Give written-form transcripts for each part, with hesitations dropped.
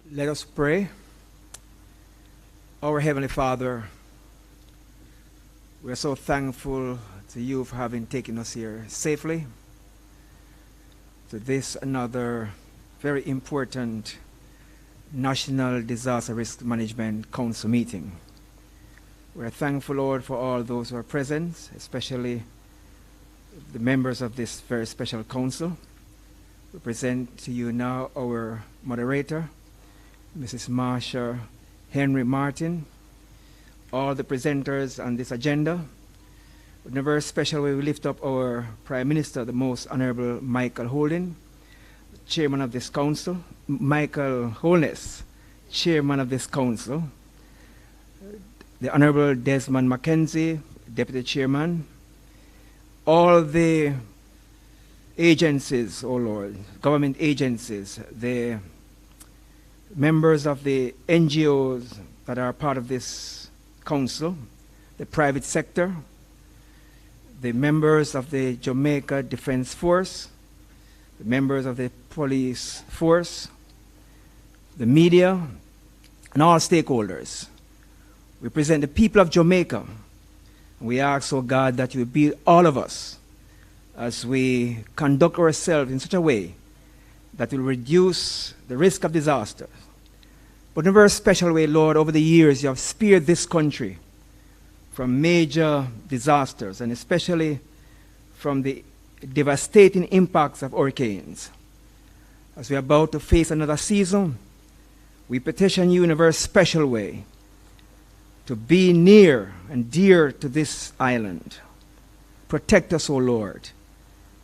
Let us pray. Our Heavenly Father, we are so thankful to you for having taken us here safely to this another very important National Disaster Risk Management Council meeting. We are thankful, Lord, for all those who are present, especially the members of this very special council. We present to you now our moderator, Mrs. Marsha Henry Martin, all the presenters on this agenda. In a very special way, we lift up our Prime Minister, the Most Honorable Michael Holden, Chairman of this Council, Michael Holness, Chairman of this Council, the Honorable Desmond Mackenzie, Deputy Chairman, all the agencies, oh Lord, government agencies, the members of the NGOs that are part of this council, the private sector, the members of the Jamaica Defense Force, the members of the police force, the media, and all stakeholders. We present the people of Jamaica. We ask, oh God, that you be all of us as we conduct ourselves in such a way that will reduce the risk of disaster. But in a very special way, Lord, over the years you have spared this country from major disasters, and especially from the devastating impacts of hurricanes. As we are about to face another season, we petition you in a very special way to be near and dear to this island. Protect us, O Lord,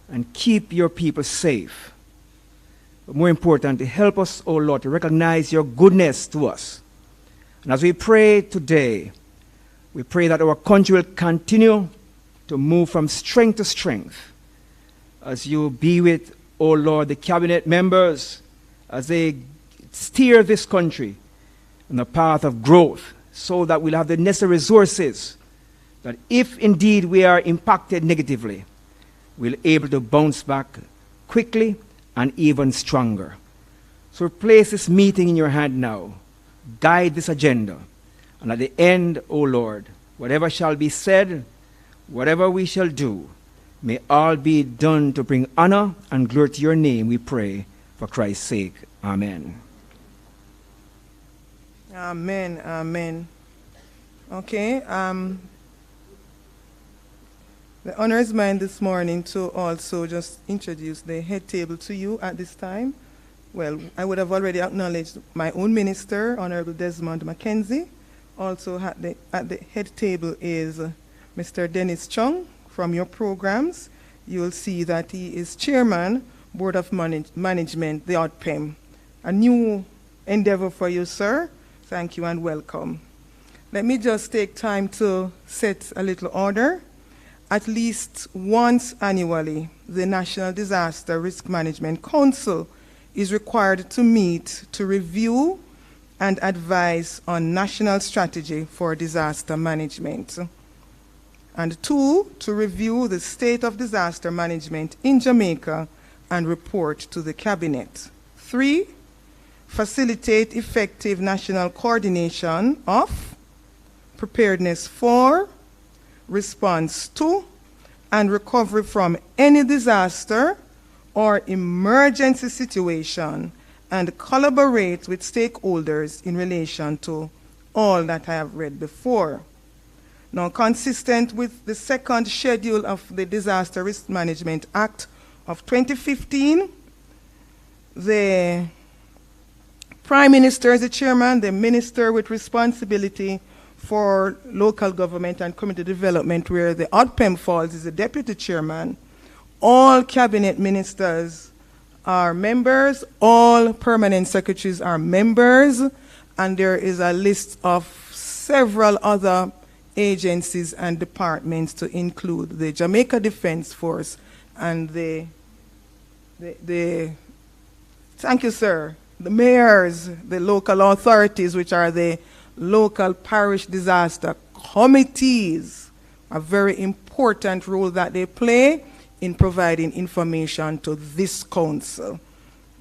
and keep your people safe. But more importantly, help us, O Lord, to recognize your goodness to us. And as we pray today, we pray that our country will continue to move from strength to strength. As you be with, O Lord, the cabinet members, as they steer this country on the path of growth, so that we'll have the necessary resources that if indeed we are impacted negatively, we'll be able to bounce back quickly and even stronger. So place this meeting in your hand now. Guide this agenda. And at the end, O Lord, whatever shall be said, whatever we shall do, may all be done to bring honor and glory to your name, we pray, for Christ's sake. Amen. Amen, amen. Okay, the honor is mine this morning to also just introduce the head table to you at this time. Well, I would have already acknowledged my own minister, Honorable Desmond Mackenzie. Also at the head table is Mr. Dennis Chung from your programs. You will see that he is Chairman, Board of Management, the ODPEM. A new endeavor for you, sir. Thank you and welcome. Let me just take time to set a little order. At least once annually, the National Disaster Risk Management Council is required to meet to review and advise on national strategy for disaster management. And 2, to review the state of disaster management in Jamaica and report to the Cabinet. 3, facilitate effective national coordination of preparedness for, response to, and recovery from any disaster or emergency situation, and collaborate with stakeholders in relation to all that I have read before. Now, consistent with the second schedule of the Disaster Risk Management Act of 2015, the Prime Minister is the chairman, the minister with responsibility for local government and community development, where the ODPEM falls, is the deputy chairman. All cabinet ministers are members, all permanent secretaries are members, and there is a list of several other agencies and departments to include the Jamaica Defense Force and the thank you, sir, the mayors, the local authorities, which are the local parish disaster committees, a very important role that they play in providing information to this council.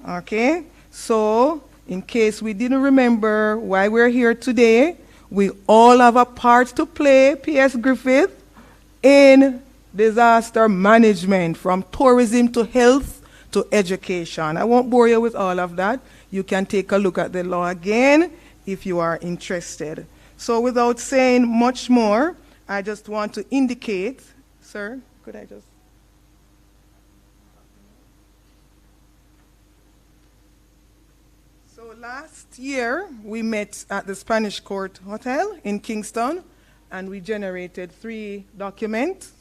Okay, so In case we didn't remember why we're here today, we all have a part to play, P.S. Griffith, in disaster management, from tourism to health to education. I won't bore you with all of that. You can take a look at the law again if you are interested. So without saying much more, I just want to indicate, sir, could I just? So last year, we met at the Spanish Court Hotel in Kingston, and we generated 3 documents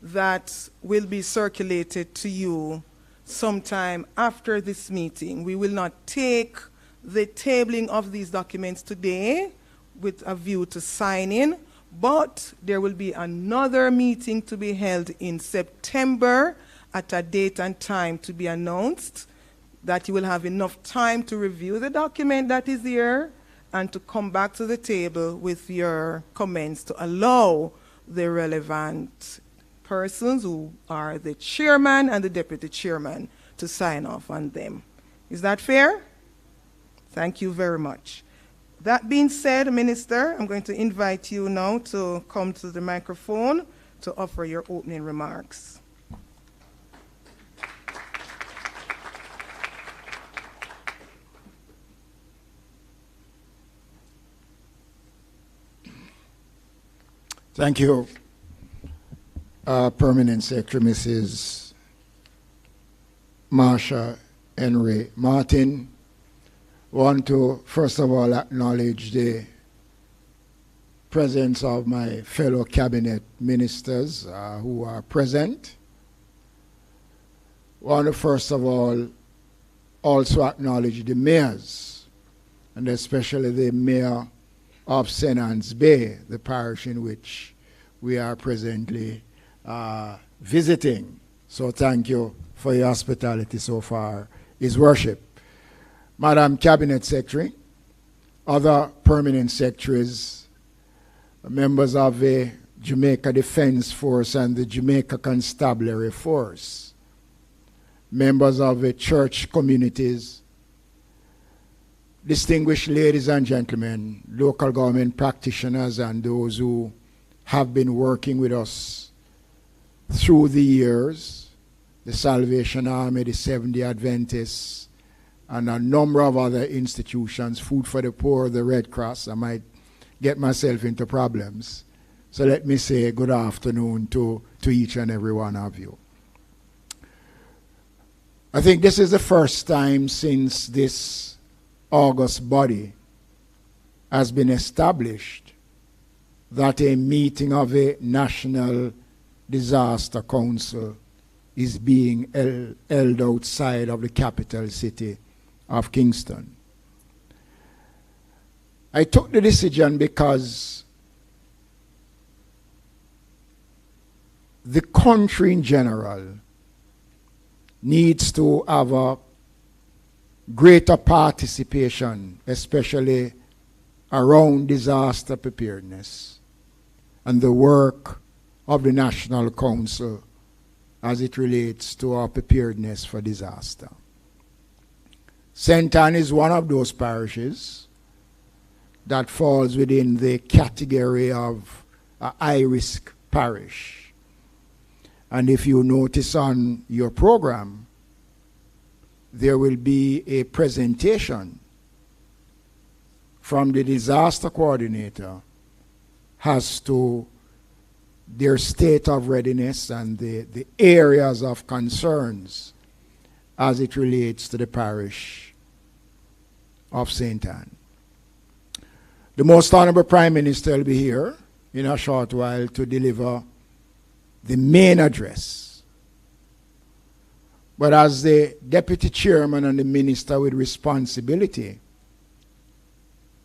that will be circulated to you sometime after this meeting. We will not take the tabling of these documents today with a view to signing, but there will be another meeting to be held in September at a date and time to be announced, that you will have enough time to review the document that is here and to come back to the table with your comments to allow the relevant persons who are the chairman and the deputy chairman to sign off on them. Is that fair? Thank you very much. That being said, Minister, I'm going to invite you now to come to the microphone to offer your opening remarks. Thank you, Permanent Secretary Mrs. Marsha Henry Martin. I want to first of all acknowledge the presence of my fellow cabinet ministers who are present. I want to first of all also acknowledge the mayors, and especially the mayor of St. Anne's Bay, the parish in which we are presently visiting. So thank you for your hospitality so far, His Worship. Madam Cabinet Secretary, other permanent secretaries, members of the Jamaica Defense Force and the Jamaica Constabulary Force, members of the church communities, distinguished ladies and gentlemen, local government practitioners, and those who have been working with us through the years, the Salvation Army, the Seventh-day Adventists, and a number of other institutions, Food for the Poor, the Red Cross. I might get myself into problems. So let me say good afternoon to each and every one of you. I think this is the first time since this august body has been established that a meeting of a National Disaster Council is being held outside of the capital city of Kingston. I took the decision because the country in general needs to have a greater participation, especially around disaster preparedness and the work of the National Council as it relates to our preparedness for disaster. St. Anne is one of those parishes that falls within the category of a high-risk parish. And if you notice on your program, there will be a presentation from the disaster coordinator as to their state of readiness and the areas of concerns as it relates to the parish of St. Anne. The Most Honorable Prime Minister will be here in a short while to deliver the main address. But as the Deputy Chairman and the Minister with responsibility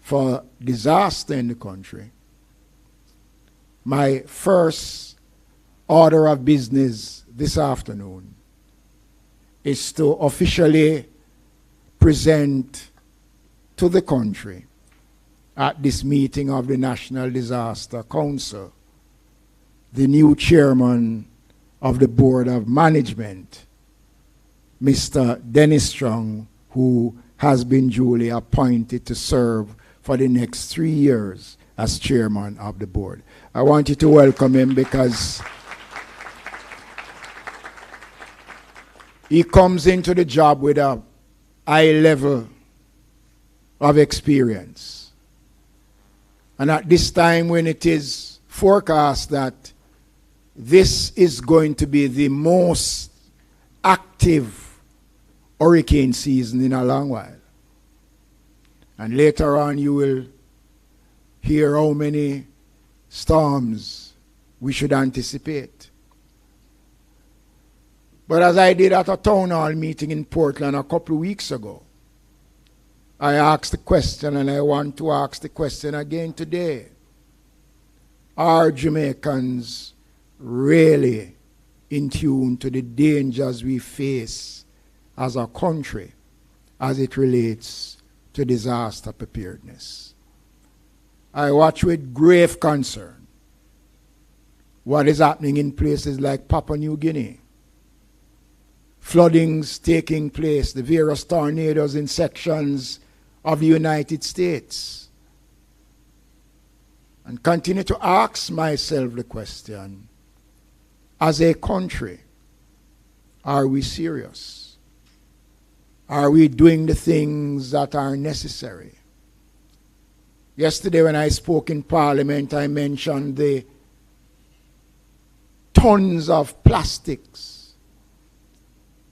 for disaster in the country, my first order of business this afternoon is to officially present to the country at this meeting of the National Disaster Council the new chairman of the Board of Management, Mr. Dennis Strong, who has been duly appointed to serve for the next 3 years as chairman of the board. I want you to welcome him because he comes into the job with a high level of experience. And at this time when it is forecast that this is going to be the most active hurricane season in a long while. And later on you will hear how many storms we should anticipate. But as I did at a town hall meeting in Portland a couple of weeks ago, I asked the question, and I want to ask the question again today. Are Jamaicans really in tune to the dangers we face as a country as it relates to disaster preparedness? I watch with grave concern what is happening in places like Papua New Guinea. Floodings taking place, the various tornadoes in sections of the United States. And continue to ask myself the question, as a country, are we serious? Are we doing the things that are necessary? Yesterday when I spoke in Parliament, I mentioned the tons of plastics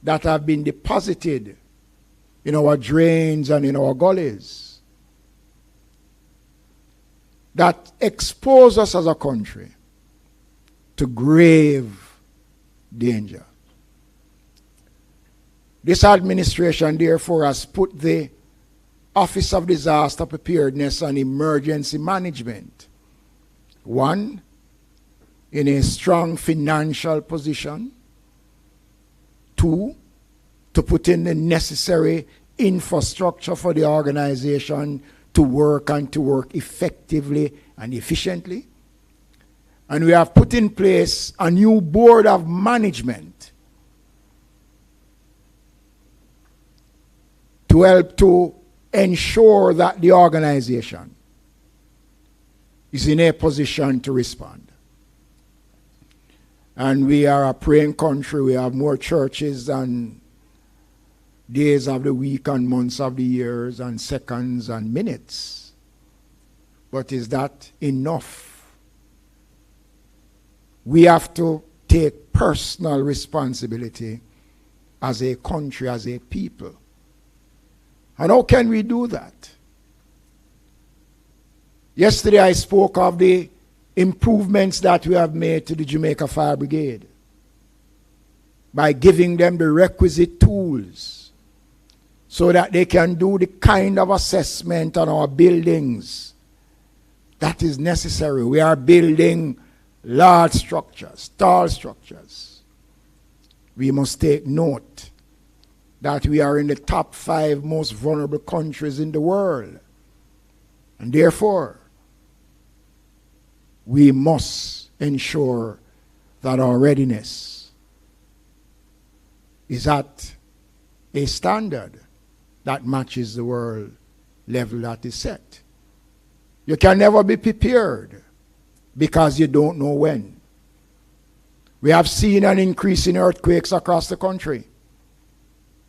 that have been deposited in our drains and in our gullies that expose us as a country to grave danger. This administration, therefore, has put the Office of Disaster Preparedness and Emergency Management, one, in a strong financial position, two, to put in the necessary infrastructure for the organization to work and to work effectively and efficiently. And we have put in place a new board of management to help to ensure that the organization is in a position to respond. And we are a praying country. We have more churches than days of the week and months of the years and seconds and minutes. But is that enough? We have to take personal responsibility as a country, as a people. And how can we do that? Yesterday I spoke of the improvements that we have made to the Jamaica Fire Brigade by giving them the requisite tools so that they can do the kind of assessment on our buildings that is necessary. We are building large structures, tall structures. We must take note that we are in the top 5 most vulnerable countries in the world. And therefore, we must ensure that our readiness is at a standard that matches the world level that is set. You can never be prepared because you don't know when. We have seen an increase in earthquakes across the country.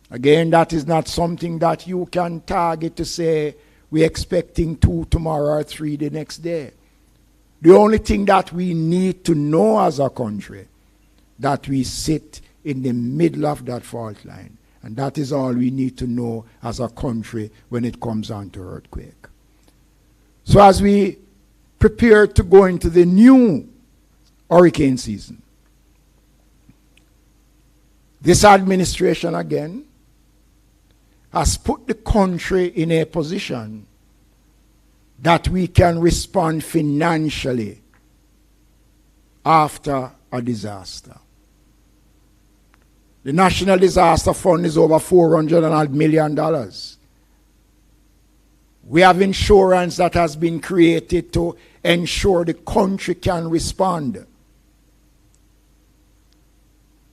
Again, that is not something that you can target to say, we're expecting 2 tomorrow or 3 the next day. The only thing that we need to know as a country, that we sit in the middle of that fault line. And that is all we need to know as a country when it comes on to earthquake. So as we prepare to go into the new hurricane season, this administration again has put the country in a position that we can respond financially after a disaster. The National Disaster Fund is over $400 million. We have insurance that has been created to ensure the country can respond.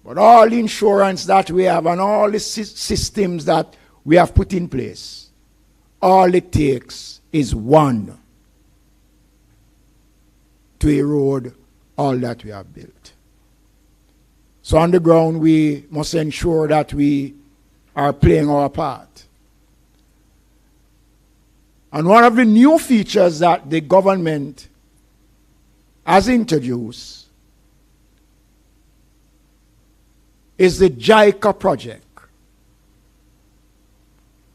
But all the insurance that we have and all the systems that we have put in place, all it takes is one to erode all that we have built. So on the ground, we must ensure that we are playing our part. And one of the new features that the government has introduced is the JICA project,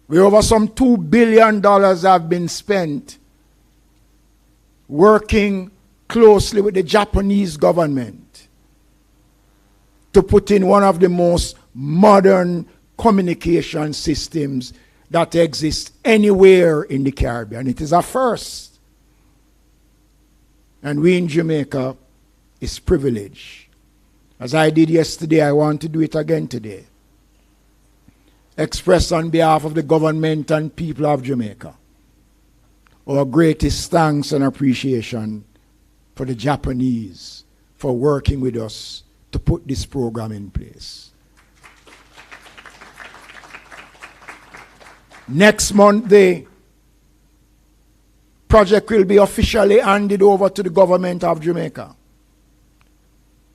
where over some $2 billion have been spent working closely with the Japanese government to put in one of the most modern communication systems that exist anywhere in the Caribbean. It is a first. And we in Jamaica is privileged. As I did yesterday, I want to do it again today. Express on behalf of the government and people of Jamaica our greatest thanks and appreciation for the Japanese for working with us to put this program in place. Next month, the project will be officially handed over to the government of Jamaica.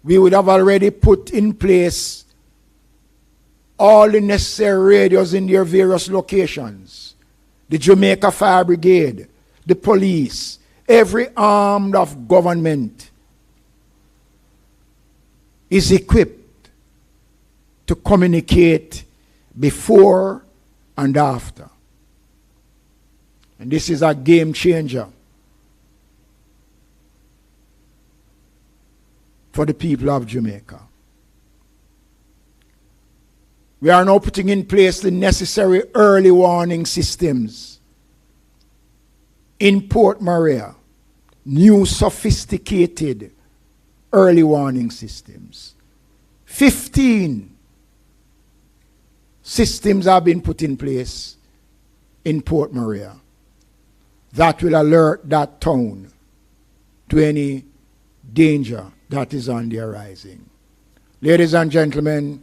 We would have already put in place all the necessary radios in their various locations. The Jamaica Fire Brigade, the police, every arm of government is equipped to communicate before and after. And this is a game changer for the people of Jamaica. We are now putting in place the necessary early warning systems in Port Maria, new sophisticated early warning systems. 15 systems have been put in place in Port Maria that will alert that town to any danger that is on the horizon. Ladies and gentlemen,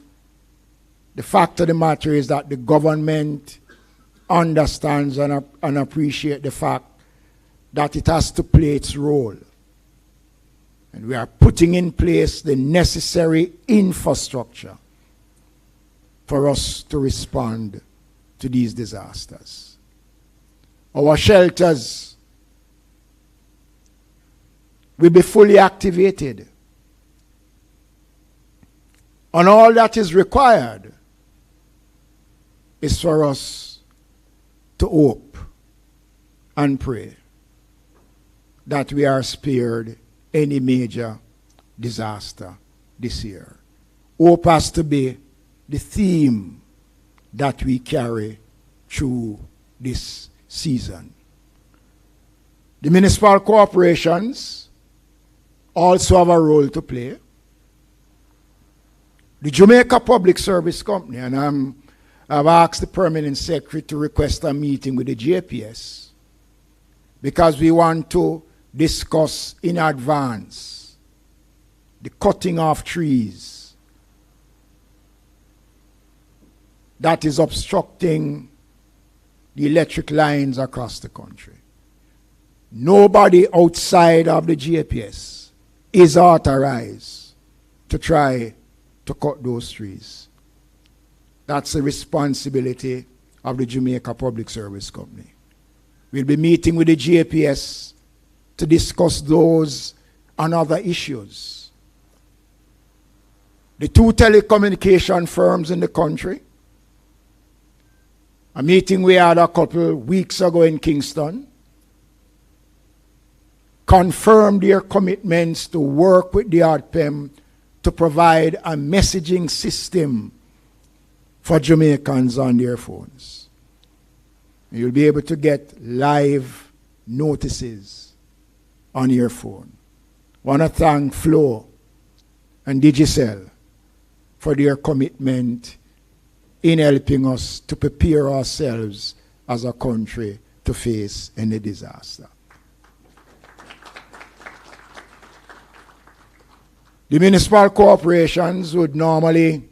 the fact of the matter is that the government understands and appreciates the fact that it has to play its role. And we are putting in place the necessary infrastructure for us to respond to these disasters. Our shelters will be fully activated. And all that is required is for us to hope and pray that we are spared any major disaster this year. Hope has to be the theme that we carry through this season. The municipal corporations also have a role to play. The Jamaica Public Service Company, and I've asked the Permanent Secretary to request a meeting with the JPS because we want to discuss in advance the cutting of trees that is obstructing the electric lines across the country. Nobody outside of the JPS is authorized to try to cut those trees. That's the responsibility of the Jamaica Public Service Company. We'll be meeting with the JPS to discuss those and other issues. The two telecommunication firms in the country, a meeting we had a couple weeks ago in Kingston, confirmed their commitments to work with the RPM to provide a messaging system for Jamaicans on their phones. You'll be able to get live notices on your phone. I want to thank Flo and Digicel for their commitment in helping us to prepare ourselves as a country to face any disaster. The municipal corporations would normally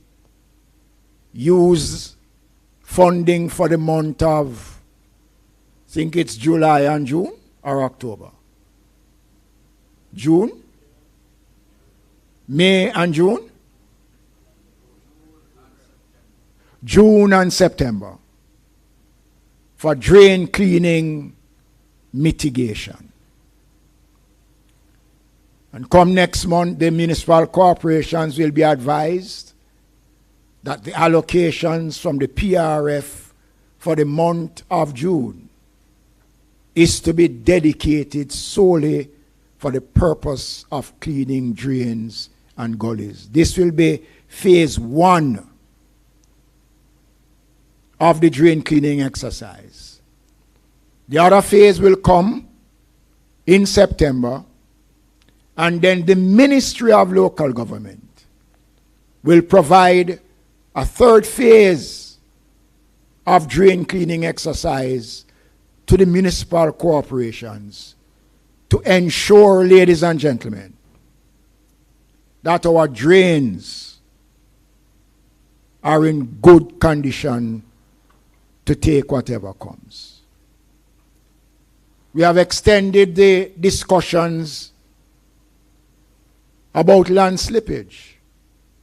use funding for the month of, I think it's July and June or October. June? May and June? June and September for drain cleaning mitigation. And come next month, the municipal corporations will be advised that the allocations from the PRF for the month of June is to be dedicated solely for the purpose of cleaning drains and gullies. This will be phase 1 of the drain cleaning exercise. The other phase will come in September, and then the Ministry of Local Government will provide a third phase of drain cleaning exercise to the municipal corporations to ensure, ladies and gentlemen, that our drains are in good condition to take whatever comes. We have extended the discussions about land slippage,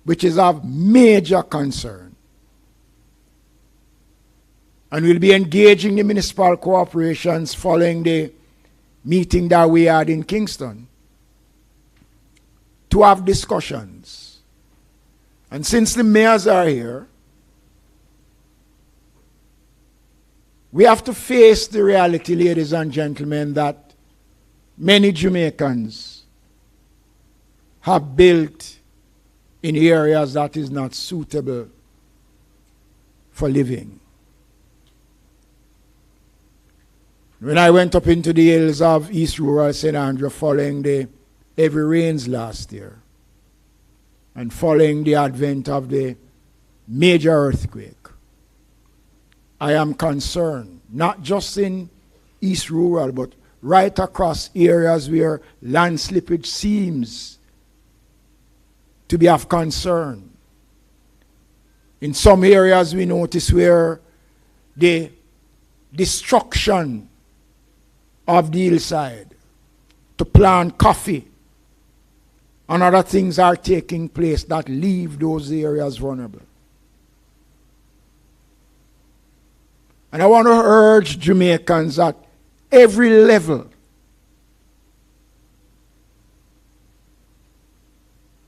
which is of major concern. And we'll be engaging the municipal corporations following the meeting that we had in Kingston to have discussions. And since the mayors are here, we have to face the reality, ladies and gentlemen, that many Jamaicans have built in areas that is not suitable for living. When I went up into the hills of East Rural St. Andrew following the heavy rains last year and following the advent of the major earthquake, I am concerned, not just in East Rural, but right across areas where land slippage seems to be of concern. In some areas we notice where the destruction of the hillside to plant coffee and other things are taking place that leave those areas vulnerable. And I want to urge Jamaicans at every level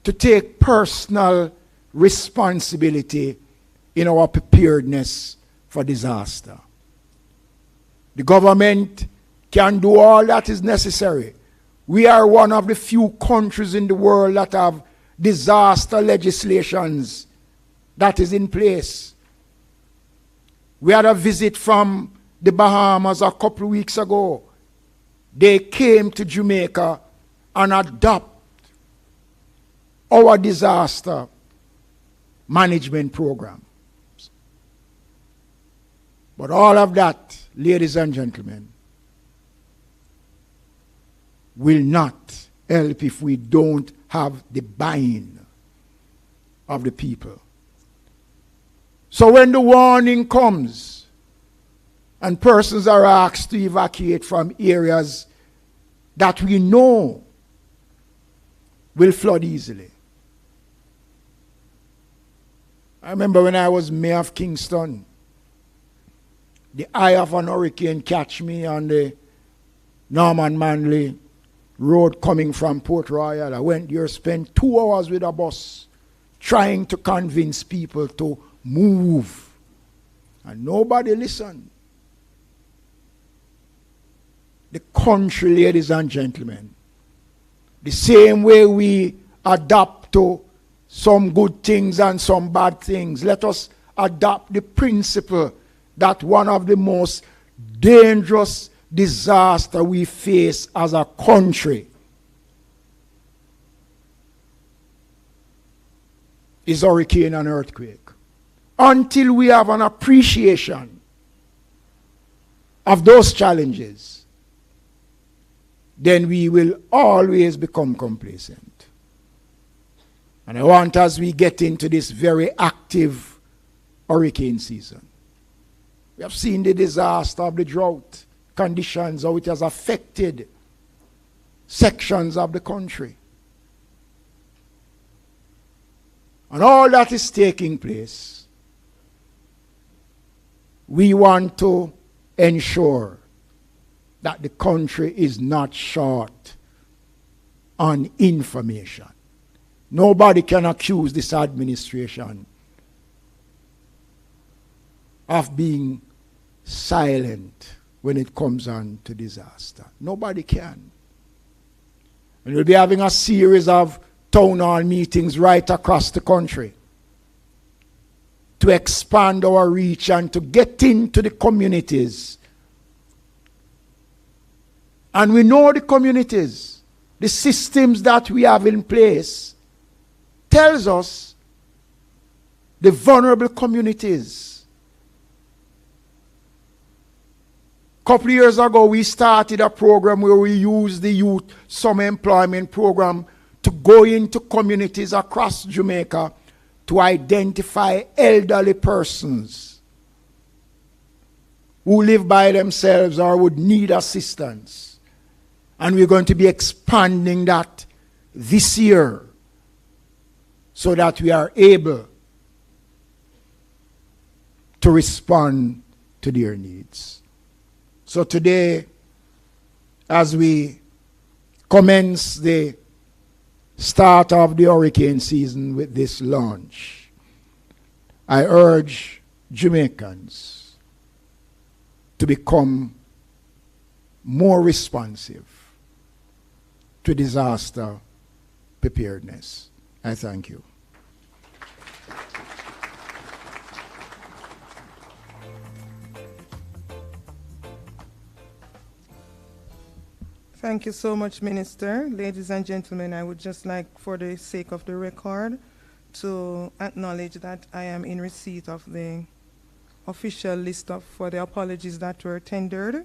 to take personal responsibility in our preparedness for disaster. The government can do all that is necessary. We are one of the few countries in the world that have disaster legislations that is in place. We had a visit from the Bahamas a couple of weeks ago. They came to Jamaica and adopt our disaster management programs. But all of that, ladies and gentlemen, will not help if we don't have the buy-in of the people. So when the warning comes and persons are asked to evacuate from areas that we know will flood easily. I remember when I was mayor of Kingston, the eye of an hurricane catch me on the Norman Manley road coming from Port Royal. I went there, spent 2 hours with a bus trying to convince people to move. And nobody listened. The country, ladies and gentlemen, the same way we adapt to some good things and some bad things, let us adopt the principle that one of the most dangerous disaster we face as a country is hurricane and earthquake. Until we have an appreciation of those challenges, then we will always become complacent. And I want, as we get into this very active hurricane season, We have seen the disaster of the drought conditions, how it has affected sections of the country. And all that is taking place, we want to ensure that the country is not short on information. Nobody can accuse this administration of being silent when it comes on to disaster. Nobody can. And we'll be having a series of town hall meetings right across the country to expand our reach and to get into the communities. And we know the communities, the systems that we have in place tells us the vulnerable communities. A couple of years ago, we started a program where we used the youth summer employment program to go into communities across Jamaica to identify elderly persons who live by themselves or would need assistance. And we're going to be expanding that this year so that we are able to respond to their needs. So today, as we commence the start of the hurricane season with this launch, I urge Jamaicans to become more responsive to disaster preparedness. I thank you. Thank you so much, Minister. Ladies and gentlemen, I would just like, for the sake of the record, to acknowledge that I am in receipt of the official list for the apologies that were tendered.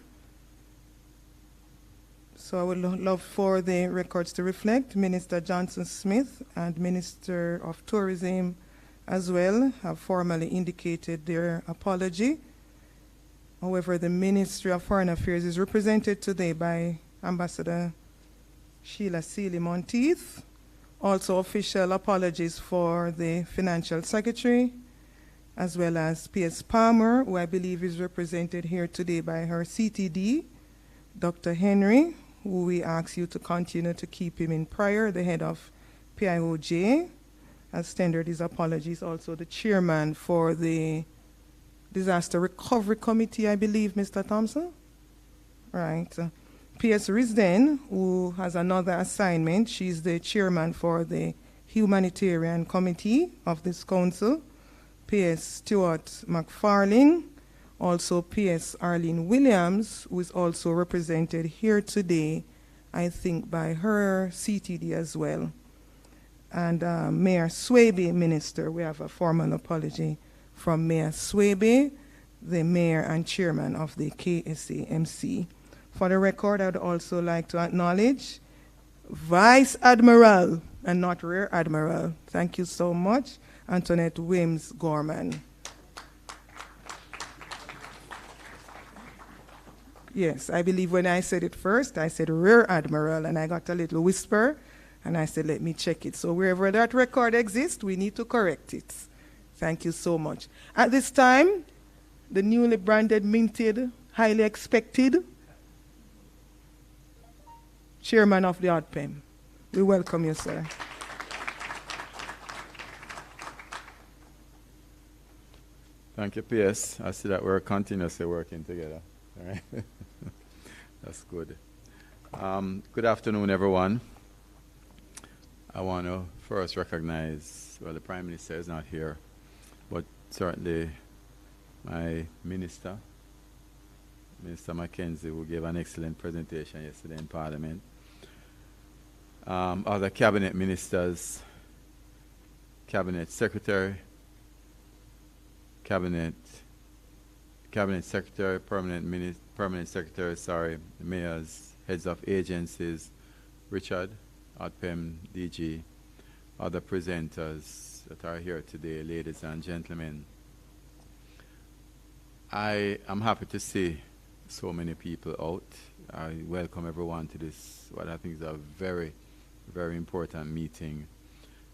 So I would love for the records to reflect Minister Johnson Smith and Minister of Tourism as well have formally indicated their apology. However, the Ministry of Foreign Affairs is represented today by Ambassador Sheila Seeley Monteith. Also official apologies for the Financial Secretary, as well as P.S. Palmer, who I believe is represented here today by her CTD, Dr. Henry, who we ask you to continue to keep him in prayer, the head of PIOJ, has tendered his apologies. Also the chairman for the Disaster Recovery Committee, I believe, Mr. Thompson. Right. P.S. Risden, who has another assignment. She's the chairman for the Humanitarian Committee of this council. P.S. Stuart McFarlane, also P.S. Arlene Williams, who is also represented here today, I think by her CTD as well. And Mayor Swaby, Minister, we have a formal apology from Mayor Swaby, the mayor and chairman of the KSAMC. For the record, I would also like to acknowledge Vice Admiral and not Rear Admiral. Thank you so much, Antoinette Wims Gorman. Yes, I believe when I said it first, I said Rear Admiral, and I got a little whisper, and I said, let me check it. So wherever that record exists, we need to correct it. Thank you so much. At this time, the newly branded, minted, highly expected Chairman of the ODPEM. We welcome you, sir. Thank you, PS. I see that we're continuously working together. All right. That's good. Good afternoon, everyone. I want to first recognize, well, the Prime Minister is not here, but certainly my Minister, Minister Mackenzie, who gave an excellent presentation yesterday in Parliament. Other cabinet ministers, cabinet secretary, cabinet secretary, permanent secretary, mayors, heads of agencies, Richard, ODPEM, DG, other presenters that are here today, ladies and gentlemen. I am happy to see so many people out. I welcome everyone to this, what I think is a very, very important meeting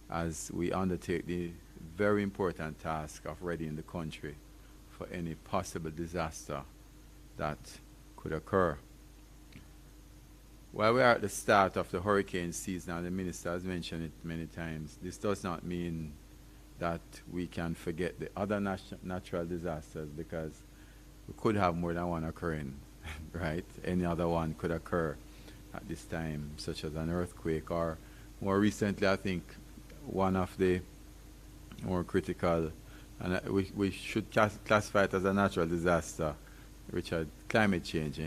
as we undertake the very important task of readying the country for any possible disaster that could occur. While we are at the start of the hurricane season, and the minister has mentioned it many times, this does not mean that we can forget the other natural disasters, because we could have more than one occurring, right? Any other one could occur at this time, such as an earthquake, or more recently, I think, one of the more critical, and we should classify it as a natural disaster, which is climate change.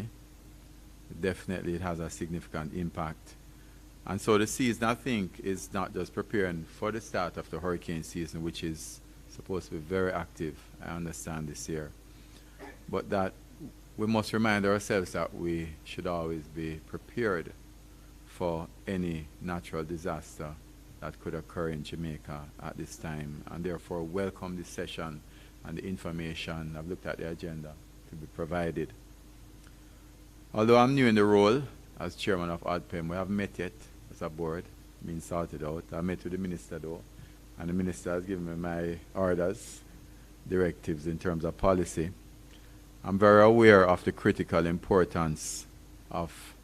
Definitely it has a significant impact. And so the season, I think, is not just preparing for the start of the hurricane season, which is supposed to be very active, I understand, this year, but that we must remind ourselves that we should always be prepared for any natural disaster that could occur in Jamaica at this time, and therefore welcome this session and the information. I've looked at the agenda to be provided. Although I'm new in the role as chairman of ODPEM, we haven't met yet as a board, being sorted out. I met with the minister though, and the minister has given me my orders, directives in terms of policy. I'm very aware of the critical importance of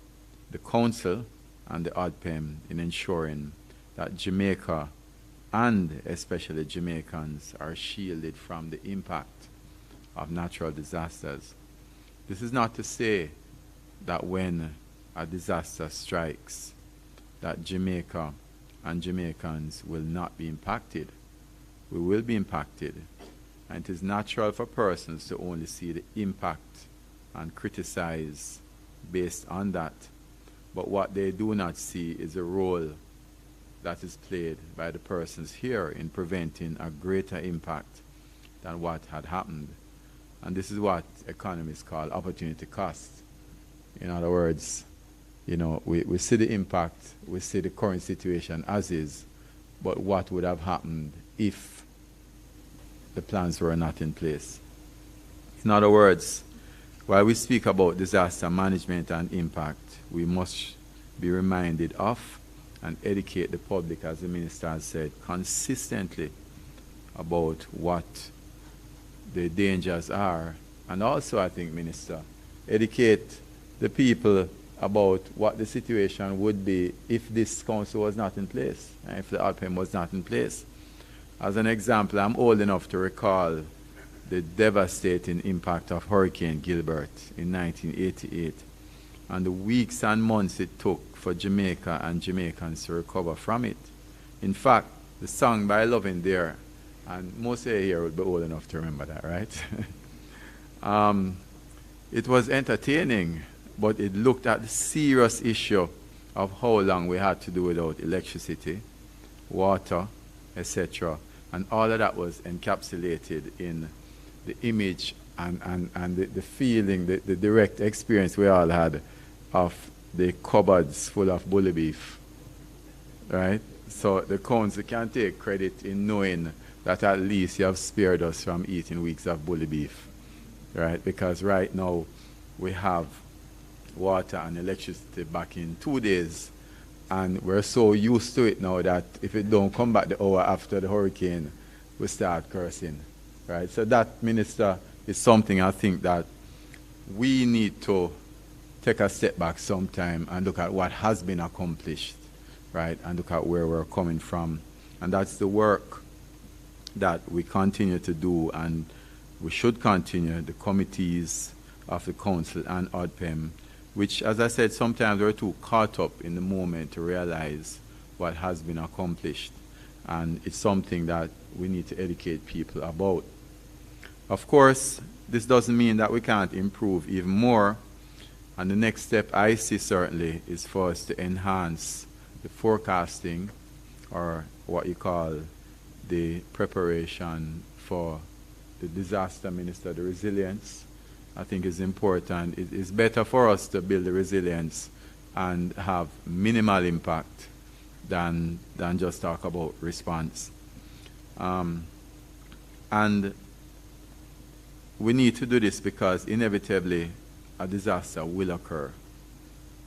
the council and the ODPEM in ensuring that Jamaica, and especially Jamaicans, are shielded from the impact of natural disasters. This is not to say that when a disaster strikes, that Jamaica and Jamaicans will not be impacted. We will be impacted. And it is natural for persons to only see the impact and criticize based on that. But what they do not see is the role that is played by the persons here in preventing a greater impact than what had happened. And this is what economists call opportunity cost. In other words, you know, we see the impact, we see the current situation as is, but what would have happened if the plans were not in place? In other words, while we speak about disaster management and impact, we must be reminded of and educate the public, as the minister has said, consistently about what the dangers are. And also, I think, Minister, educate the people about what the situation would be if this council was not in place, and if the ODPEM was not in place. As an example, I'm old enough to recall the devastating impact of Hurricane Gilbert in 1988, and the weeks and months it took for Jamaica and Jamaicans to recover from it. In fact, the song by Lovin' There, and most of you here would be old enough to remember that, right? It was entertaining, but it looked at the serious issue of how long we had to do without electricity, water, etc. And all of that was encapsulated in the image and the feeling, the direct experience we all had of the cupboards full of bully beef, right? So the council can take credit in knowing that at least you have spared us from eating weeks of bully beef, right? Because right now we have water and electricity back in 2 days, and we're so used to it now that if it don't come back the hour after the hurricane, we start cursing, right? So that, Minister, is something I think that we need to take a step back sometime and look at what has been accomplished, right? And look at where we're coming from. And that's the work that we continue to do, and we should continue, the committees of the council and ODPEM, which, as I said, sometimes we're too caught up in the moment to realize what has been accomplished. And it's something that we need to educate people about. Of course, this doesn't mean that we can't improve even more. And the next step I see certainly is for us to enhance the forecasting, or what you call the preparation for the disaster, Minister, the resilience. I think is important. It is better for us to build the resilience and have minimal impact than just talk about response. And we need to do this because inevitably a disaster will occur,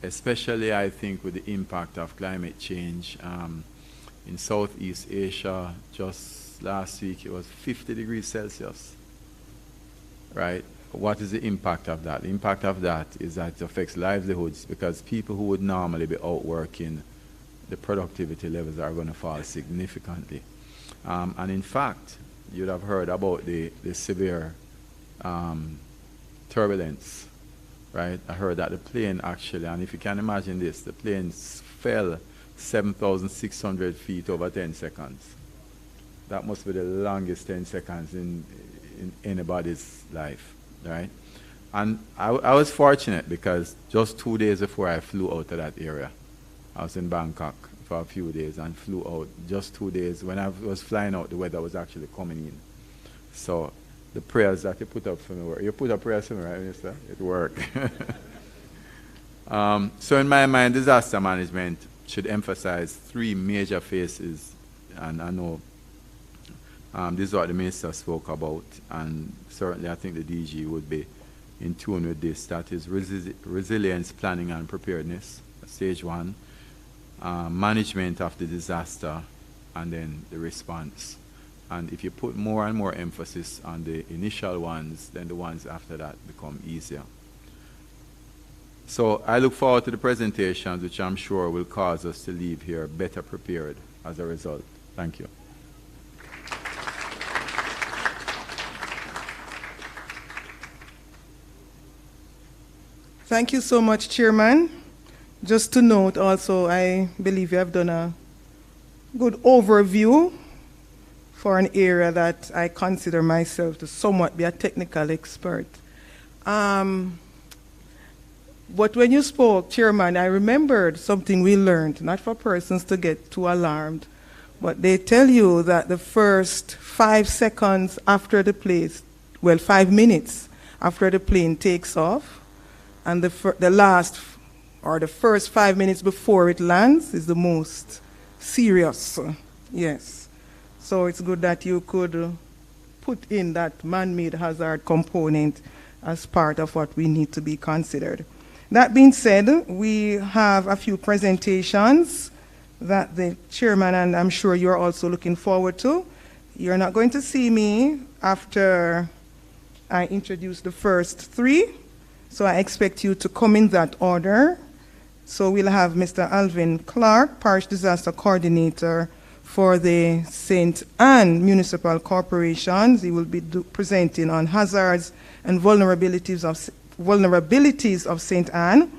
especially I think with the impact of climate change. In Southeast Asia, just last week it was 50 degrees Celsius, right? What is the impact of that? The impact of that is that it affects livelihoods because people who would normally be out working, the productivity levels are going to fall significantly. And in fact, you'd have heard about the severe turbulence, right? I heard that the plane actually, and if you can imagine this, the plane fell 7,600 feet over 10 seconds. That must be the longest 10 seconds in anybody's life, right? And I was fortunate because just 2 days before I flew out of that area, I was in Bangkok for a few days and flew out just 2 days. When I was flying out, the weather was actually coming in. So the prayers that you put up for me work. You put up prayers for me, right, Minister? It worked. So in my mind, disaster management should emphasize 3 major phases, and I know this is what the Minister spoke about, and certainly I think the DG would be in tune with this. That is resilience, planning, and preparedness, stage 1, management of the disaster, and then the response. And if you put more and more emphasis on the initial ones, then the ones after that become easier. So I look forward to the presentations, which I'm sure will cause us to leave here better prepared as a result. Thank you. Thank you so much, Chairman. Just to note also, I believe you have done a good overview for an area that I consider myself to somewhat be a technical expert. But when you spoke, Chairman, I remembered something we learned, not for persons to get too alarmed, but they tell you that the first 5 seconds after the plane, well, 5 minutes after the plane takes off, and the last, or the first 5 minutes before it lands is the most serious. Yes. So it's good that you could put in that man-made hazard component as part of what we need to be considered. That being said, we have a few presentations that the chairman and I'm sure you're also looking forward to. You're not going to see me after I introduce the first 3, so I expect you to come in that order. So we'll have Mr. Alvin Clark, Parish Disaster Coordinator for the St. Anne Municipal Corporations. He will be presenting on hazards and vulnerabilities of St. Anne.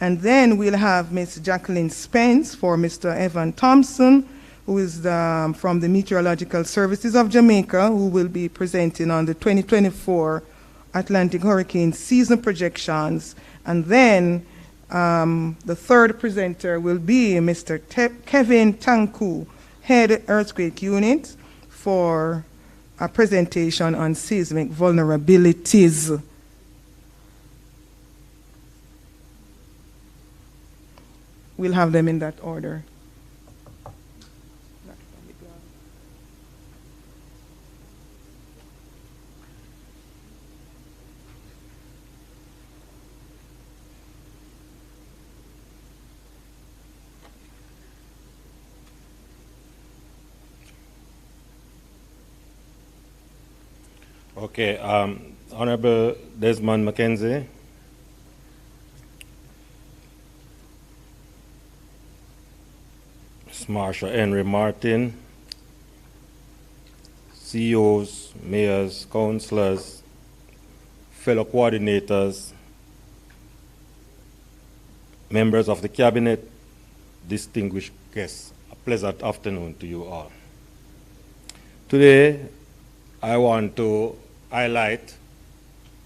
And then we'll have Ms. Jacqueline Spence for Mr. Evan Thompson, who is from the Meteorological Services of Jamaica, who will be presenting on the 2024 Atlantic Hurricane Season Projections. And then the third presenter will be Mr. Kevin Tanku, Head Earthquake Unit, for a presentation on seismic vulnerabilities. We'll have them in that order. Okay, Honorable Desmond Mackenzie, Marshal Henry Martin, CEOs, mayors, councillors, fellow coordinators, members of the cabinet, distinguished guests, a pleasant afternoon to you all. Today, I want to highlight,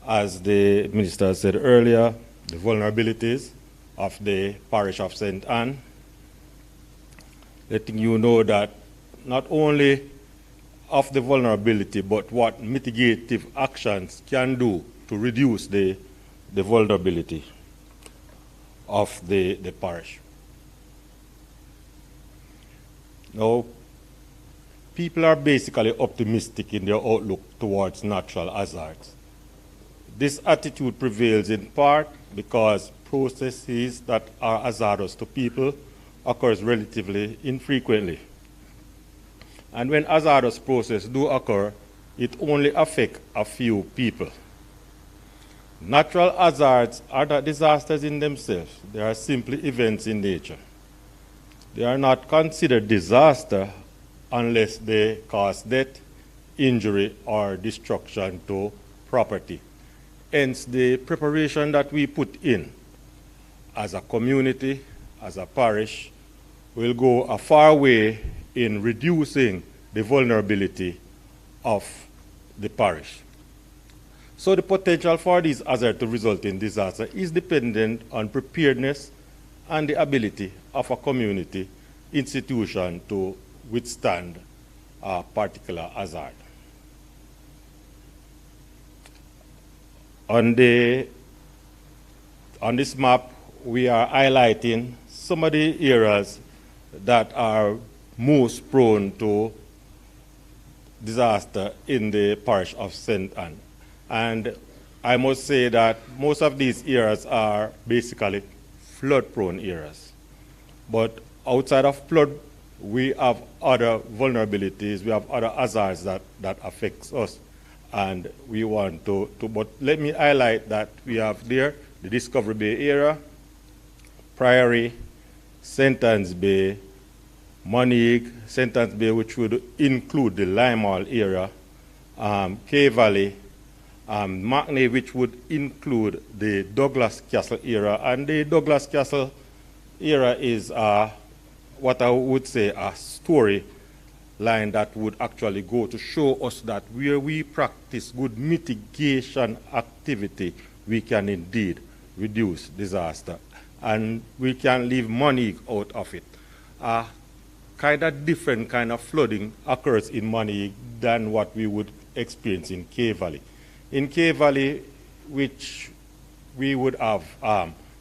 as the minister said earlier, the vulnerabilities of the parish of St. Anne, letting you know that not only of the vulnerability, but what mitigative actions can do to reduce the vulnerability of the parish. Now, people are basically optimistic in their outlook towards natural hazards. This attitude prevails in part because processes that are hazardous to people occurs relatively infrequently. And when hazardous processes do occur, it only affects a few people. Natural hazards are not disasters in themselves. They are simply events in nature. They are not considered disaster unless they cause death, injury, or destruction to property. Hence, the preparation that we put in as a community, as a parish, will go a far way in reducing the vulnerability of the parish. So the potential for these hazards to result in disaster is dependent on preparedness and the ability of a community institution to withstand a particular hazard. On this map, we are highlighting some of the areas that are most prone to disaster in the parish of St. Anne. And I must say that most of these areas are basically flood-prone areas. But outside of flood, we have other vulnerabilities, we have other hazards that affects us. And we want but let me highlight that we have there the Discovery Bay area, Priory, St. Anne's Bay, Monique, St. Anne's Bay, which would include the Limeall area, K Valley, Mackney, which would include the Douglas Castle area. And the Douglas Castle area is what I would say a story line that would actually go to show us that where we practice good mitigation activity, we can indeed reduce disaster. And we can leave money out of it. Kind of different kind of flooding occurs in Money than what we would experience in K Valley. In K Valley, which we would have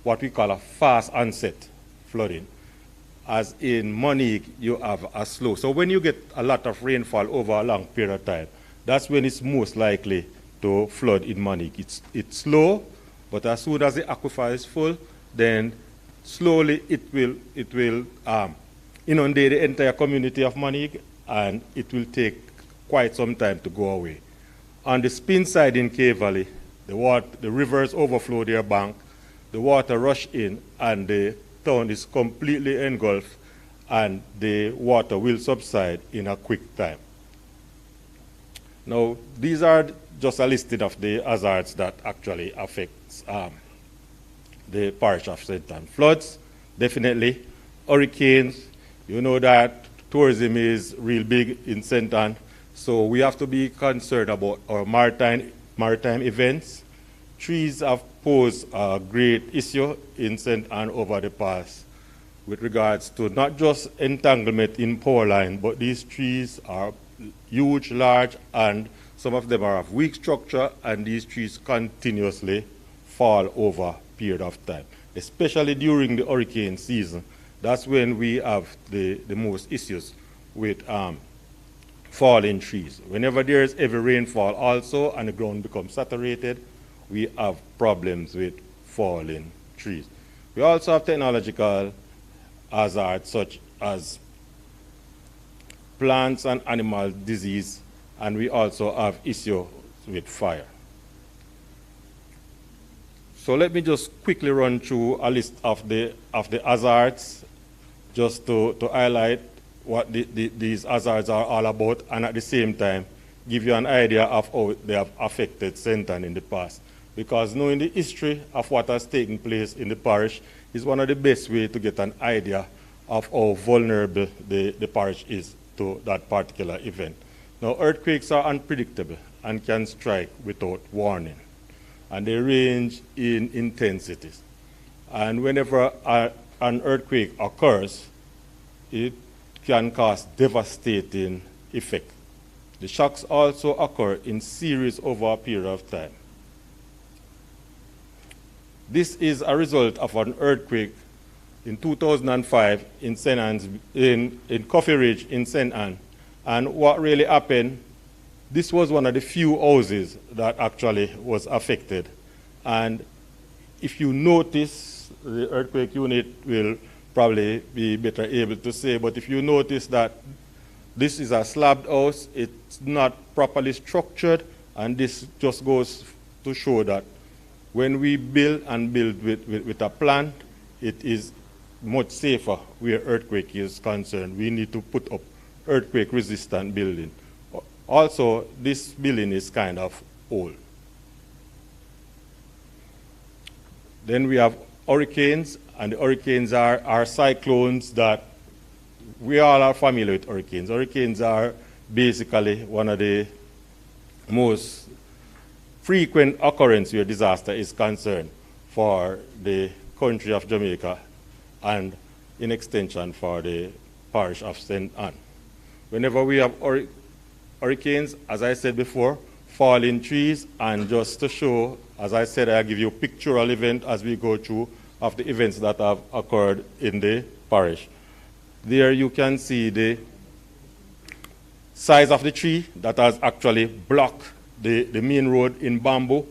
what we call a fast onset flooding, as in Monique, you have a slow. So when you get a lot of rainfall over a long period of time, that's when it's most likely to flood in Monique. It's slow, but as soon as the aquifer is full, then slowly it will inundate the entire community of Monique, and it will take quite some time to go away. On the spin side in K Valley, the rivers overflow their bank, the water rush in, and the town is completely engulfed, and the water will subside in a quick time. Now, these are just a listing of the hazards that actually affects the parish of St. Anne. Floods, definitely. Hurricanes, you know that tourism is real big in St. Anne, so we have to be concerned about our maritime events. Trees have posed a great issue in St. Anne over the past with regards to not just entanglement in power line, but these trees are huge, large, and some of them are of weak structure, and these trees continuously fall over a period of time, especially during the hurricane season. That's when we have the most issues with falling trees. Whenever there is heavy rainfall also and the ground becomes saturated, we have problems with falling trees. We also have technological hazards such as plants and animal disease, and we also have issues with fire. So let me just quickly run through a list of the hazards just to highlight what these hazards are all about, and at the same time give you an idea of how they have affected St. Anne in the past. Because knowing the history of what has taken place in the parish is one of the best ways to get an idea of how vulnerable the parish is to that particular event. Now, earthquakes are unpredictable and can strike without warning, and they range in intensities. And whenever an earthquake occurs, it can cause devastating effect. The shocks also occur in series over a period of time. This is a result of an earthquake in 2005 in St. Anne's, in Coffee Ridge in St. Anne. And what really happened this was one of the few houses that actually was affected. And if you notice, the earthquake unit will probably be better able to say, but if you notice that this is a slabbed house, it's not properly structured, and this just goes to show that when we build and build with a plan, it is much safer where earthquake is concerned. We need to put up earthquake-resistant building. Also, this building is kind of old. Then we have hurricanes, and the hurricanes are cyclones that we all are familiar with hurricanes. Hurricanes are basically one of the most frequent occurrence where disaster is concerned for the country of Jamaica and in extension for the parish of St. Anne. Whenever we have hurricanes, as I said before, falling trees, and just to show, as I said, I give you a pictorial event as we go through of the events that have occurred in the parish. There you can see the size of the tree that has actually blocked the main road in Bamboo.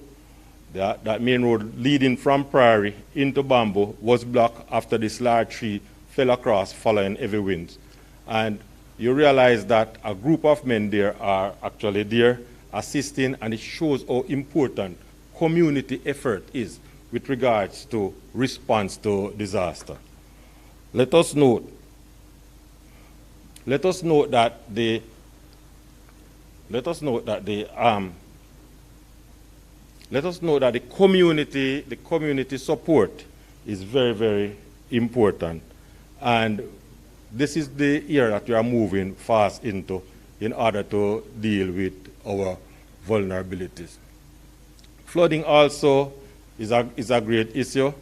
That main road leading from Prairie into Bamboo was blocked after this large tree fell across following heavy winds. And you realize that a group of men there are actually there assisting, and it shows how important community effort is with regards to response to disaster. Let us note that the community support is very, very important. And this is the area that we are moving fast into in order to deal with our vulnerabilities. Flooding also is a great issue.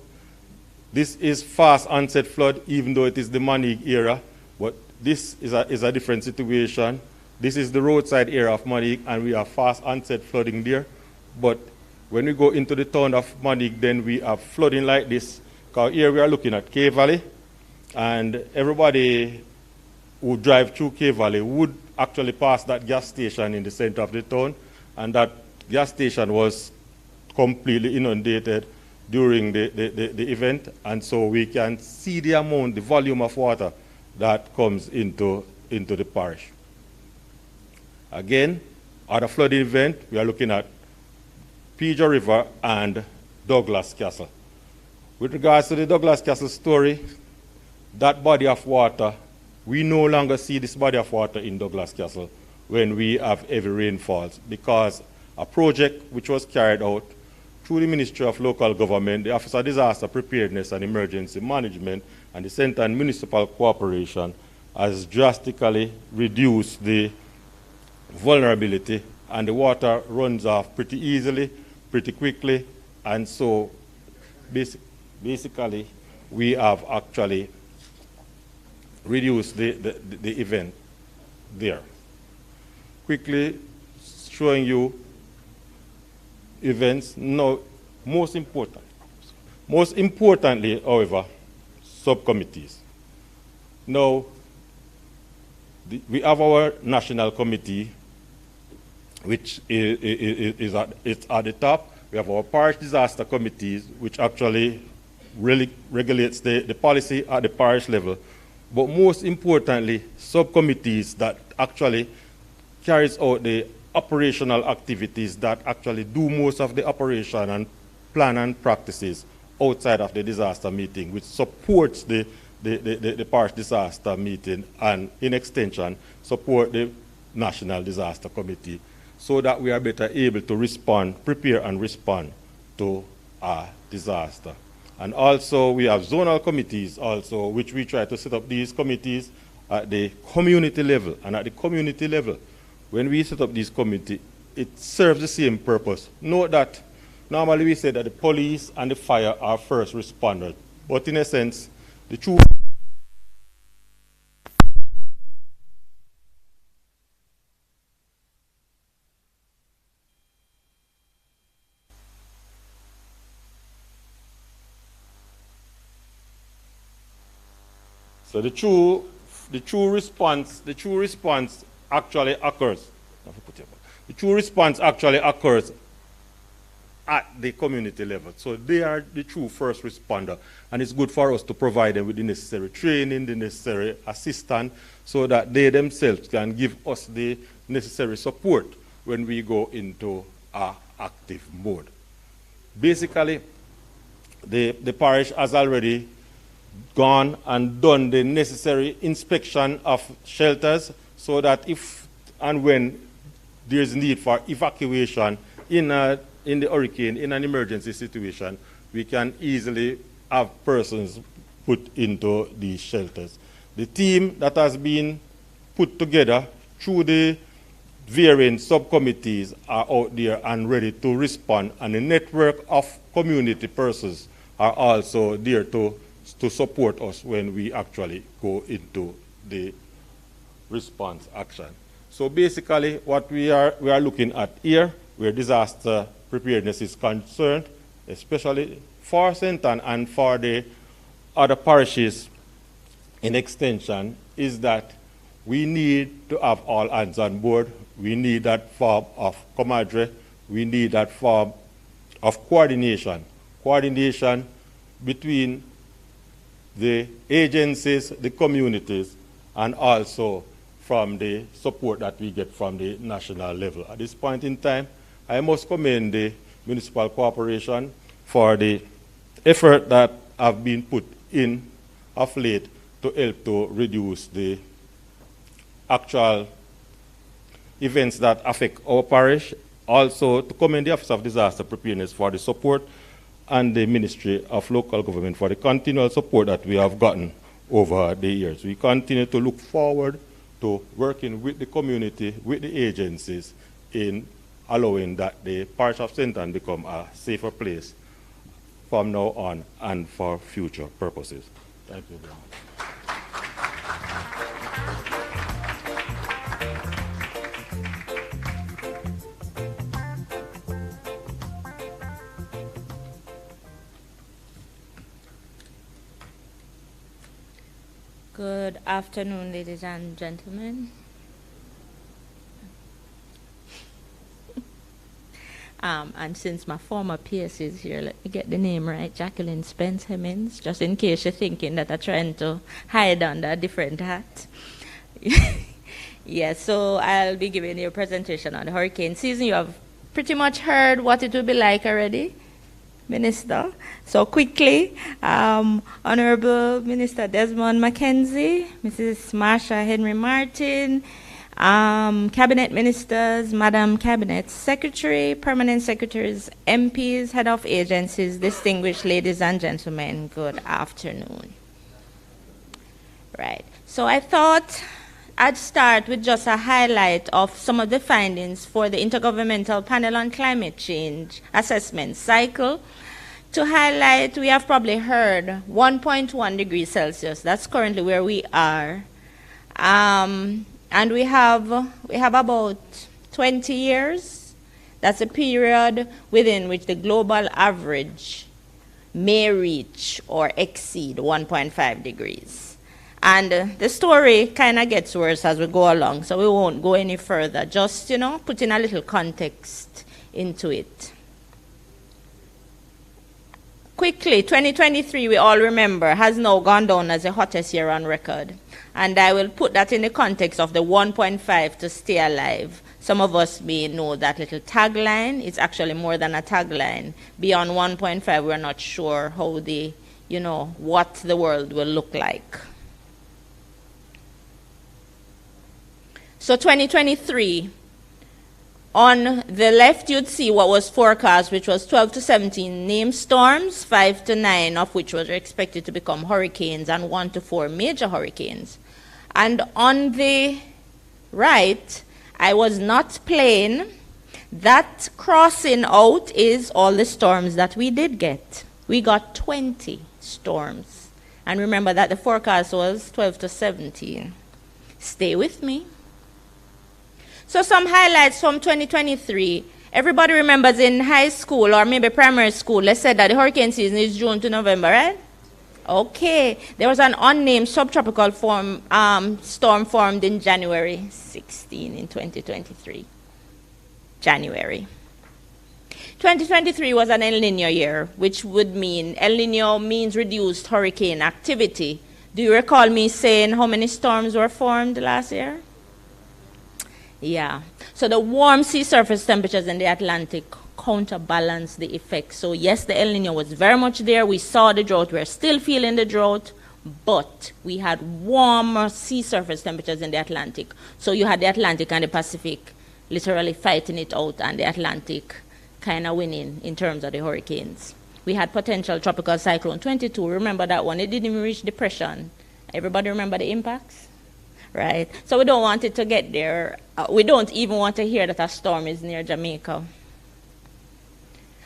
This is fast onset flood, even though it is the Manig era, but this is a different situation. This is the roadside area of Manig, and we have fast onset flooding there. But when we go into the town of Manig, then we have flooding like this. Because here we are looking at K Valley, and everybody who drive through K Valley would actually pass that gas station in the center of the town, and that gas station was completely inundated during the event, and so we can see the amount, the volume of water that comes into the parish. Again, at a flooding event, we are looking at Pigeon River and Douglas Castle. With regards to the Douglas Castle story, that body of water, we no longer see this body of water in Douglas Castle when we have heavy rainfalls, because a project which was carried out through the Ministry of Local Government, the Office of Disaster Preparedness and Emergency Management, and the Centre and Municipal Cooperation has drastically reduced the vulnerability, and the water runs off pretty easily, pretty quickly, and so basically we have actually reduced the event there. Quickly showing you events. Now, most importantly, however, subcommittees. Now, we have our national committee, which is at the top. We have our parish disaster committees, which actually really regulates the policy at the parish level. But most importantly, subcommittees that actually carries out the operational activities that actually do most of the operation and plan and practices outside of the disaster meeting, which supports the parish disaster meeting, and in extension support the National Disaster Committee, so that we are better able to respond, prepare and respond to a disaster. And also we have zonal committees also, which we try to set up these committees at the community level. And at the community level, when we set up these committees, it serves the same purpose. Note that normally we say that the police and the fire are first responders, but in a sense, the true So the true response actually occurs. The true response actually occurs at the community level. So they are the true first responder. And it's good for us to provide them with the necessary training, the necessary assistance, so that they themselves can give us the necessary support when we go into our active mode. Basically, the parish has already gone and done the necessary inspection of shelters so that if and when there is need for evacuation in the hurricane, in an emergency situation, we can easily have persons put into these shelters. The team that has been put together through the varying subcommittees are out there and ready to respond, and the network of community persons are also there to support us when we actually go into the response action. So basically what we are looking at here, where disaster preparedness is concerned, especially for St. Ann and for the other parishes in extension, is that we need to have all hands on board. We need that form of camaraderie. We need that form of coordination. Coordination between the agencies, the communities, and also from the support that we get from the national level. At this point in time, I must commend the municipal corporation for the effort that have been put in of late to help to reduce the actual events that affect our parish. Also to commend the Office of Disaster Preparedness for the support, and the Ministry of Local Government for the continual support that we have gotten over the years. We continue to look forward to working with the community, with the agencies, in allowing that the parish of St. Ann become a safer place from now on and for future purposes. Thank you very much. Good afternoon, ladies and gentlemen. And since my former PS is here, let me get the name right, Jacqueline Spence Hemmings, just in case you're thinking that I'm trying to hide under a different hat. Yes, so I'll be giving you a presentation on the hurricane season. You have pretty much heard what it will be like already, Minister. So quickly, Honorable Minister Desmond Mackenzie, Mrs. Marsha Henry Martin, Cabinet Ministers, Madam Cabinet Secretary, Permanent Secretaries, MPs, Head of Agencies, distinguished ladies and gentlemen, good afternoon. Right, so I thought I'd start with just a highlight of some of the findings for the Intergovernmental Panel on Climate Change Assessment Cycle. To highlight, we have probably heard 1.1 degrees Celsius. That's currently where we are. And we have about 20 years. That's a period within which the global average may reach or exceed 1.5 degrees. And the story kind of gets worse as we go along, so we won't go any further. Just, putting a little context into it. Quickly, 2023, we all remember, has now gone down as the hottest year on record. And I will put that in the context of the 1.5 to stay alive. Some of us may know that little tagline. It's actually more than a tagline. Beyond 1.5, we're not sure how what the world will look like. So 2023, on the left, you'd see what was forecast, which was 12 to 17 named storms, 5 to 9 of which were expected to become hurricanes, and 1 to 4 major hurricanes. And on the right, I was not playing. That crossing out is all the storms that we did get. We got 20 storms. And remember that the forecast was 12 to 17. Stay with me. So some highlights from 2023. Everybody remembers in high school or maybe primary school, let's say that the hurricane season is June to November, right? Okay. There was an unnamed subtropical storm formed in January 16 in 2023. January. 2023 was an El Nino year, which would mean El Nino means reduced hurricane activity. Do you recall me saying how many storms were formed last year? Yeah. So the warm sea surface temperatures in the Atlantic counterbalance the effect. So yes, the El Nino was very much there. We saw the drought. We're still feeling the drought, but we had warmer sea surface temperatures in the Atlantic. So you had the Atlantic and the Pacific literally fighting it out, and the Atlantic kind of winning in terms of the hurricanes. We had potential tropical cyclone 22. Remember that one? It didn't even reach depression. Everybody remember the impacts? Right? So we don't want it to get there. We don't even want to hear that a storm is near Jamaica.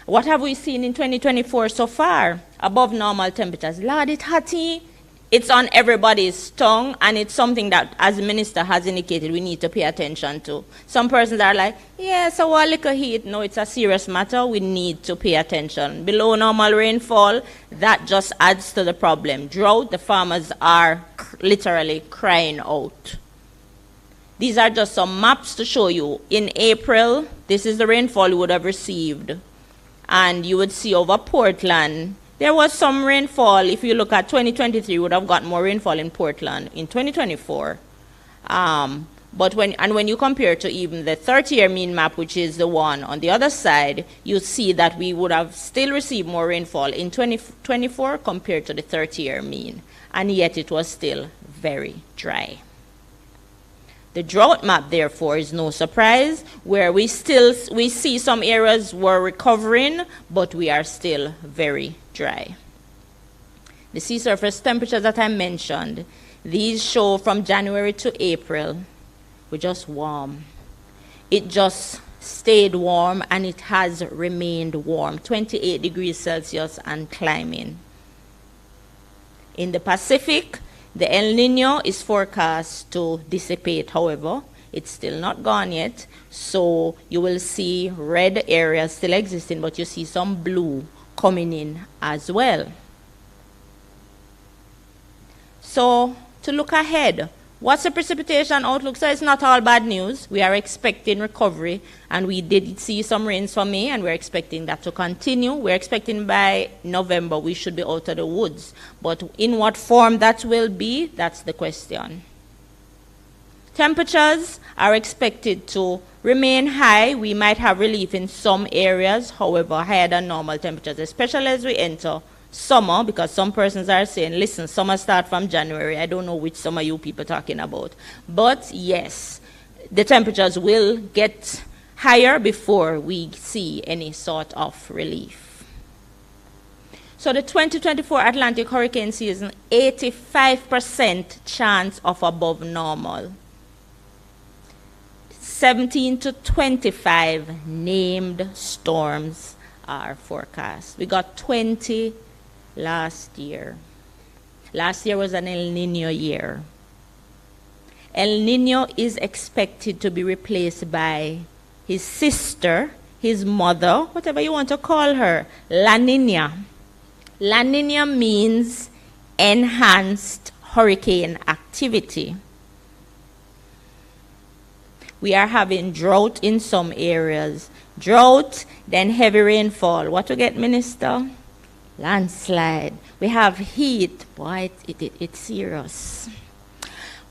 What have we seen in 2024 so far? Above normal temperatures. Lord, it's hotty. It's on everybody's tongue, and it's something that, as the minister has indicated, we need to pay attention to. Some persons are like, yeah, so a little heat. No, it's a serious matter. We need to pay attention. Below normal rainfall, that just adds to the problem. Drought, the farmers are literally crying out. These are just some maps to show you. In April, this is the rainfall you would have received. And you would see over Portland, there was some rainfall. If you look at 2023, you would have got more rainfall in Portland in 2024. But when you compare to even the 30-year mean map, which is the one on the other side, you see that we would have still received more rainfall in 2024 compared to the 30-year mean. And yet it was still very dry. The drought map, therefore, is no surprise, where we see some areas were recovering, but we are still very dry. The sea surface temperatures that I mentioned, these show from January to April, were just warm. It just stayed warm, and it has remained warm, 28 degrees Celsius and climbing. In the Pacific, the El Nino is forecast to dissipate, however. It's still not gone yet. So you will see red areas still existing, but you see some blue coming in as well. So to look ahead, what's the precipitation outlook? So it's not all bad news. We are expecting recovery, and we did see some rains for May, and we're expecting that to continue. We're expecting by November we should be out of the woods. But in what form that will be, that's the question. Temperatures are expected to remain high. We might have relief in some areas, however, higher than normal temperatures, especially as we enter summer, because some persons are saying, listen, summer start from January. I don't know which summer you people are talking about. But yes, the temperatures will get higher before we see any sort of relief. So the 2024 Atlantic hurricane season, 85% chance of above normal. 17 to 25 named storms are forecast. We got 20 last year. Last year was an El Nino year. El Nino is expected to be replaced by his sister, his mother, whatever you want to call her, La Nina. La Nina means enhanced hurricane activity. We are having drought in some areas. Drought, then heavy rainfall. What to get, Minister? Landslide. We have heat. Boy, it's serious.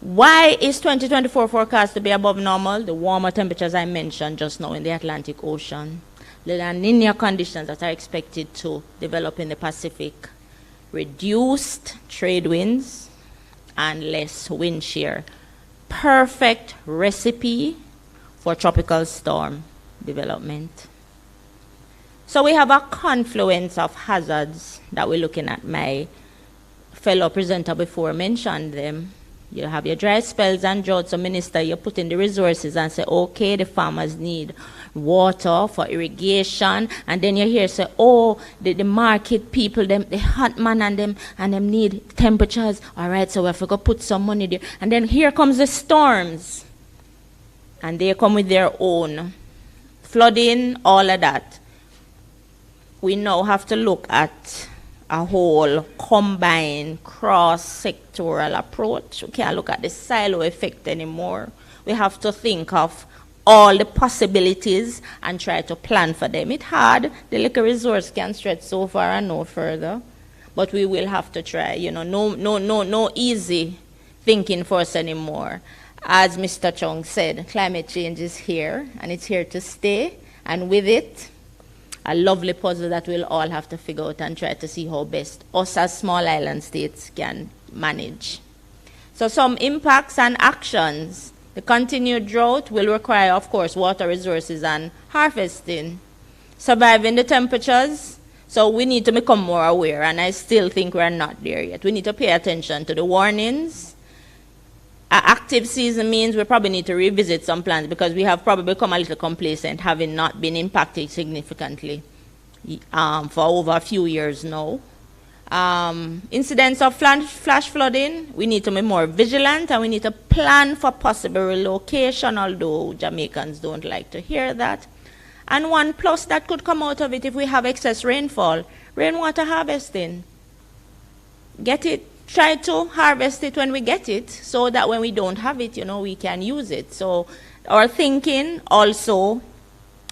Why is 2024 forecast to be above normal? The warmer temperatures I mentioned just now in the Atlantic Ocean. The La Nina conditions that are expected to develop in the Pacific. Reduced trade winds and less wind shear. Perfect recipe for tropical storm development. So we have a confluence of hazards that we're looking at. My fellow presenter before mentioned them. You have your dry spells and droughts. So, Minister, you put in the resources and say, okay, the farmers need water for irrigation. And then you hear say, oh, the market people, them, the hot man and them need temperatures. All right, so we have to go put some money there. And then here comes the storms. And they come with their own flooding, all of that. We now have to look at a whole combined cross-sectoral approach. We can't look at the silo effect anymore. We have to think of all the possibilities and try to plan for them. It's hard. The little resource can stretch so far and no further. But we will have to try. You know, no easy thinking for us anymore. As Mr. Chong said, climate change is here, and it's here to stay. And with it, a lovely puzzle that we'll all have to figure out and try to see how best us as small island states can manage. So some impacts and actions. The continued drought will require, of course, water resources and harvesting. Surviving the temperatures. So we need to become more aware, and I still think we're not there yet. We need to pay attention to the warnings. An active season means we probably need to revisit some plans because we have probably become a little complacent, having not been impacted significantly for over a few years now. Incidents of flash flooding, we need to be more vigilant, and we need to plan for possible relocation, although Jamaicans don't like to hear that. And one plus that could come out of it if we have excess rainfall, rainwater harvesting. Get it. Try to harvest it when we get it, so that when we don't have it, you know, we can use it. So our thinking also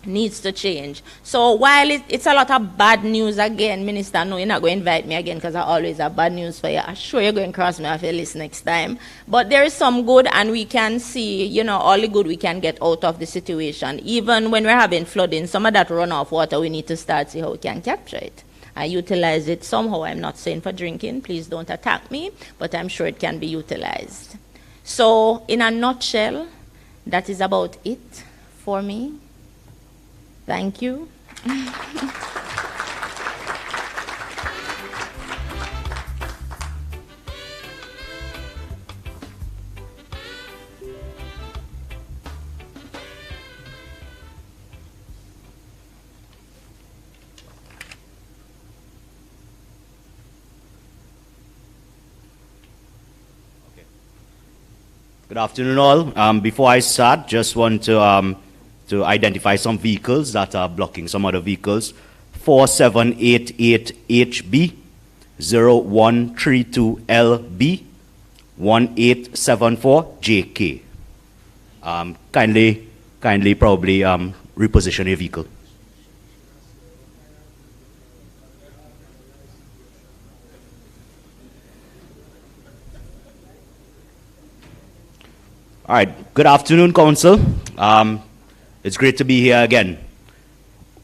needs to change. So while it's a lot of bad news again, Minister, no, you're not going to invite me again because I always have bad news for you. I'm sure you're going to cross me off your list next time. But there is some good, and we can see, you know, all the good we can get out of the situation. Even when we're having flooding, some of that runoff water, we need to start see how we can capture it. I utilize it somehow. I'm not saying for drinking. Please don't attack me. But I'm sure it can be utilized. So in a nutshell, that is about it for me. Thank you. Good afternoon, all. Before I start, just want to identify some vehicles that are blocking some other vehicles. 4788HB, 0132LB, 1874JK. Kindly probably reposition your vehicle. All right, good afternoon, Council. It's great to be here again.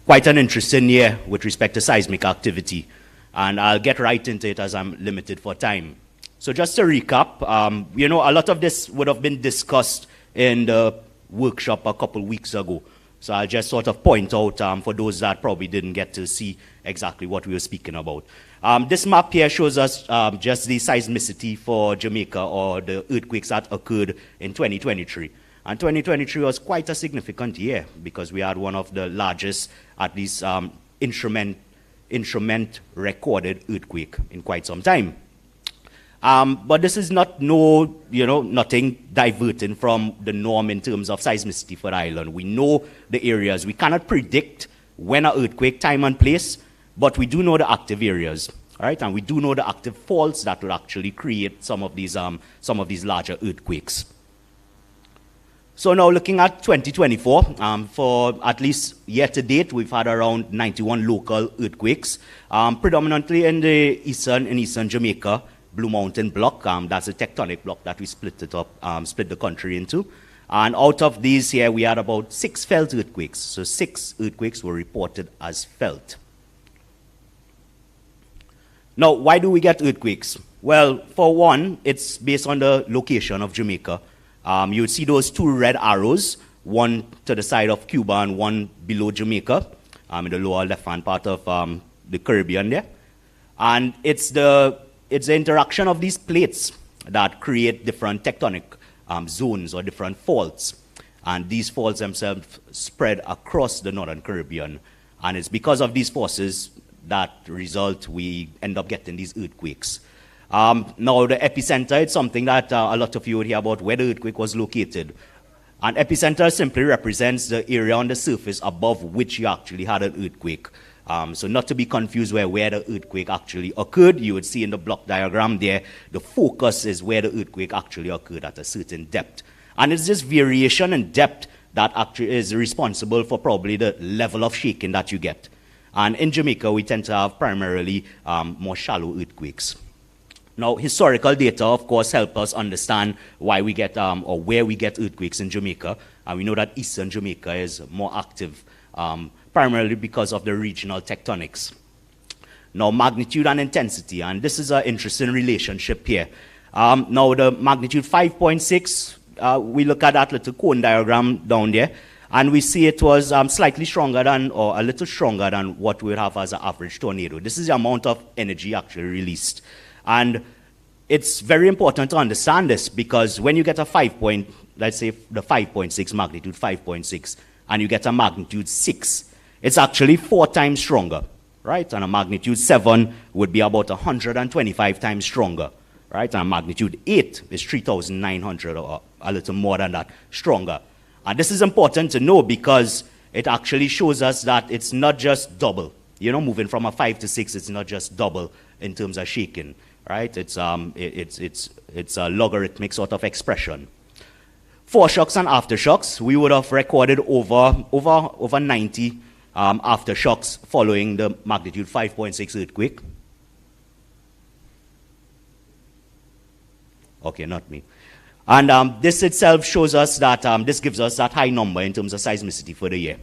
Quite an interesting year with respect to seismic activity, and I'll get right into it as I'm limited for time. So just to recap, you know, a lot of this would have been discussed in the workshop a couple weeks ago. So I'll just sort of point out for those that probably didn't get to see exactly what we were speaking about. This map here shows us just the seismicity for Jamaica, or the earthquakes that occurred in 2023. And 2023 was quite a significant year because we had one of the largest, at least instrument recorded earthquake in quite some time. But this is not nothing diverting from the norm in terms of seismicity for the island. We know the areas. We cannot predict when an earthquake, time and place, but we do know the active areas, all right? And we do know the active faults that would actually create some of these larger earthquakes. So now looking at 2024, for at least year to date, we've had around 91 local earthquakes, predominantly in the eastern Jamaica, Blue Mountain block. That's a tectonic block that we split the country into. And out of these here, we had about 6 felt earthquakes. So 6 earthquakes were reported as felt. Now, why do we get earthquakes? Well, for one, it's based on the location of Jamaica. You would see those 2 red arrows, one to the side of Cuba and one below Jamaica, in the lower left-hand part of the Caribbean there. And it's the interaction of these plates that create different tectonic zones or different faults. And these faults themselves spread across the Northern Caribbean. And it's because of these forces that result we end up getting these earthquakes. Now, the epicenter is something that a lot of you would hear about where the earthquake was located. An epicenter simply represents the area on the surface above which you actually had an earthquake. So not to be confused where the earthquake actually occurred. You would see in the block diagram there, the focus is where the earthquake actually occurred at a certain depth. And it's this variation in depth that actually is responsible for probably the level of shaking that you get. And in Jamaica, we tend to have primarily more shallow earthquakes. Now, historical data, of course, help us understand why we get, or where we get earthquakes in Jamaica. And we know that eastern Jamaica is more active, primarily because of the regional tectonics. Now, magnitude and intensity, and this is an interesting relationship here. Now, the magnitude 5.6, we look at that little cone diagram down there, and we see it was slightly stronger than, or a little stronger than what we would have as an average tornado. This is the amount of energy actually released. And it's very important to understand this, because when you get a let's say the 5.6 magnitude, 5.6, and you get a magnitude 6, it's actually 4 times stronger, right? And a magnitude 7 would be about 125 times stronger, right? And a magnitude 8 is 3,900 or a little more than that stronger. And this is important to know because it actually shows us that it's not just double. You know, moving from a 5 to 6, it's not just double in terms of shaking, right? It's a logarithmic sort of expression. Foreshocks and aftershocks, we would have recorded over 90 aftershocks following the magnitude 5.6 earthquake. Okay, not me. And this itself shows us that this gives us that high number in terms of seismicity for the year.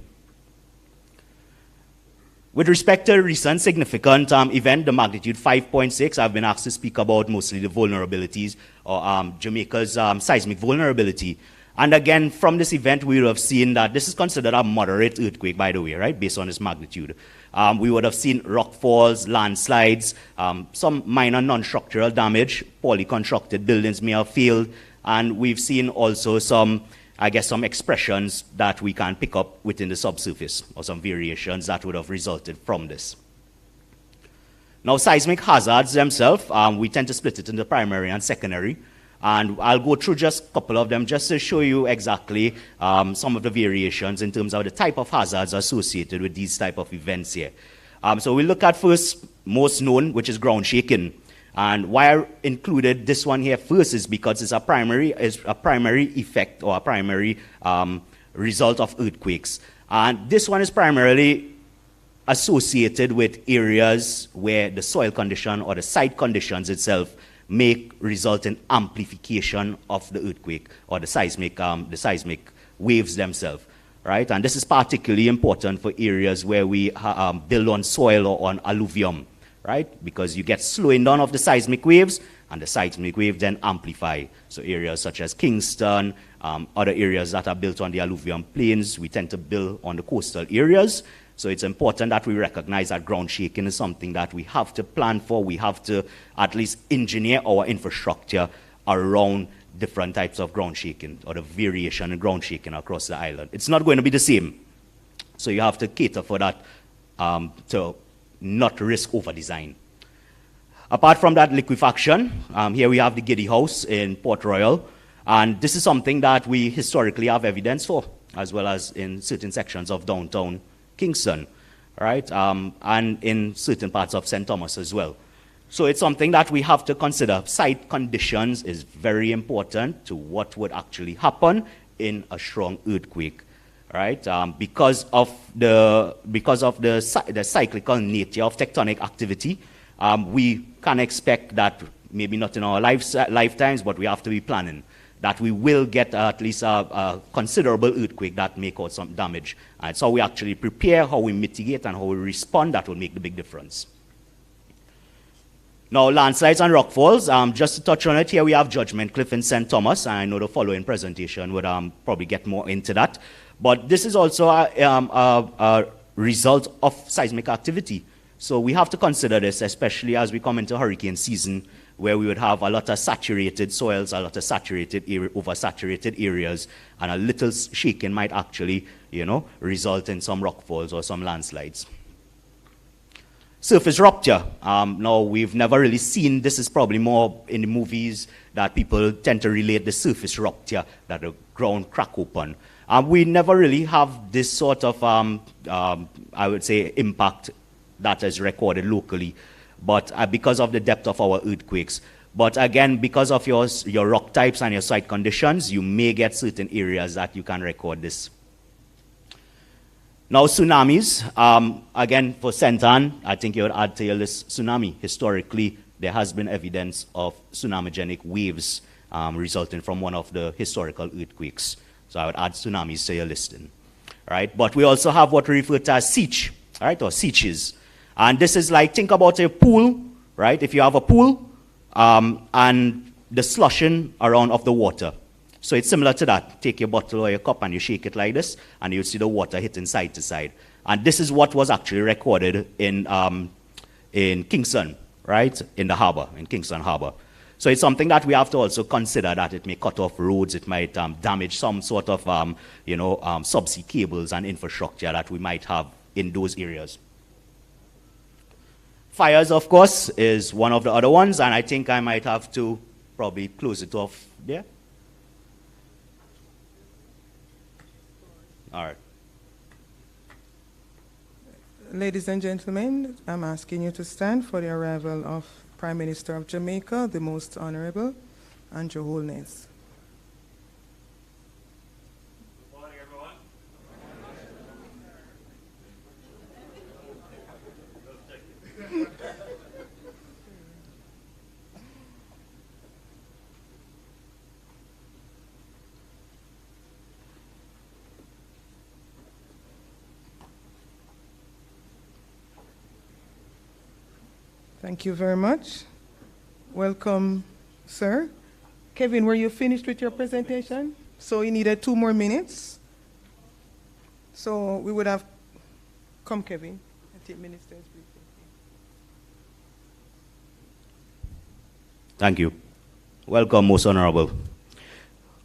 With respect to a recent significant event, the magnitude 5.6, I've been asked to speak about mostly the vulnerabilities, or Jamaica's seismic vulnerability. And again, from this event, we would have seen that this is considered a moderate earthquake, by the way, right, based on its magnitude. We would have seen rock falls, landslides, some minor non-structural damage, poorly constructed buildings may have failed, and we've seen also some, I guess, some expressions that we can pick up within the subsurface, or some variations that would have resulted from this. Now, seismic hazards themselves, we tend to split it into primary and secondary. And I'll go through just a couple of them just to show you exactly some of the variations in terms of the type of hazards associated with these type of events here. So we look at first, most known, which is ground shaking. And why I included this one here first is because it's a primary effect, or a primary result of earthquakes. And this one is primarily associated with areas where the soil condition or the site conditions itself may result in amplification of the earthquake or the seismic waves themselves, right? And this is particularly important for areas where we build on soil or on alluvium, right? Because you get slowing down of the seismic waves, and the seismic wave then amplify. So areas such as Kingston, other areas that are built on the alluvium plains, we tend to build on the coastal areas. So it's important that we recognize that ground shaking is something that we have to plan for. We have to at least engineer our infrastructure around different types of ground shaking, or the variation in ground shaking across the island. It's not going to be the same. So you have to cater for that to not risk over-design. Apart from that, liquefaction, here we have the Giddy House in Port Royal. And this is something that we historically have evidence for, as well as in certain sections of downtown Kingston, right? And in certain parts of St. Thomas as well. So it's something that we have to consider. Site conditions is very important to what would actually happen in a strong earthquake, right? Because of the cyclical nature of tectonic activity, we can expect that, maybe not in our lifetimes, but we have to be planning that we will get at least a considerable earthquake that may cause some damage. And so we actually prepare, how we mitigate, and how we respond, that will make the big difference. Now, landslides and rockfalls, just to touch on it, here we have Judgment Cliff in St. Thomas, and I know the following presentation would probably get more into that. But this is also a result of seismic activity. So we have to consider this, especially as we come into hurricane season, where we would have a lot of saturated soils, a lot of saturated oversaturated areas, and a little shaking might actually, result in some rockfalls or some landslides. Surface rupture. Now, we've never really seen, this is probably more in the movies that people tend to relate the surface rupture, that the ground crack open. We never really have this sort of, I would say, impact that is recorded locally, but because of the depth of our earthquakes. But again, because of your rock types and your site conditions, you may get certain areas that you can record this Now, tsunamis, again, for Sentan, I think you would add to your list tsunami. Historically, there has been evidence of tsunamigenic waves resulting from one of the historical earthquakes. So I would add tsunamis to your listing. Right? But we also have what we refer to as siege, right, or sieges. And this is like, think about a pool, right? If you have a pool and the slushing around of the water. So it's similar to that. Take your bottle or your cup and you shake it like this, and you see the water hitting side to side. And this is what was actually recorded in Kingston, right, in the harbor, in Kingston Harbor. So it's something that we have to also consider, that it may cut off roads, it might damage some sort of, subsea cables and infrastructure that we might have in those areas. Fires, of course, is one of the other ones, and I think I might have to probably close it off there. All right. Ladies and gentlemen, I'm asking you to stand for the arrival of Prime Minister of Jamaica, the Most Honorable Andrew Holness. Good morning, everyone. Thank you very much. Welcome, sir. Kevin, were you finished with your presentation? So you needed 2 more minutes. So we would have, come Kevin, and take minister's briefing. Thank you. Welcome, Most Honorable.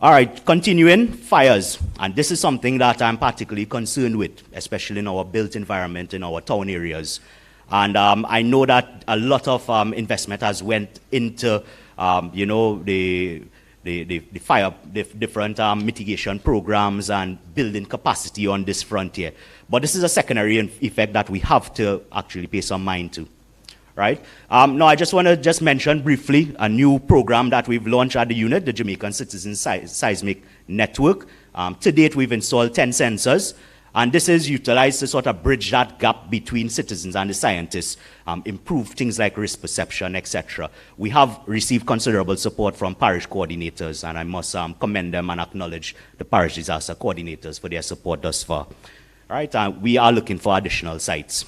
All right, continuing, fires. And this is something that I'm particularly concerned with, especially in our built environment, in our town areas. And I know that a lot of investment has went into, the different mitigation programs and building capacity on this frontier. But this is a secondary effect that we have to actually pay some mind to, right? Now, I just want to mention briefly a new program that we've launched at the unit, the Jamaican Citizen Seismic Network. To date, we've installed 10 sensors. And this is utilized to sort of bridge that gap between citizens and the scientists, improve things like risk perception, etc. We have received considerable support from parish coordinators, and I must commend them and acknowledge the parish disaster coordinators for their support thus far. All right, we are looking for additional sites.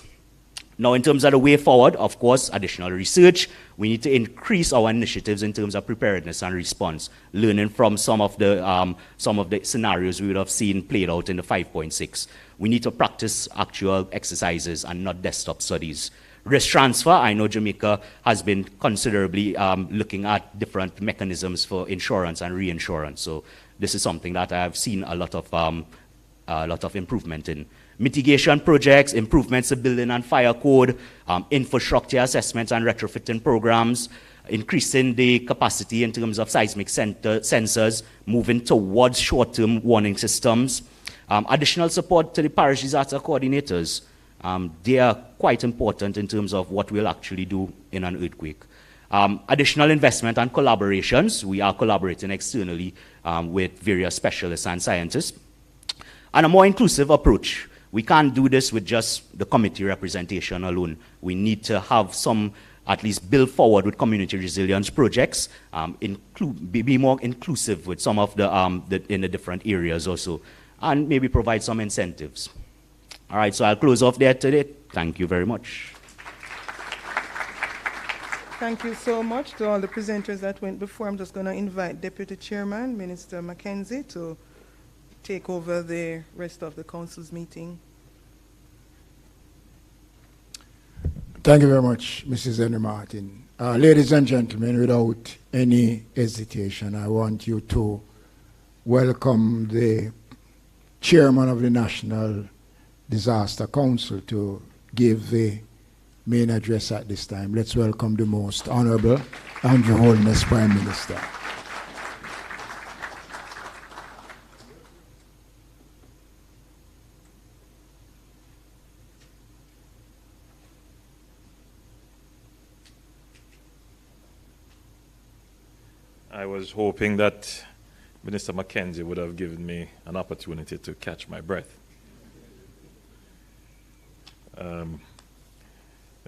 Now, in terms of the way forward, of course, additional research. We need to increase our initiatives in terms of preparedness and response, learning from some of the scenarios we would have seen played out in the 5.6. We need to practice actual exercises and not desktop studies. Risk transfer, I know Jamaica has been considerably looking at different mechanisms for insurance and reinsurance. So this is something that I have seen a lot of improvement in. Mitigation projects, improvements to building and fire code, infrastructure assessments and retrofitting programs, increasing the capacity in terms of seismic sensors, moving towards short-term warning systems, additional support to the parish disaster coordinators. They are quite important in terms of what we'll actually do in an earthquake. Additional investment and collaborations. We are collaborating externally with various specialists and scientists. And a more inclusive approach. We can't do this with just the committee representation alone. We need to have some, at least build forward with community resilience projects, be more inclusive with some of in the different areas also, and maybe provide some incentives. All right, so I'll close off there today. Thank you very much. Thank you so much to all the presenters that went before. I'm just going to invite Deputy Chairman, Minister Mackenzie, to take over the rest of the council's meeting. Thank you very much, Mrs. Henry Martin. Ladies and gentlemen, without any hesitation, I want you to welcome the chairman of the National Disaster Council to give the main address at this time. Let's welcome the Most Honorable Andrew Holness, Prime Minister. I was hoping that Minister Mackenzie would have given me an opportunity to catch my breath.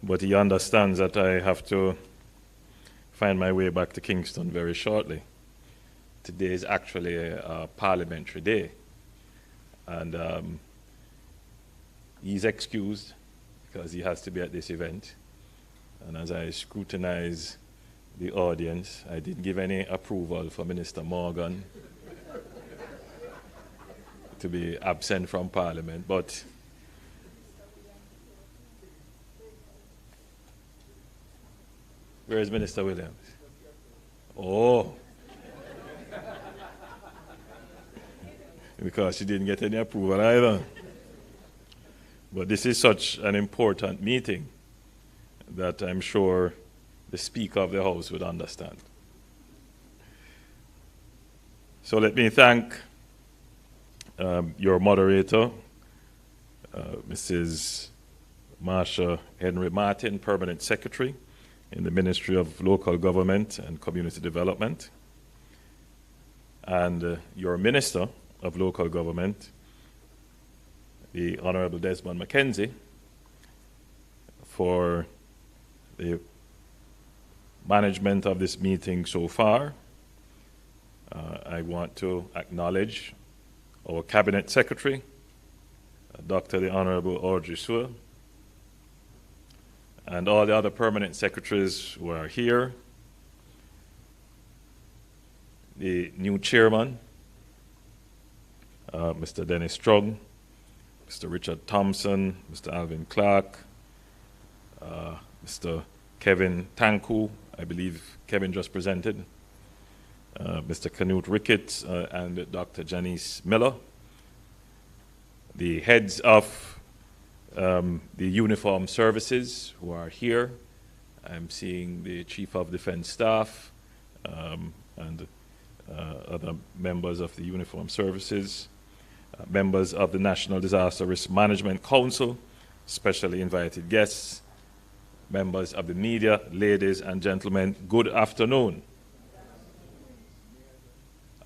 But he understands that I have to find my way back to Kingston very shortly. Today is actually a parliamentary day. And he's excused because he has to be at this event. And as I scrutinize the audience, I didn't give any approval for Minister Morgan to be absent from Parliament, but where is Minister Williams? Oh. Because she didn't get any approval either. But this is such an important meeting that I'm sure the Speaker of the House would understand. So let me thank your moderator, Mrs. Marsha Henry Martin, Permanent Secretary in the Ministry of Local Government and Community Development, and your Minister of Local Government, the Honorable Desmond McKenzie, for the management of this meeting so far. I want to acknowledge our Cabinet Secretary, Dr. the Honorable Audrey Sewell, and all the other permanent secretaries who are here, the new chairman, Mr. Dennis Strug, Mr. Richard Thompson, Mr. Alvin Clark, Mr. Kevin Tanku, I believe Kevin just presented, Mr. Canute Ricketts, and Dr. Janice Miller, the heads of the uniformed services who are here. I'm seeing the Chief of Defense Staff and other members of the uniformed services, members of the National Disaster Risk Management Council, specially invited guests, members of the media, ladies and gentlemen, good afternoon.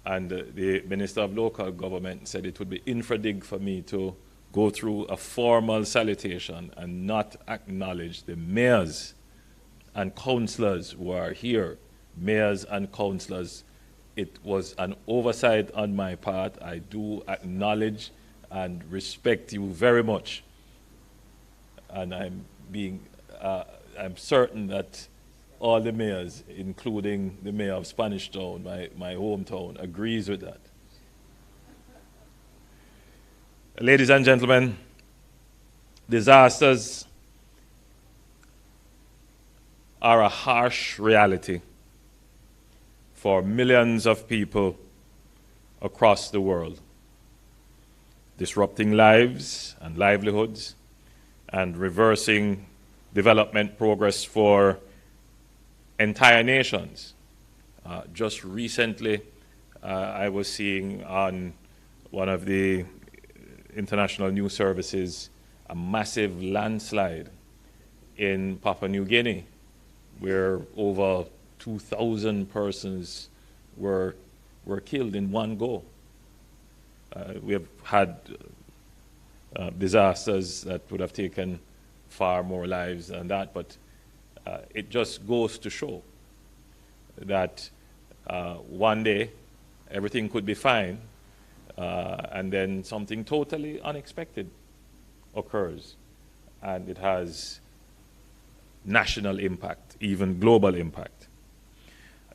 And the Minister of Local Government said it would be infradig for me to go through a formal salutation and not acknowledge the mayors and councillors who are here. Mayors and councillors, it was an oversight on my part. I do acknowledge and respect you very much. And I'm certain that all the mayors, including the mayor of Spanish Town, my hometown, agrees with that. Ladies and gentlemen, disasters are a harsh reality for millions of people across the world, disrupting lives and livelihoods and reversing development progress for entire nations. Just recently, I was seeing on one of the international news services a massive landslide in Papua New Guinea, where over 2,000 persons were killed in one go. We have had disasters that would have taken far more lives than that, but it just goes to show that one day everything could be fine, and then something totally unexpected occurs, and it has national impact, even global impact.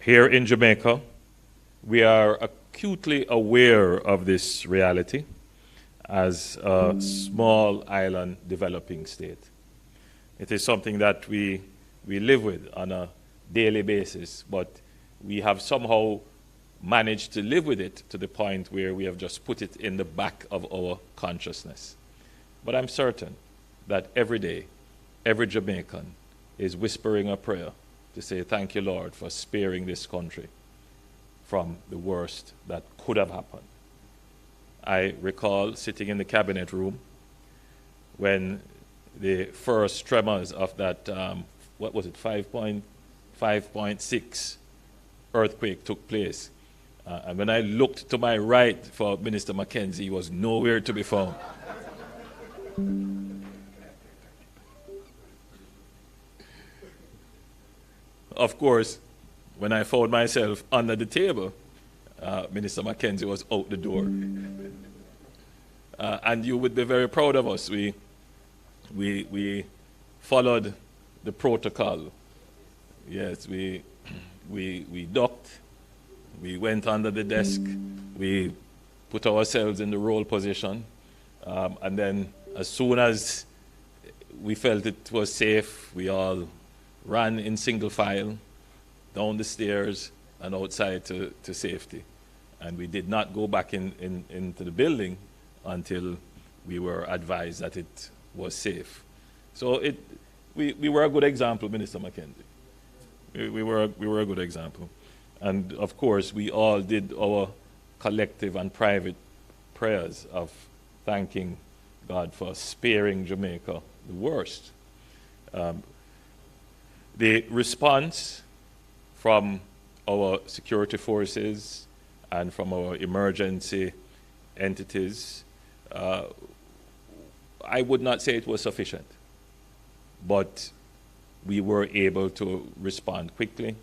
Here in Jamaica, we are acutely aware of this reality as a small island developing state. It is something that we live with on a daily basis, but we have somehow managed to live with it to the point where we have just put it in the back of our consciousness. But I'm certain that every day, every Jamaican is whispering a prayer to say, thank you, Lord, for sparing this country from the worst that could have happened. I recall sitting in the cabinet room when the first tremors of that, 5.6 earthquake took place. And when I looked to my right for Minister McKenzie, he was nowhere to be found. of course, when I found myself under the table, Minister Mackenzie was out the door. And you would be very proud of us. We followed the protocol. Yes, we ducked, we went under the desk, we put ourselves in the roll position, and then as soon as we felt it was safe, we all ran in single file down the stairs and outside to safety. And we did not go back into the building until we were advised that it was safe. So we were a good example, Minister Mackenzie. We were a good example. And of course, we all did our collective and private prayers of thanking God for sparing Jamaica the worst. The response from our security forces and from our emergency entities, I would not say it was sufficient, but we were able to respond quickly,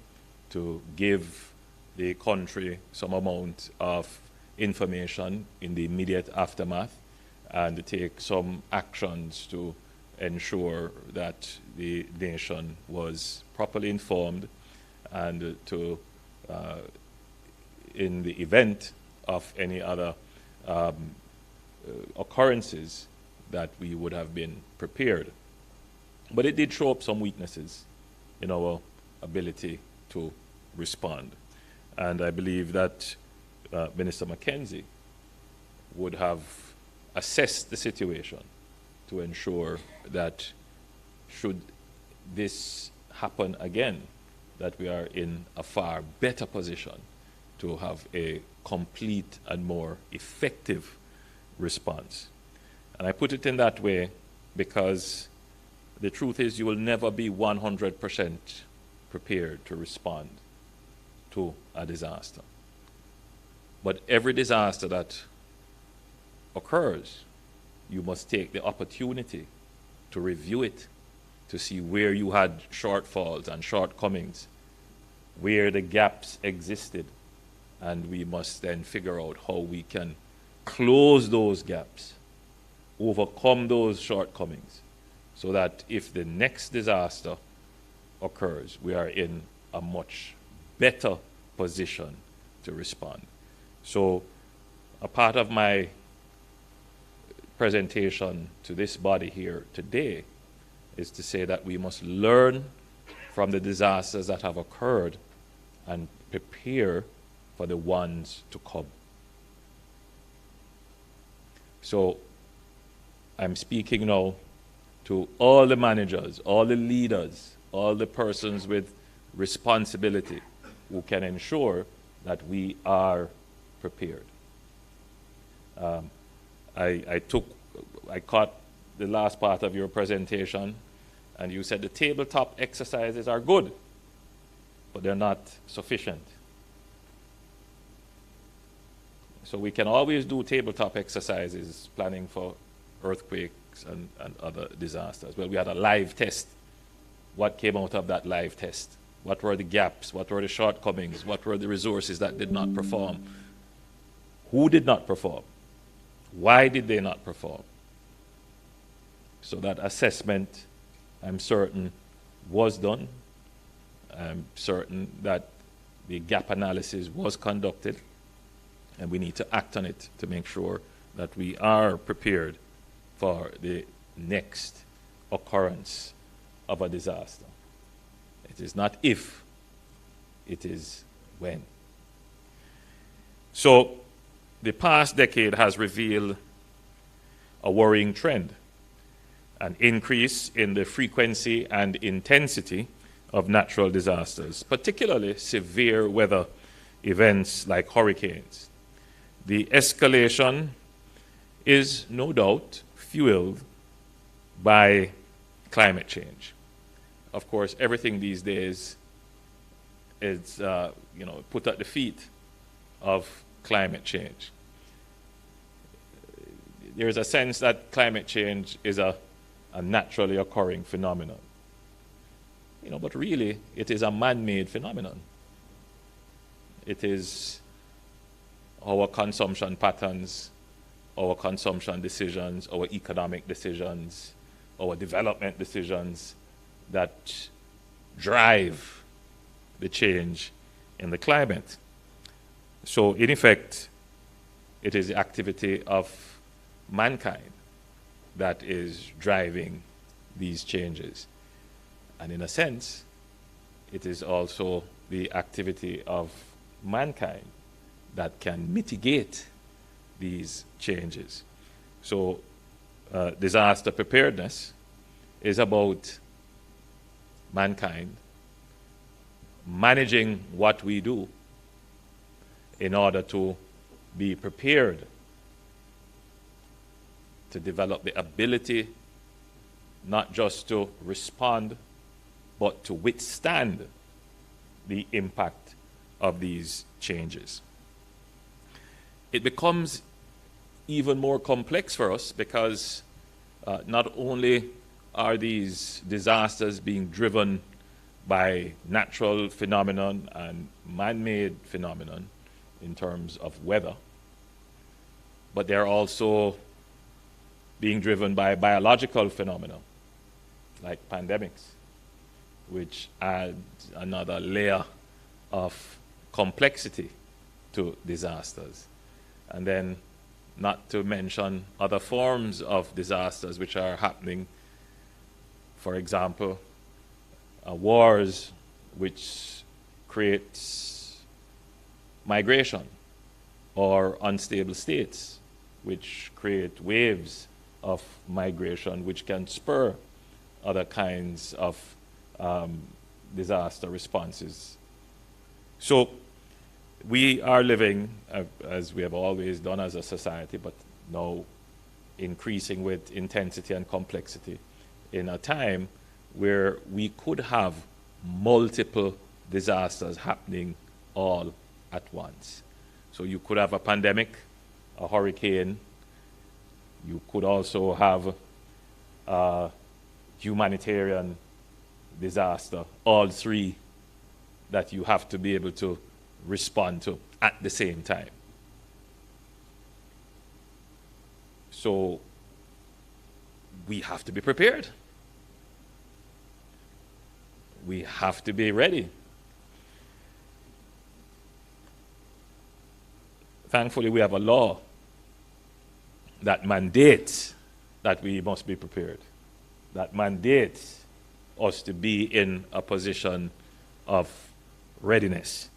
to give the country some amount of information in the immediate aftermath, and to take some actions to ensure that the nation was properly informed, and to, in the event of any other occurrences, that we would have been prepared. But it did show up some weaknesses in our ability to respond. And I believe that Minister Mackenzie would have assessed the situation to ensure that should this happen again, that we are in a far better position to have a complete and more effective response. And I put it in that way because the truth is you will never be 100% prepared to respond to a disaster. But every disaster that occurs, you must take the opportunity to review it, to see where you had shortfalls and shortcomings, where the gaps existed, and we must then figure out how we can close those gaps, overcome those shortcomings, so that if the next disaster occurs, we are in a much better position to respond. So a part of my presentation to this body here today is to say that we must learn from the disasters that have occurred and prepare for the ones to come. So I'm speaking now to all the managers, all the leaders, all the persons with responsibility who can ensure that we are prepared. I caught the last part of your presentation, and you said the tabletop exercises are good, but they're not sufficient. So we can always do tabletop exercises, planning for earthquakes and other disasters. Well, we had a live test. What came out of that live test? What were the gaps? What were the shortcomings? What were the resources that did not perform? Who did not perform? Why did they not perform? So that assessment, I'm certain, was done. I'm certain that the gap analysis was conducted, and we need to act on it to make sure that we are prepared for the next occurrence of a disaster. It is not if, it is when. So the past decade has revealed a worrying trend, an increase in the frequency and intensity of natural disasters, particularly severe weather events like hurricanes. The escalation is no doubt fueled by climate change. Of course, everything these days is put at the feet of climate change. There is a sense that climate change is a naturally occurring phenomenon. but really it is a man-made phenomenon. It is our consumption patterns, our consumption decisions, our economic decisions, our development decisions that drive the change in the climate. So in effect, it is the activity of mankind that is driving these changes. And in a sense, it is also the activity of mankind that can mitigate these changes. So disaster preparedness is about mankind managing what we do in order to be prepared to develop the ability not just to respond, but to withstand the impact of these changes. It becomes even more complex for us because not only are these disasters being driven by natural phenomenon and man-made phenomenon in terms of weather, but they're also being driven by biological phenomena like pandemics, which add another layer of complexity to disasters. And then not to mention other forms of disasters which are happening. For example, wars which create migration, or unstable states which create waves of migration which can spur other kinds of disaster responses. So we are living, as we have always done as a society, but now increasing with intensity and complexity, in a time where we could have multiple disasters happening all at once. So you could have a pandemic, a hurricane, you could also have a humanitarian disaster, all three that you have to be able to respond to at the same time. So we have to be prepared. We have to be ready. Thankfully, we have a law that mandates that we must be prepared, that mandates us to be in a position of readiness.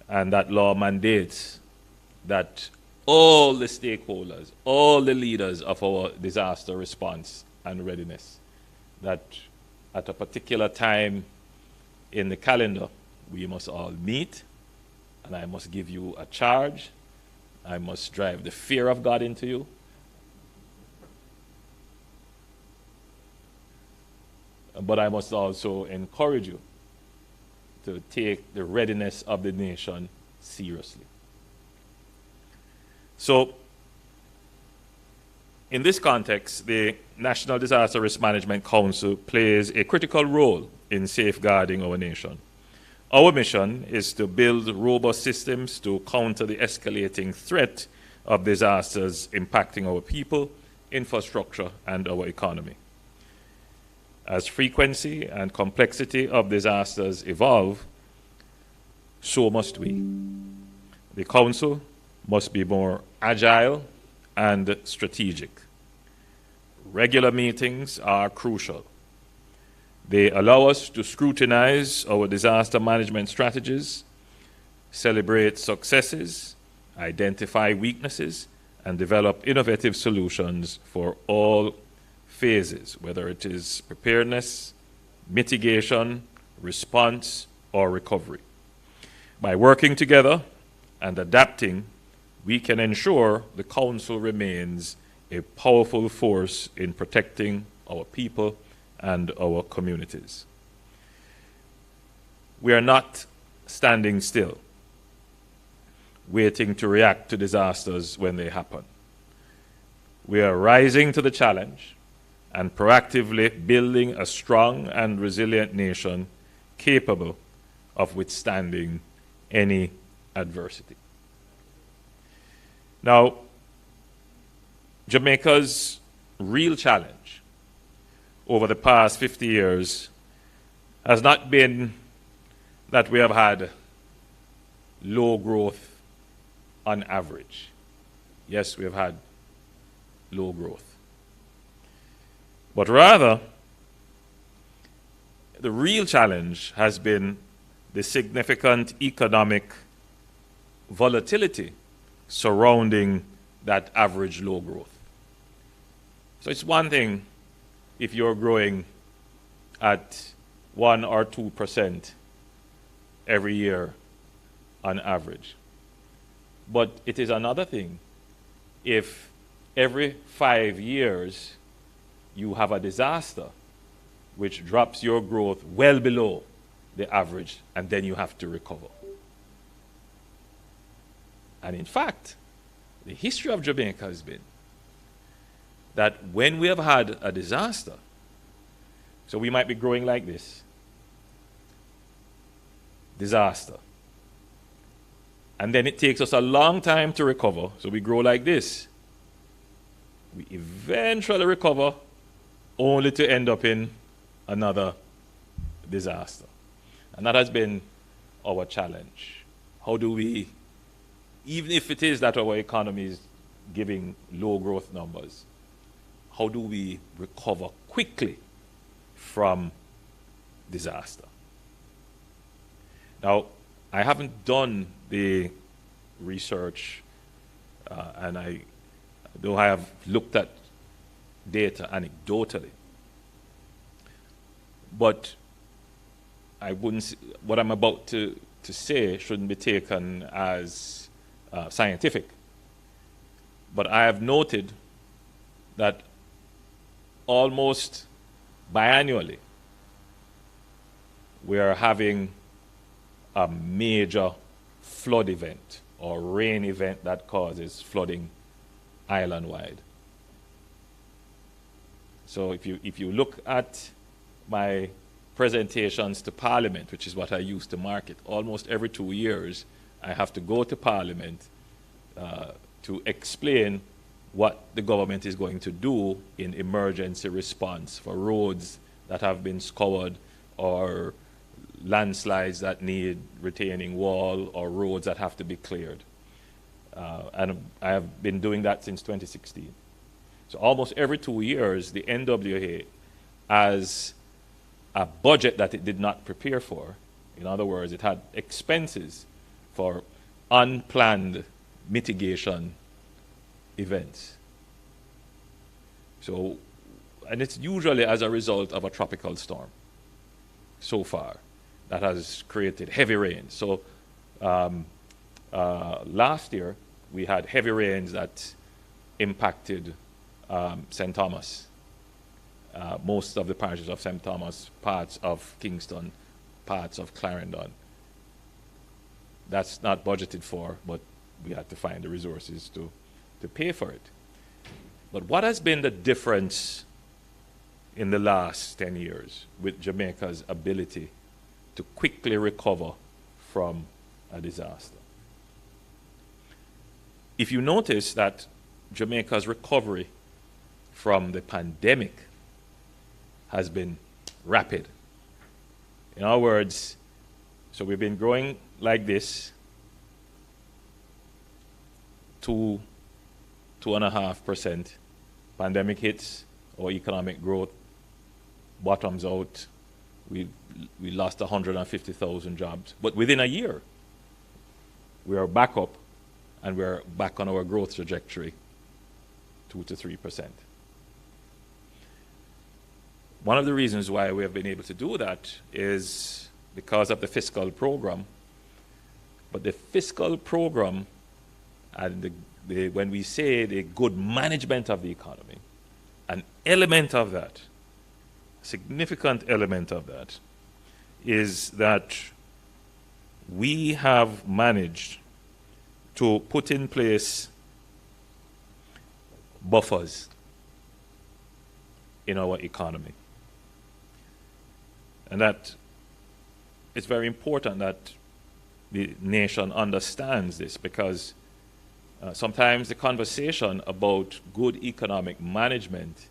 And that law mandates that all the stakeholders, all the leaders of our disaster response and readiness, that at a particular time in the calendar, we must all meet, and I must give you a charge. I must drive the fear of God into you. But I must also encourage you to take the readiness of the nation seriously. So, in this context, the National Disaster Risk Management Council plays a critical role in safeguarding our nation. Our mission is to build robust systems to counter the escalating threat of disasters impacting our people, infrastructure, and our economy. As frequency and complexity of disasters evolve, so must we. The Council must be more agile and strategic. Regular meetings are crucial. They allow us to scrutinize our disaster management strategies, celebrate successes, identify weaknesses, and develop innovative solutions for all phases, whether it is preparedness, mitigation, response, or recovery. By working together and adapting, we can ensure the Council remains a powerful force in protecting our people and our communities. We are not standing still, waiting to react to disasters when they happen. We are rising to the challenge and proactively building a strong and resilient nation capable of withstanding any adversity. Now, Jamaica's real challenge over the past 50 years has not been that we have had low growth on average. Yes, we have had low growth. But rather, the real challenge has been the significant economic volatility surrounding that average low growth. So it's one thing if you're growing at 1 or 2% every year on average. But it is another thing if every 5 years you have a disaster which drops your growth well below the average, and then you have to recover. And in fact, the history of Jamaica has been that when we have had a disaster, so we might be growing like this, disaster, and then it takes us a long time to recover, so we grow like this. We eventually recover, only to end up in another disaster. And that has been our challenge. How do we, even if it is that our economy is giving low growth numbers, how do we recover quickly from disaster? Now, I haven't done the research, and though I have looked at data anecdotally, but I wouldn't. What I'm about to say shouldn't be taken as scientific. But I have noted that almost biannually we are having a major flood event or rain event that causes flooding island-wide. So if you look at my presentations to Parliament, which is what I used to market, almost every 2 years I have to go to Parliament to explain what the government is going to do in emergency response for roads that have been scoured, or landslides that need retaining wall, or roads that have to be cleared. And I have been doing that since 2016. So almost every 2 years, the NWA, as a budget that it did not prepare for, in other words, it had expenses for unplanned mitigation events. So, and it's usually as a result of a tropical storm so far that has created heavy rain. So last year we had heavy rains that impacted St. Thomas, most of the parishes of St. Thomas, parts of Kingston, parts of Clarendon. That's not budgeted for, but we had to find the resources to pay for it. But what has been the difference in the last 10 years with Jamaica's ability to quickly recover from a disaster? If you notice that Jamaica's recovery from the pandemic has been rapid. In other words, so we've been growing like this, 2.5%. Pandemic hits, our economic growth bottoms out. We lost 150,000 jobs. But within a year, we are back up, and we're back on our growth trajectory, 2 to 3%. One of the reasons why we have been able to do that is because of the fiscal program. But the fiscal program, and when we say the good management of the economy, an element of that, a significant element of that, is that we have managed to put in place buffers in our economy. And that it's very important that the nation understands this, because sometimes the conversation about good economic management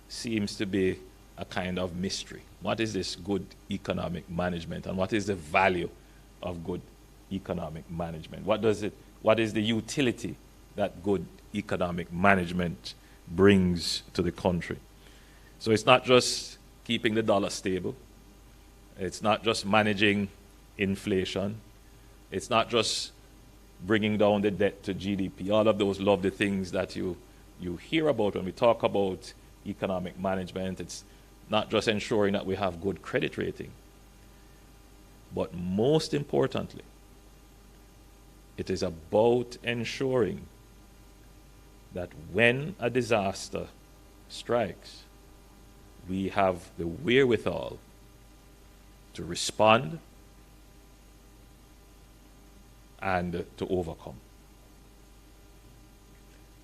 seems to be a kind of mystery. What is this good economic management, and what is the value of good economic management? What is the utility that good economic management brings to the country? So it's not just keeping the dollar stable. It's not just managing inflation. It's not just bringing down the debt to GDP. All of those lovely things that you hear about when we talk about economic management. It's not just ensuring that we have good credit rating. But most importantly, it is about ensuring that when a disaster strikes, we have the wherewithal to respond and to overcome.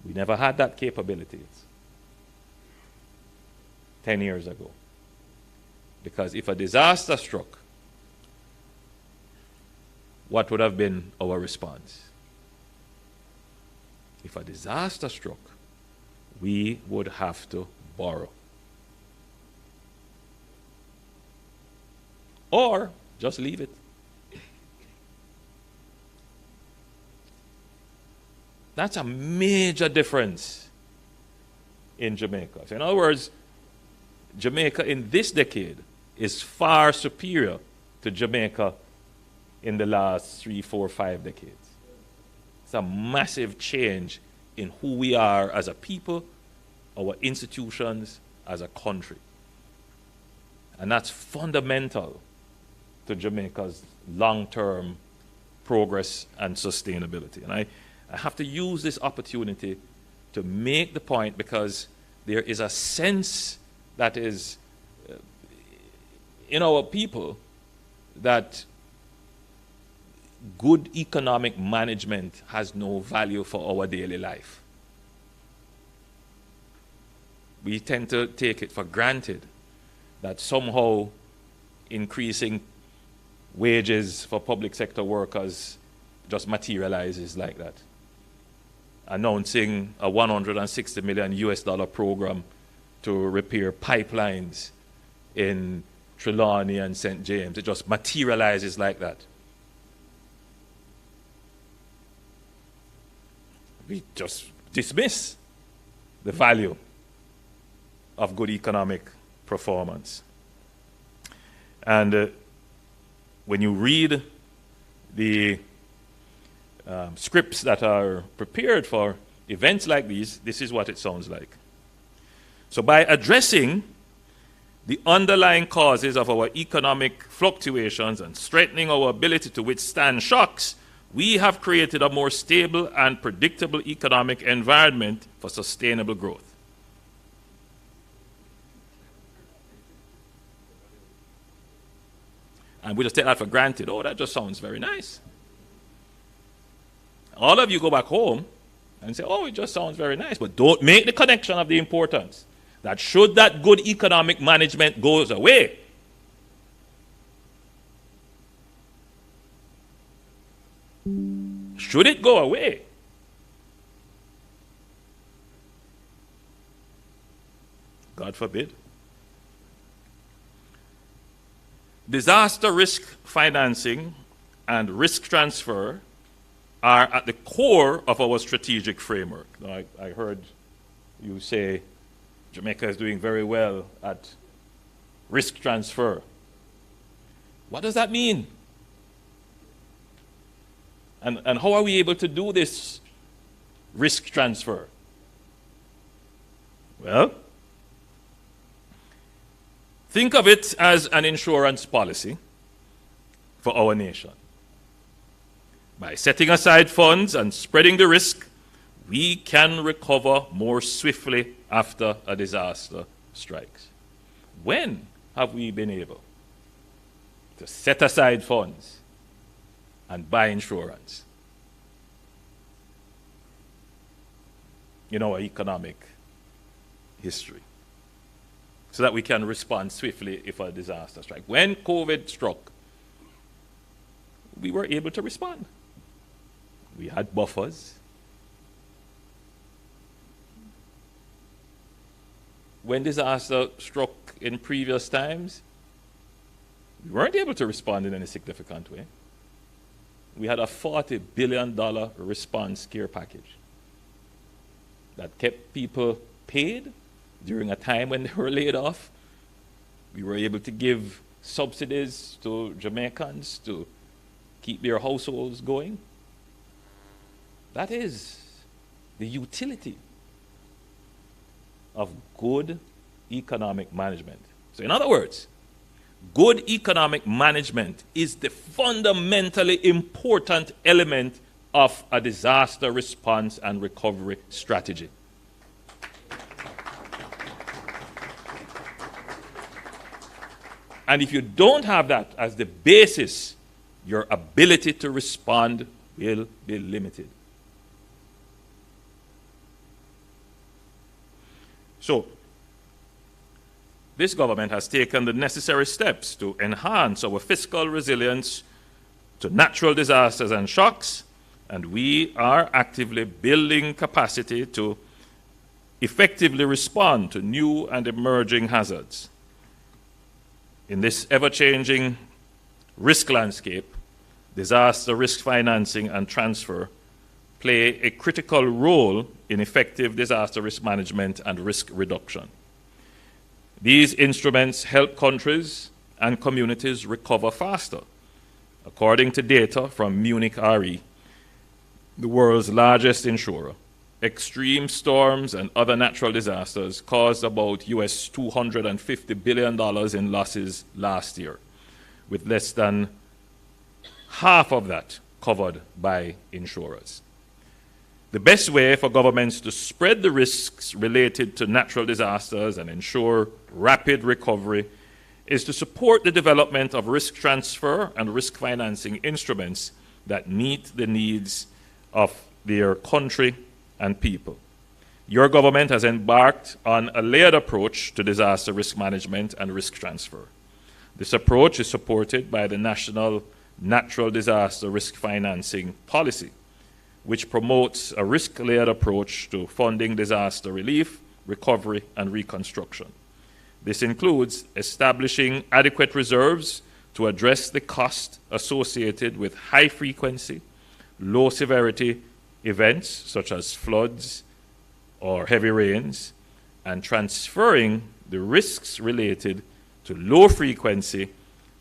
We never had that capability 10 years ago. Because if a disaster struck, what would have been our response? If a disaster struck, we would have to borrow. Or just leave it. That's a major difference in Jamaica. So in other words, Jamaica in this decade is far superior to Jamaica in the last 3, 4, 5 decades. It's a massive change in who we are as a people, our institutions, as a country. And that's fundamental to Jamaica's long-term progress and sustainability. And I have to use this opportunity to make the point, because there is a sense that is in our people that good economic management has no value for our daily life. We tend to take it for granted that somehow increasing wages for public sector workers just materializes like that. Announcing a $160 million US program to repair pipelines in Trelawney and St. James. It just materializes like that. We just dismiss the value of good economic performance. And when you read the scripts that are prepared for events like these, this is what it sounds like. So by addressing the underlying causes of our economic fluctuations and strengthening our ability to withstand shocks, we have created a more stable and predictable economic environment for sustainable growth. And we just take that for granted. Oh, that just sounds very nice. All of you go back home and say, oh, it just sounds very nice. But don't make the connection of the importance that should that good economic management goes away, should it go away, God forbid, disaster risk financing and risk transfer are at the core of our strategic framework. Now, I heard you say Jamaica is doing very well at risk transfer. What does that mean? And how are we able to do this risk transfer? Well, think of it as an insurance policy for our nation. By setting aside funds and spreading the risk, we can recover more swiftly after a disaster strikes. When have we been able to set aside funds and buy insurance in our economic history? so that we can respond swiftly if a disaster strikes. When COVID struck, we were able to respond. We had buffers. When disaster struck in previous times, we weren't able to respond in any significant way. We had a $40 billion response care package that kept people paid during a time when they were laid off. We were able to give subsidies to Jamaicans to keep their households going. That is the utility of good economic management. So in other words, good economic management is the fundamentally important element of a disaster response and recovery strategy. And if you don't have that as the basis, your ability to respond will be limited. So, this government has taken the necessary steps to enhance our fiscal resilience to natural disasters and shocks, and we are actively building capacity to effectively respond to new and emerging hazards. In this ever-changing risk landscape, disaster risk financing and transfer play a critical role in effective disaster risk management and risk reduction. These instruments help countries and communities recover faster. According to data from Munich Re, the world's largest insurer, extreme storms and other natural disasters caused about US $250 billion in losses last year, with less than half of that covered by insurers. The best way for governments to spread the risks related to natural disasters and ensure rapid recovery is to support the development of risk transfer and risk financing instruments that meet the needs of their country and people. Your government has embarked on a layered approach to disaster risk management and risk transfer. This approach is supported by the National Natural Disaster Risk Financing Policy, which promotes a risk-layered approach to funding disaster relief, recovery, and reconstruction. This includes establishing adequate reserves to address the cost associated with high-frequency, low-severity events such as floods or heavy rains, and transferring the risks related to low-frequency,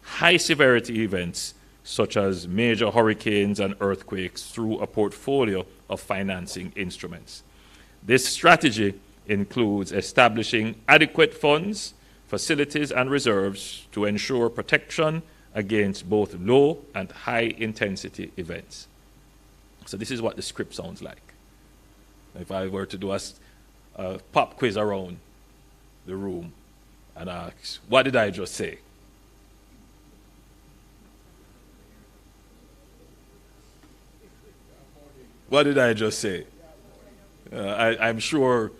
high-severity events such as major hurricanes and earthquakes through a portfolio of financing instruments. This strategy includes establishing adequate funds, facilities, and reserves to ensure protection against both low and high-intensity events. So this is what the script sounds like. If I were to do a pop quiz around the room and ask, what did I just say? What did I just say? I'm sure,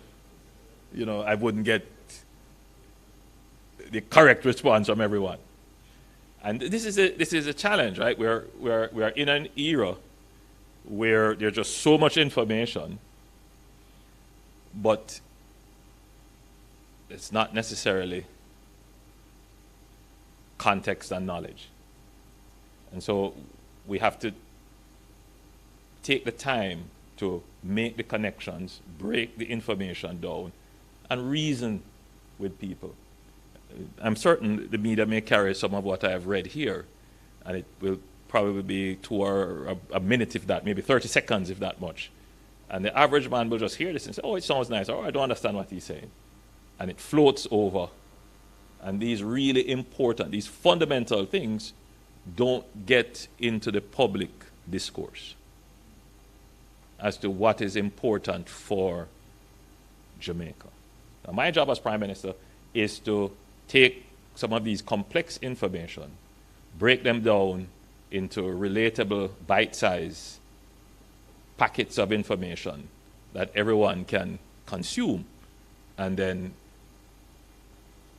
I wouldn't get the correct response from everyone. And this is a challenge, right? We're in an era where there's just so much information, but it's not necessarily context and knowledge. And so we have to take the time to make the connections, break the information down, and reason with people. I'm certain the media may carry some of what I have read here, and it will probably be 2 or a minute, if that, maybe 30 seconds, if that much. And the average man will just hear this and say, oh, it sounds nice, or I don't understand what he's saying. And it floats over. And these really important, these fundamental things don't get into the public discourse as to what is important for Jamaica. Now, my job as Prime Minister is to take some of these complex information, break them down into relatable, bite-sized packets of information that everyone can consume, and then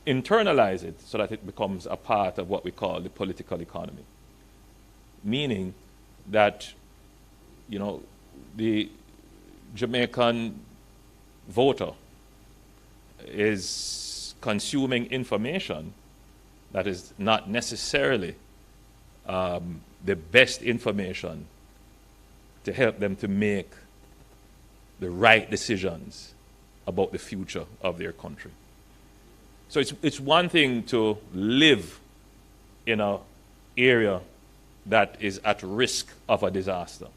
internalize it so that it becomes a part of what we call the political economy. Meaning that, you know, the Jamaican voter is consuming information that is not necessarily the best information to help them to make the right decisions about the future of their country. So it's one thing to live in an area that is at risk of a disaster.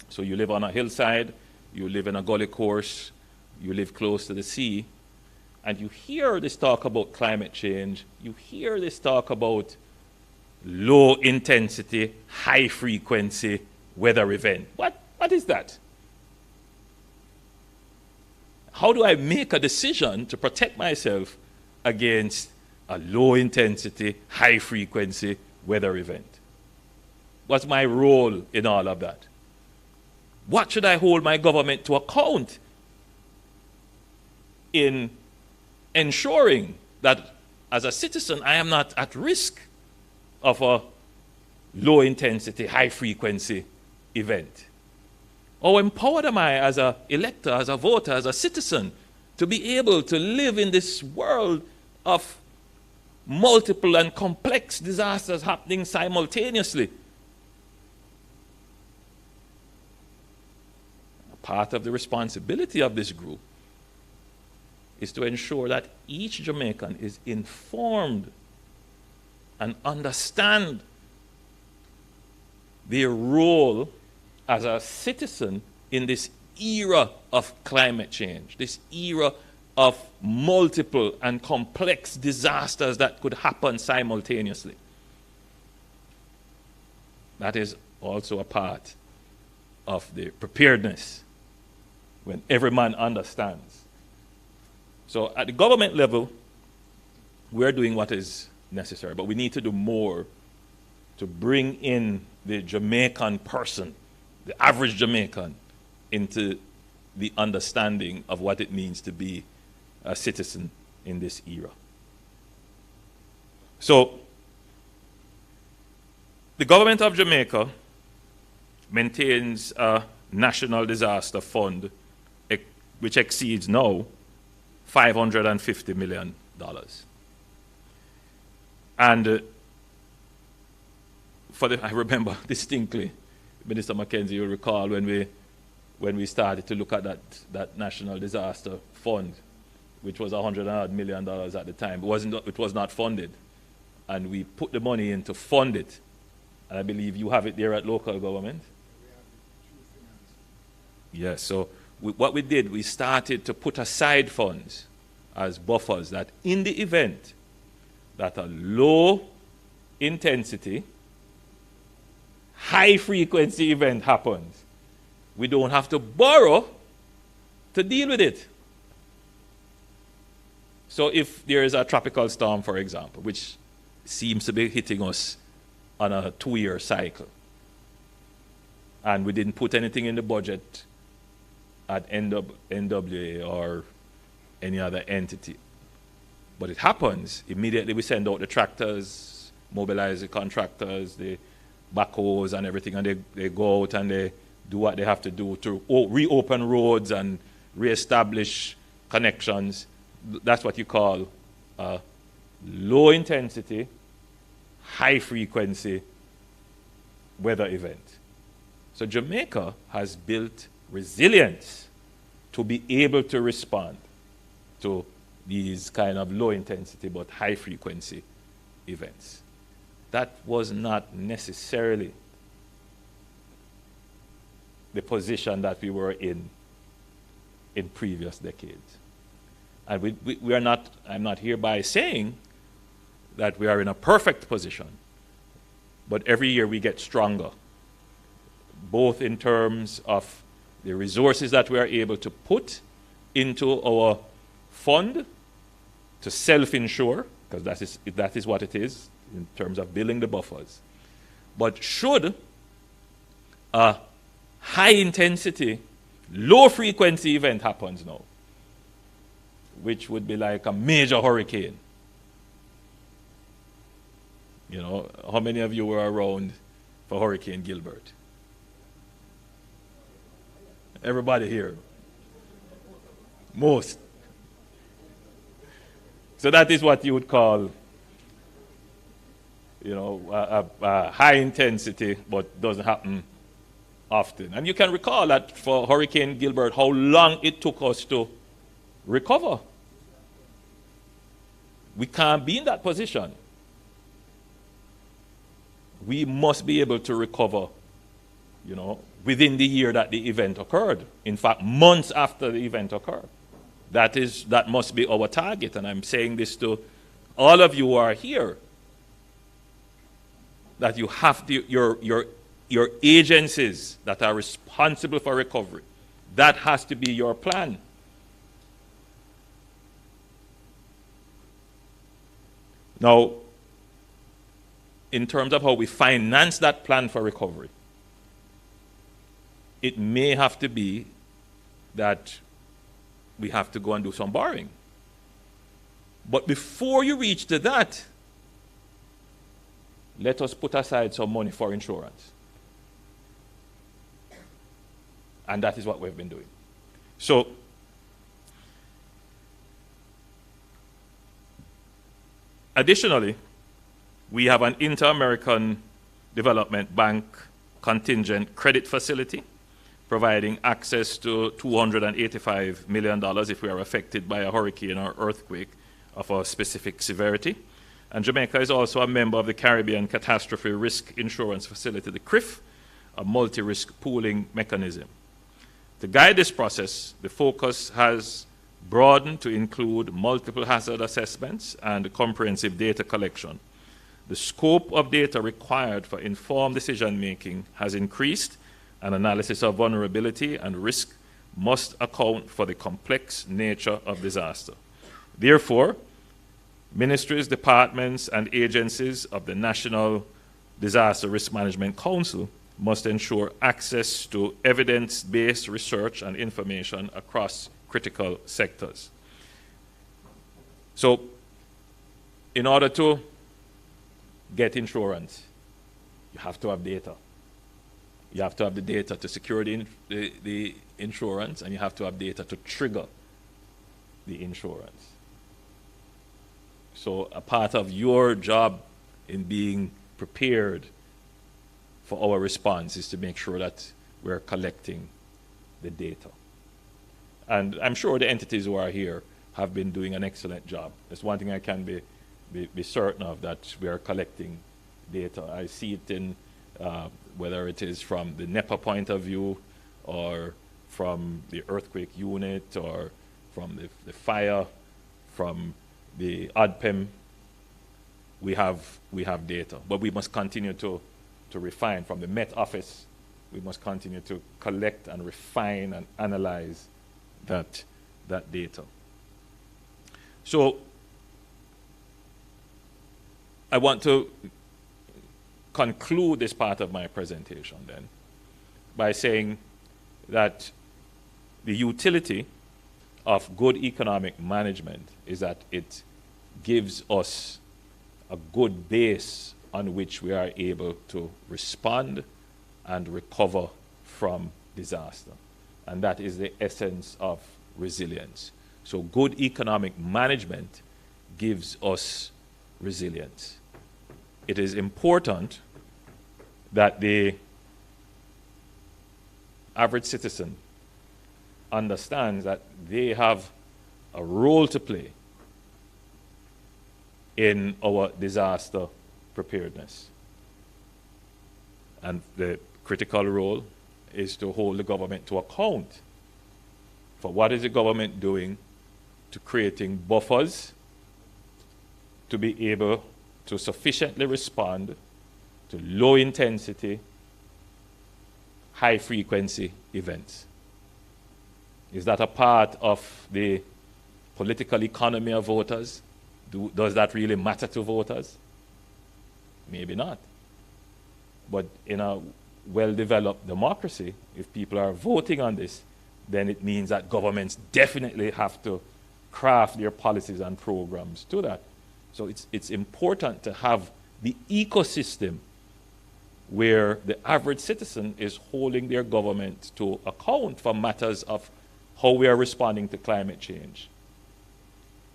So you live on a hillside, you live in a gully course, you live close to the sea, and you hear this talk about climate change, you hear this talk about low intensity, high frequency weather event. What is that? How do I make a decision to protect myself against a low intensity, high frequency weather event? What's my role in all of that? What should I hold my government to account in ensuring that as a citizen I am not at risk of a low intensity, high frequency event? How empowered am I as an elector, as a voter, as a citizen to be able to live in this world of multiple and complex disasters happening simultaneously? Part of the responsibility of this group is to ensure that each Jamaican is informed and understand their role as a citizen in this era of climate change, this era of multiple and complex disasters that could happen simultaneously. That is also a part of the preparedness, when every man understands. So at the government level, we're doing what is necessary, but we need to do more to bring in the Jamaican person, the average Jamaican, into the understanding of what it means to be a citizen in this era. So the government of Jamaica maintains a national disaster fund which exceeds now $550 million. And I remember distinctly, Minister Mackenzie, you'll recall when we started to look at that national disaster fund, which was $100 million at the time. It was not funded. And we put the money in to fund it. And I believe you have it there at local government. Yes, so what we did, we started to put aside funds as buffers that in the event that a low intensity, high frequency event happens, we don't have to borrow to deal with it. So if there is a tropical storm, for example, which seems to be hitting us on a 2-year cycle, and we didn't put anything in the budget at NWA or any other entity, but it happens, immediately we send out the tractors, mobilize the contractors, the backhoes and everything, and they go out and they do what they have to do to reopen roads and reestablish connections. That's what you call a low intensity, high frequency weather event. So Jamaica has built resilience to be able to respond to these kind of low intensity but high frequency events. That was not necessarily the position that we were in previous decades. And we are not, I'm not hereby saying that we are in a perfect position, but every year we get stronger, both in terms of the resources that we are able to put into our fund to self-insure, because that is what it is in terms of building the buffers. But should a high intensity, low frequency event happens now, which would be like a major hurricane. You know, how many of you were around for Hurricane Gilbert? Everybody here. Most. So that is what you would call, you know, a high intensity, but doesn't happen often. And you can recall that for Hurricane Gilbert, how long it took us to recover. We can't be in that position. We must be able to recover, you know, within the year that the event occurred. In fact, months after the event occurred. That must be our target, and I'm saying this to all of you who are here, that you have to, your agencies that are responsible for recovery, that has to be your plan. Now, in terms of how we finance that plan for recovery, it may have to be that we have to go and do some borrowing. But before you reach to that, let us put aside some money for insurance. And that is what we've been doing. So, additionally, we have an Inter-American Development Bank contingent credit facility providing access to $285 million if we are affected by a hurricane or earthquake of a specific severity. And Jamaica is also a member of the Caribbean Catastrophe Risk Insurance Facility, the CRIF, a multi-risk pooling mechanism. To guide this process, the focus has broadened to include multiple hazard assessments and comprehensive data collection. The scope of data required for informed decision-making has increased, and analysis of vulnerability and risk must account for the complex nature of disaster. Therefore, ministries, departments, and agencies of the National Disaster Risk Management Council must ensure access to evidence-based research and information across critical sectors. So, in order to get insurance, you have to have data. You have to have the data to secure the insurance, and you have to have data to trigger the insurance. So a part of your job in being prepared for our response is to make sure that we're collecting the data. And I'm sure the entities who are here have been doing an excellent job. That's one thing I can be certain of, that we are collecting data. I see it in whether it is from the NEPA point of view, or from the earthquake unit, or from the fire, from the ODPEM, we have data. But we must continue to refine. From the Met Office, we must continue to collect and refine and analyze that data. So I want to conclude this part of my presentation then by saying that the utility of good economic management is that it gives us a good base on which we are able to respond and recover from disaster. And that is the essence of resilience. So good economic management gives us resilience. It is important that the average citizen understands that they have a role to play in our disaster preparedness. And the critical role is to hold the government to account for what is the government doing to creating buffers to be able to sufficiently respond to low intensity, high frequency events. Is that a part of the political economy of voters? Does that really matter to voters? Maybe not. But in a well-developed democracy, if people are voting on this, then it means that governments definitely have to craft their policies and programs to that. So it's important to have the ecosystem where the average citizen is holding their government to account for matters of how we are responding to climate change.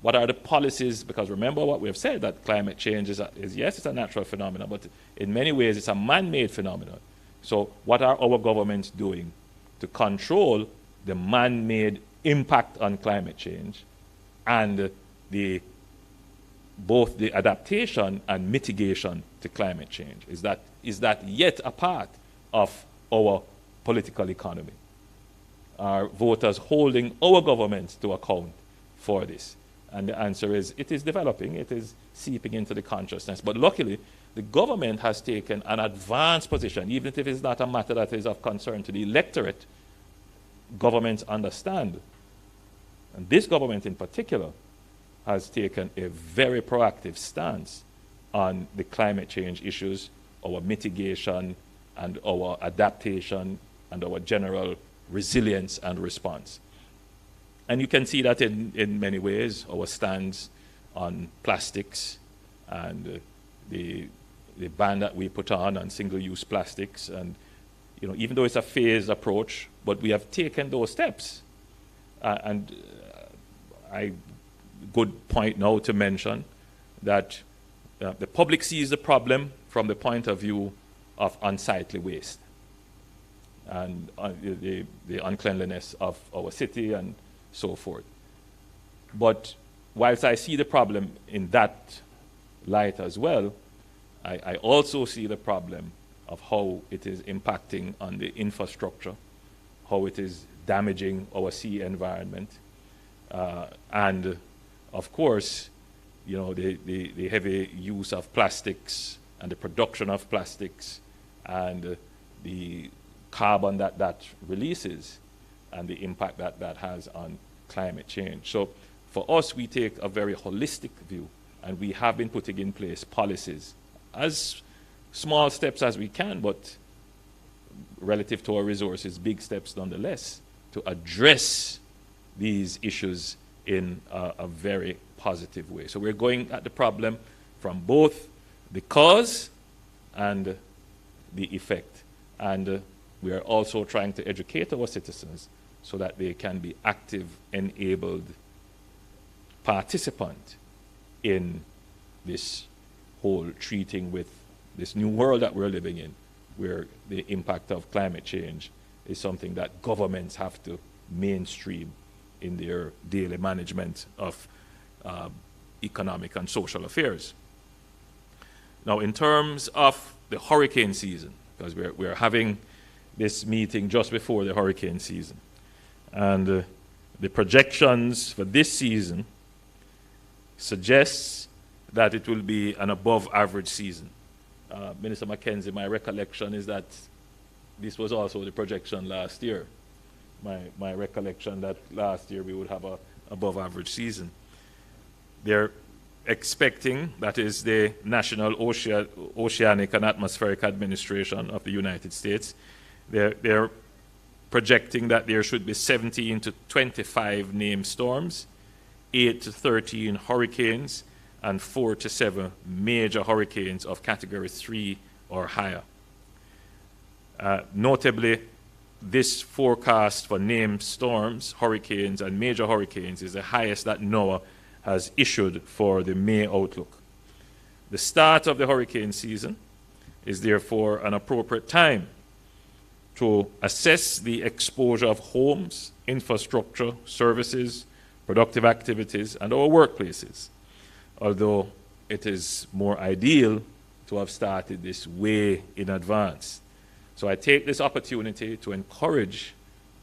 What are the policies? Because remember what we have said, that climate change is yes, it's a natural phenomenon, but in many ways it's a man-made phenomenon. So what are our governments doing to control the man-made impact on climate change and both the adaptation and mitigation to climate change? Is that yet a part of our political economy? Are voters holding our governments to account for this? And the answer is, it is developing, it is seeping into the consciousness. But luckily, the government has taken an advanced position, even if it is not a matter that is of concern to the electorate. Governments understand. And this government in particular has taken a very proactive stance on the climate change issues, our mitigation and our adaptation and our general resilience and response. And you can see that in many ways, our stance on plastics and the ban that we put on single-use plastics. And even though it's a phased approach, but we have taken those steps. Good point now to mention that the public sees the problem from the point of view of unsightly waste and the uncleanliness of our city and so forth. But whilst I see the problem in that light as well, I also see the problem of how it is impacting on the infrastructure, how it is damaging our sea environment, and of course, the heavy use of plastics and the production of plastics and the carbon that releases and the impact that has on climate change. So for us, we take a very holistic view, and we have been putting in place policies as small steps as we can, but relative to our resources, big steps nonetheless, to address these issues in a very positive way. So we're going at the problem from both the cause and the effect. And we are also trying to educate our citizens so that they can be active, enabled participant in this whole treating with this new world that we're living in, where the impact of climate change is something that governments have to mainstream in their daily management of economic and social affairs. Now, in terms of the hurricane season, because we're having this meeting just before the hurricane season, and the projections for this season suggests that it will be an above average season. Minister Mackenzie, my recollection is that this was also the projection last year. My recollection that last year we would have a above average season. They're expecting, that is the National Oceanic and Atmospheric Administration of the United States, they're projecting that there should be 17 to 25 named storms, 8 to 13 hurricanes, and 4 to 7 major hurricanes of category 3 or higher. Notably, this forecast for named storms, hurricanes, and major hurricanes is the highest that NOAA has issued for the May outlook. The start of the hurricane season is therefore an appropriate time to assess the exposure of homes, infrastructure, services, productive activities, and our workplaces, although it is more ideal to have started this way in advance. So I take this opportunity to encourage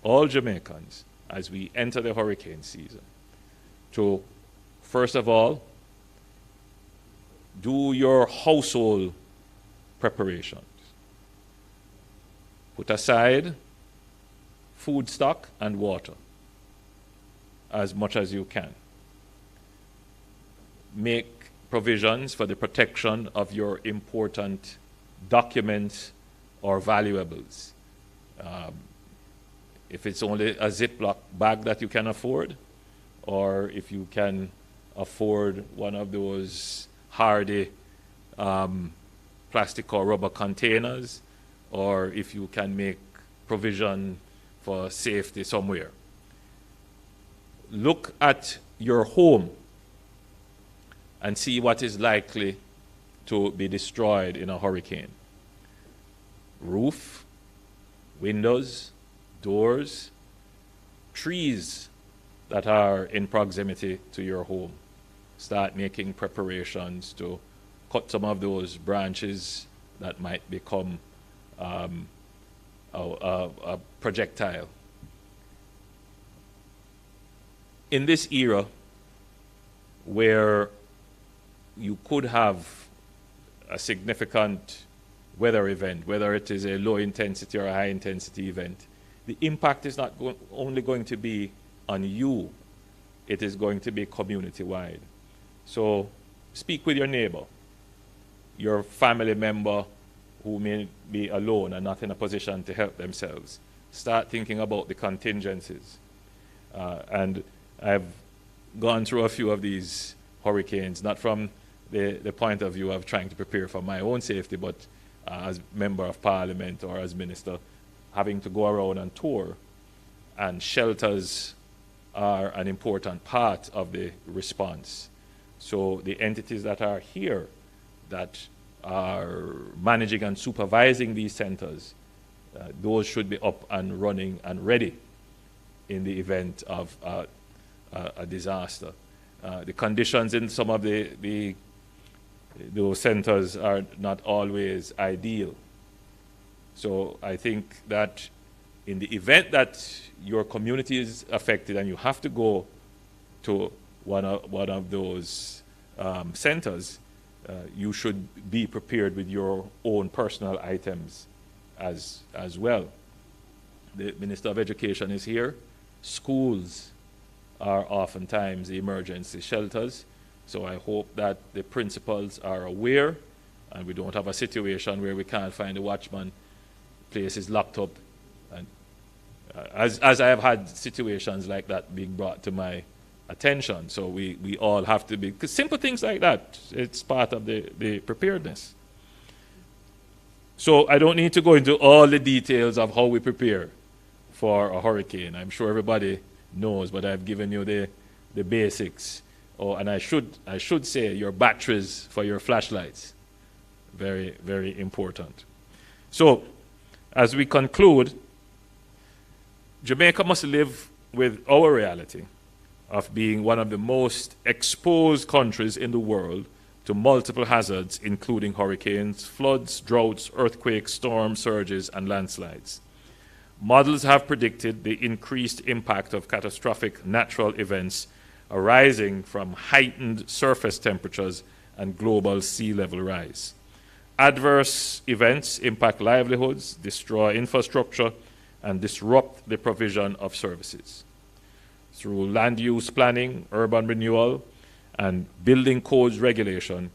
all Jamaicans as we enter the hurricane season to, first of all, do your household preparations. Put aside food stock and water as much as you can. Make provisions for the protection of your important documents or valuables. If it's only a Ziploc bag that you can afford, or if you can afford one of those hardy plastic or rubber containers, or if you can make provision for safety somewhere. Look at your home and see what is likely to be destroyed in a hurricane. Roof, windows, doors, trees that are in proximity to your home. Start making preparations to cut some of those branches that might become a projectile. In this era where you could have a significant weather event, whether it is a low intensity or a high intensity event, the impact is not only going to be on you, it is going to be community-wide. So speak with your neighbor, your family member who may be alone and not in a position to help themselves. Start thinking about the contingencies. And I've gone through a few of these hurricanes, not from the point of view of trying to prepare for my own safety, but as member of parliament or as minister, having to go around and tour. And shelters are an important part of the response. So the entities that are here that are managing and supervising these centers, those should be up and running and ready in the event of a disaster. The conditions in some of those centers are not always ideal. So I think that in the event that your community is affected and you have to go to one of those centers, you should be prepared with your own personal items as well. The Minister of Education is here. Schools are oftentimes emergency shelters. So I hope that the principals are aware and we don't have a situation where we can't find a watchman, place is locked up. And as I have had situations like that being brought to my attention. So we all have to be, because simple things like that, it's part of the preparedness. So I don't need to go into all the details of how we prepare for a hurricane. I'm sure everybody knows, but I've given you the basics. Oh, and I should say your batteries for your flashlights. Very, very important. So, as we conclude, Jamaica must live with our reality of being one of the most exposed countries in the world to multiple hazards, including hurricanes, floods, droughts, earthquakes, storms, surges, and landslides. Models have predicted the increased impact of catastrophic natural events arising from heightened surface temperatures and global sea level rise. Adverse events impact livelihoods, destroy infrastructure, and disrupt the provision of services. Through land use planning, urban renewal, and building codes regulation,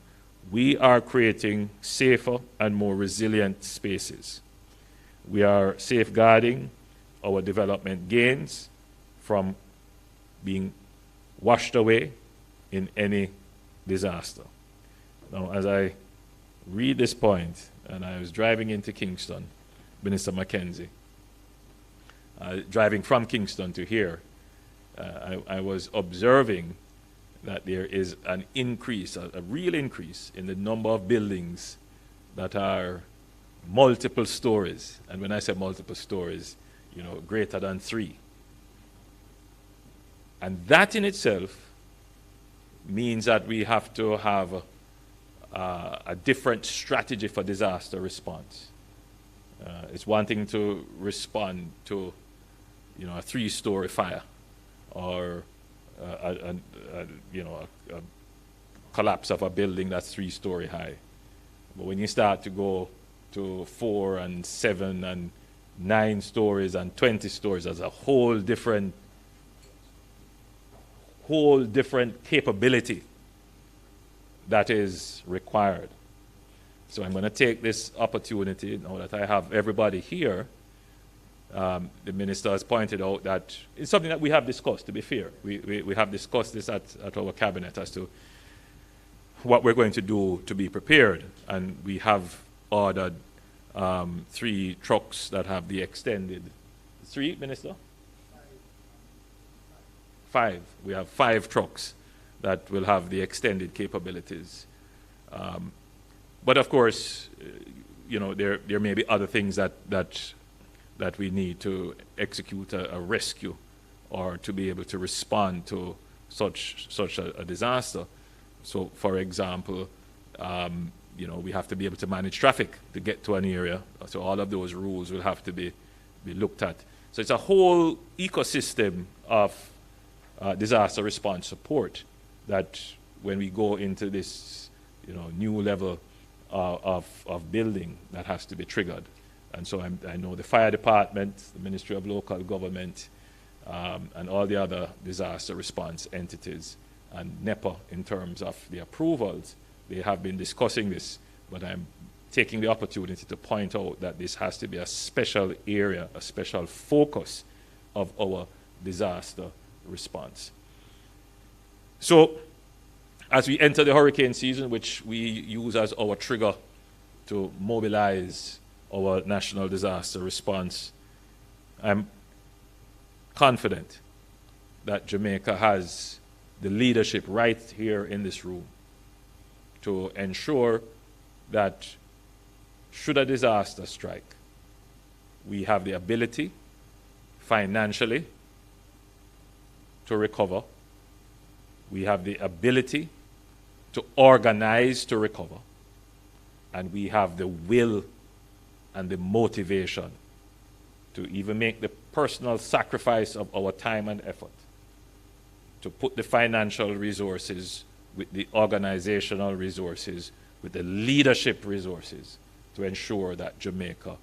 we are creating safer and more resilient spaces. We are safeguarding our development gains from being washed away in any disaster. Now, as I read this point, and I was driving into Kingston, Minister Mackenzie, driving from Kingston to here, I was observing that there is an increase, a real increase in the number of buildings that are multiple stories. And when I say multiple stories, you know, greater than 3. And that in itself means that we have to have a different strategy for disaster response. It's one thing to respond to, you know, a 3-story fire or a collapse of a building that's 3-story high. But when you start to go to 4 and 7 and 9 stories and 20 stories, there's a whole different capability that is required. So I'm going to take this opportunity, now that I have everybody here, the minister has pointed out that it's something that we have discussed, to be fair. We have discussed this at our cabinet as to what we're going to do to be prepared. And we have ordered 3 trucks that have the extended, 3, Minister? 5. We have 5 trucks that will have the extended capabilities. But of course, you know, there may be other things that we need to execute a rescue or to be able to respond to such a disaster. So, for example, you know, we have to be able to manage traffic to get to an area. So all of those rules will have to be looked at. So it's a whole ecosystem of disaster response support that when we go into this, you know, new level of building, that has to be triggered. And so I know the fire department, the Ministry of Local Government, and all the other disaster response entities, and NEPA in terms of the approvals, they have been discussing this, but I'm taking the opportunity to point out that this has to be a special area, a special focus of our disaster response. So, as we enter the hurricane season, which we use as our trigger to mobilize our national disaster response, I'm confident that Jamaica has the leadership right here in this room to ensure that should a disaster strike, we have the ability financially to recover. We have the ability to organize to recover. And we have the will and the motivation to even make the personal sacrifice of our time and effort to put the financial resources with the organizational resources, with the leadership resources to ensure that Jamaica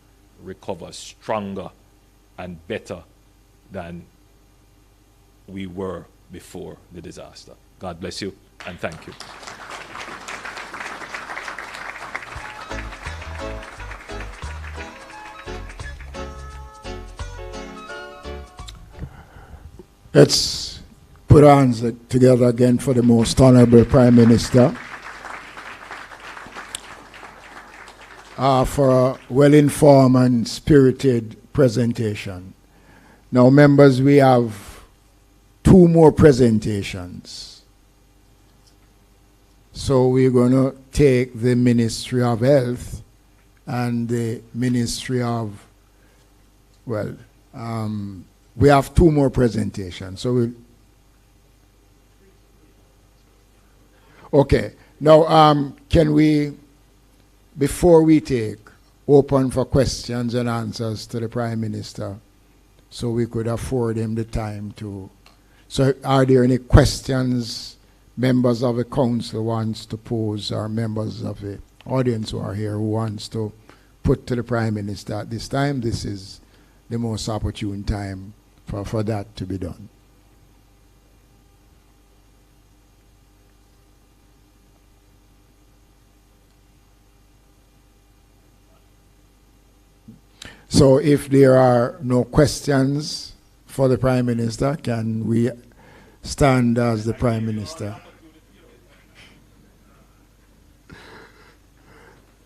recovers stronger and better than we were before the disaster. God bless you and thank you. Let's put our hands together again for the most honorable Prime Minister for a well-informed and spirited presentation. Now, members, we have 2 more presentations. So we're going to take the Ministry of Health and the Ministry of, well, we have 2 more presentations. So we'll, okay. Now, can we, before we take, open for questions and answers to the Prime Minister, so we could afford him the time to. So are there any questions members of the council wants to pose, or members of the audience who are here who wants to put to the Prime Minister at this time? This is the most opportune time for that to be done. So if there are no questions for the Prime Minister, can we stand as the Prime Minister?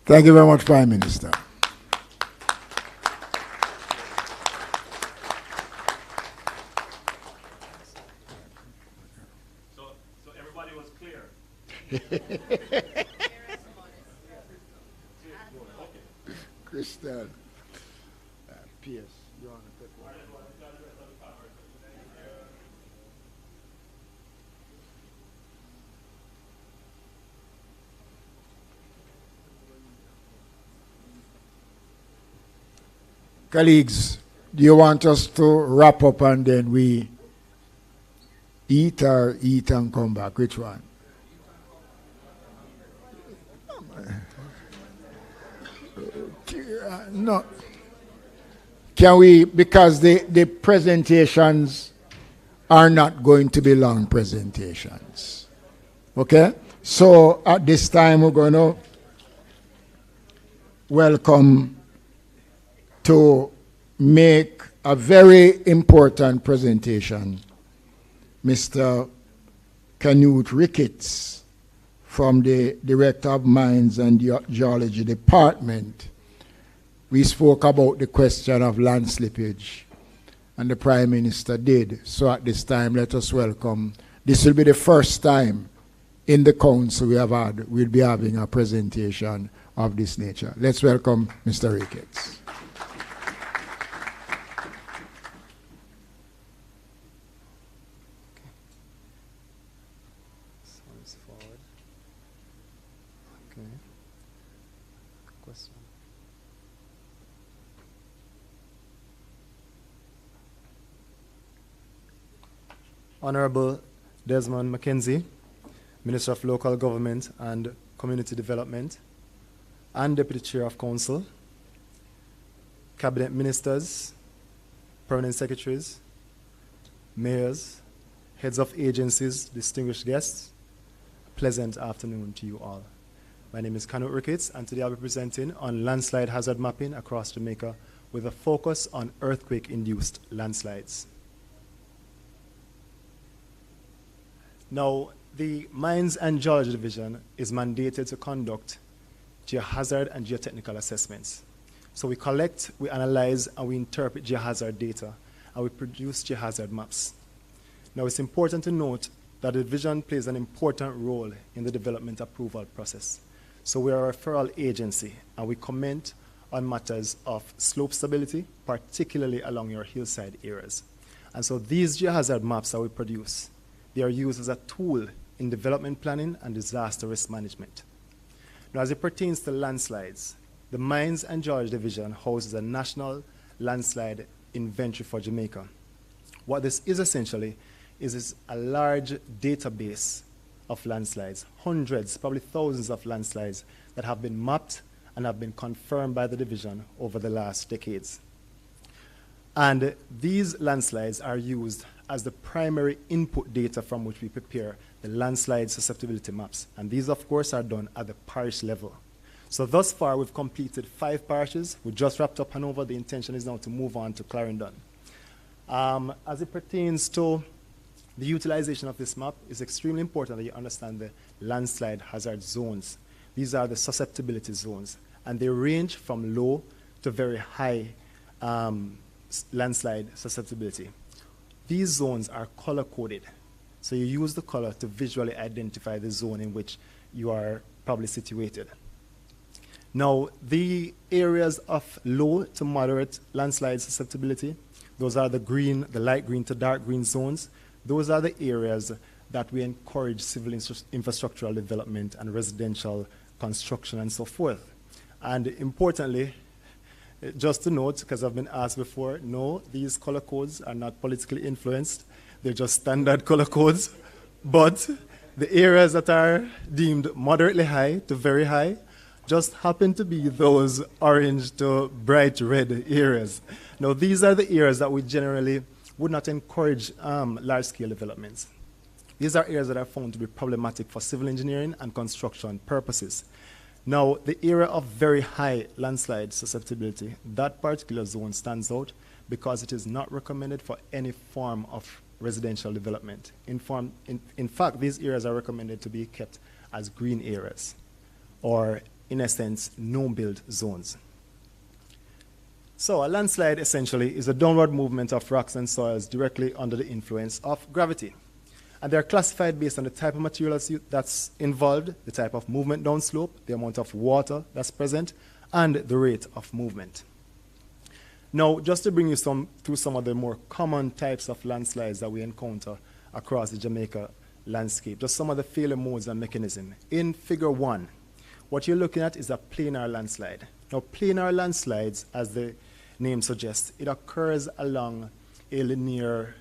Thank you very much, Prime Minister. So everybody was clear. Crystal. P.S. You want to take one? Colleagues, do you want us to wrap up and then we eat, or eat and come back? Which one? No. Can we, because the presentations are not going to be long presentations. Okay? So at this time we're going to welcome to make a very important presentation. Mr. Canute Ricketts from the Director of Mines and Geology Department. We spoke about the question of land slippage, and the Prime Minister did. So at this time, let us welcome. This will be the first time in the council we'll be having a presentation of this nature. Let's welcome Mr. Ricketts. Honorable Desmond McKenzie, Minister of Local Government and Community Development, and Deputy Chair of Council, Cabinet Ministers, Permanent Secretaries, Mayors, Heads of Agencies, distinguished guests, pleasant afternoon to you all. My name is Canute Ricketts, and today I'll be presenting on landslide hazard mapping across Jamaica with a focus on earthquake-induced landslides. Now, the Mines and Geology Division is mandated to conduct geohazard and geotechnical assessments. So we collect, we analyze, and we interpret geohazard data, and we produce geohazard maps. Now, it's important to note that the division plays an important role in the development approval process. So we are a referral agency, and we comment on matters of slope stability, particularly along your hillside areas. And so these geohazard maps that we produce, they are used as a tool in development planning and disaster risk management. Now, as it pertains to landslides, the Mines and Geology Division houses a national landslide inventory for Jamaica. What this is essentially is a large database of landslides, hundreds, probably thousands of landslides that have been mapped and have been confirmed by the division over the last decades. And these landslides are used as the primary input data from which we prepare the landslide susceptibility maps. And these, of course, are done at the parish level. So thus far, we've completed 5 parishes. We just wrapped up Hanover. The intention is now to move on to Clarendon. As it pertains to the utilization of this map, it's extremely important that you understand the landslide hazard zones. These are the susceptibility zones, and they range from low to very high landslide susceptibility. These zones are color-coded, so you use the color to visually identify the zone in which you are probably situated. Now, the areas of low to moderate landslide susceptibility, those are the green, the light green to dark green zones. Those are the areas that we encourage civil infrastructural development and residential construction and so forth. And importantly, just to note, because I've been asked before, no, these color codes are not politically influenced. They're just standard color codes. But the areas that are deemed moderately high to very high just happen to be those orange to bright red areas. Now, these are the areas that we generally would not encourage large-scale developments. These are areas that are found to be problematic for civil engineering and construction purposes. Now, the area of very high landslide susceptibility, that particular zone stands out because it is not recommended for any form of residential development. In fact, these areas are recommended to be kept as green areas, or in essence, no-build zones. So a landslide essentially is a downward movement of rocks and soils directly under the influence of gravity. And they're classified based on the type of material that's involved, the type of movement downslope, the amount of water that's present, and the rate of movement. Now, just to bring you through some of the more common types of landslides that we encounter across the Jamaica landscape, just some of the failure modes and mechanisms. In Figure 1, what you're looking at is a planar landslide. Now, planar landslides, as the name suggests, it occurs along a linear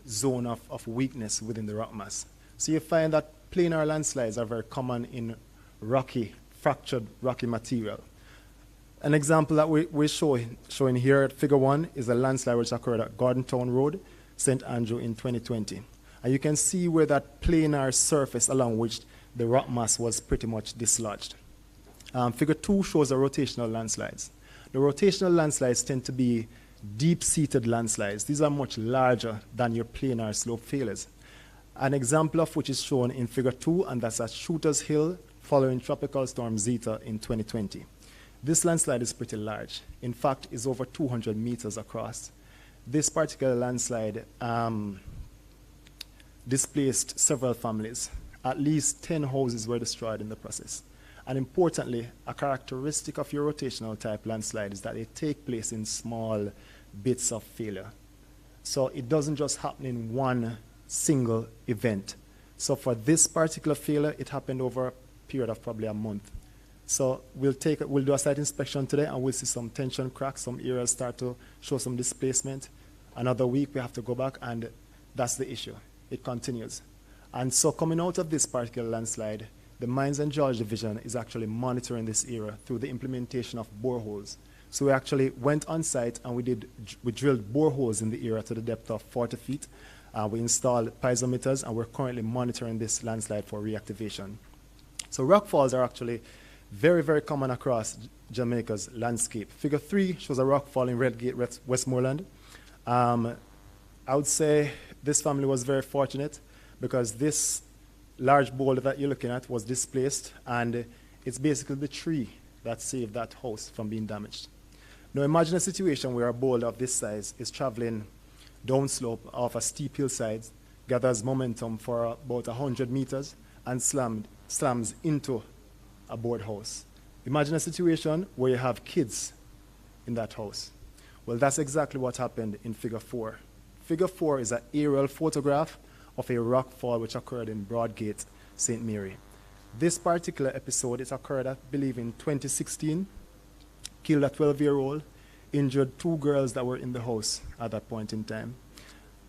zone of weakness within the rock mass. So you find that planar landslides are very common in rocky, fractured rocky material. An example that we're showing here at Figure 1 is a landslide which occurred at Gordontown Road, St. Andrew in 2020. And you can see where that planar surface along which the rock mass was pretty much dislodged. Figure 2 shows the rotational landslides. The rotational landslides tend to be deep-seated landslides. These are much larger than your planar slope failures. An example of which is shown in figure 2, and that's at Shooter's Hill following Tropical Storm Zeta in 2020. This landslide is pretty large. In fact, it's over 200 meters across. This particular landslide displaced several families. At least 10 houses were destroyed in the process. And importantly, a characteristic of your rotational type landslide is that they take place in small bits of failure. So it doesn't just happen in one single event. So for this particular failure, it happened over a period of probably a month. So we'll do a site inspection today, and we'll see some tension cracks, some areas start to show some displacement. Another week, we have to go back, and that's the issue. It continues. And so coming out of this particular landslide, the Mines and Geology Division is actually monitoring this area through the implementation of boreholes. So we actually went on site, and we drilled boreholes in the area to the depth of 40 feet. We installed piezometers, and we're currently monitoring this landslide for reactivation. So rockfalls are actually very, very common across Jamaica's landscape. Figure 3 shows a rockfall in Redgate, Westmoreland. I would say this family was very fortunate because this large boulder that you're looking at was displaced, and it's basically the tree that saved that house from being damaged. Now imagine a situation where a boulder of this size is traveling downslope off a steep hillside, gathers momentum for about 100 meters, and slams into a board house. Imagine a situation where you have kids in that house. Well, that's exactly what happened in figure 4. Figure 4 is an aerial photograph of a rockfall which occurred in Broadgate, St. Mary. This particular episode, it occurred, I believe, in 2016, killed a 12-year-old, injured 2 girls that were in the house at that point in time.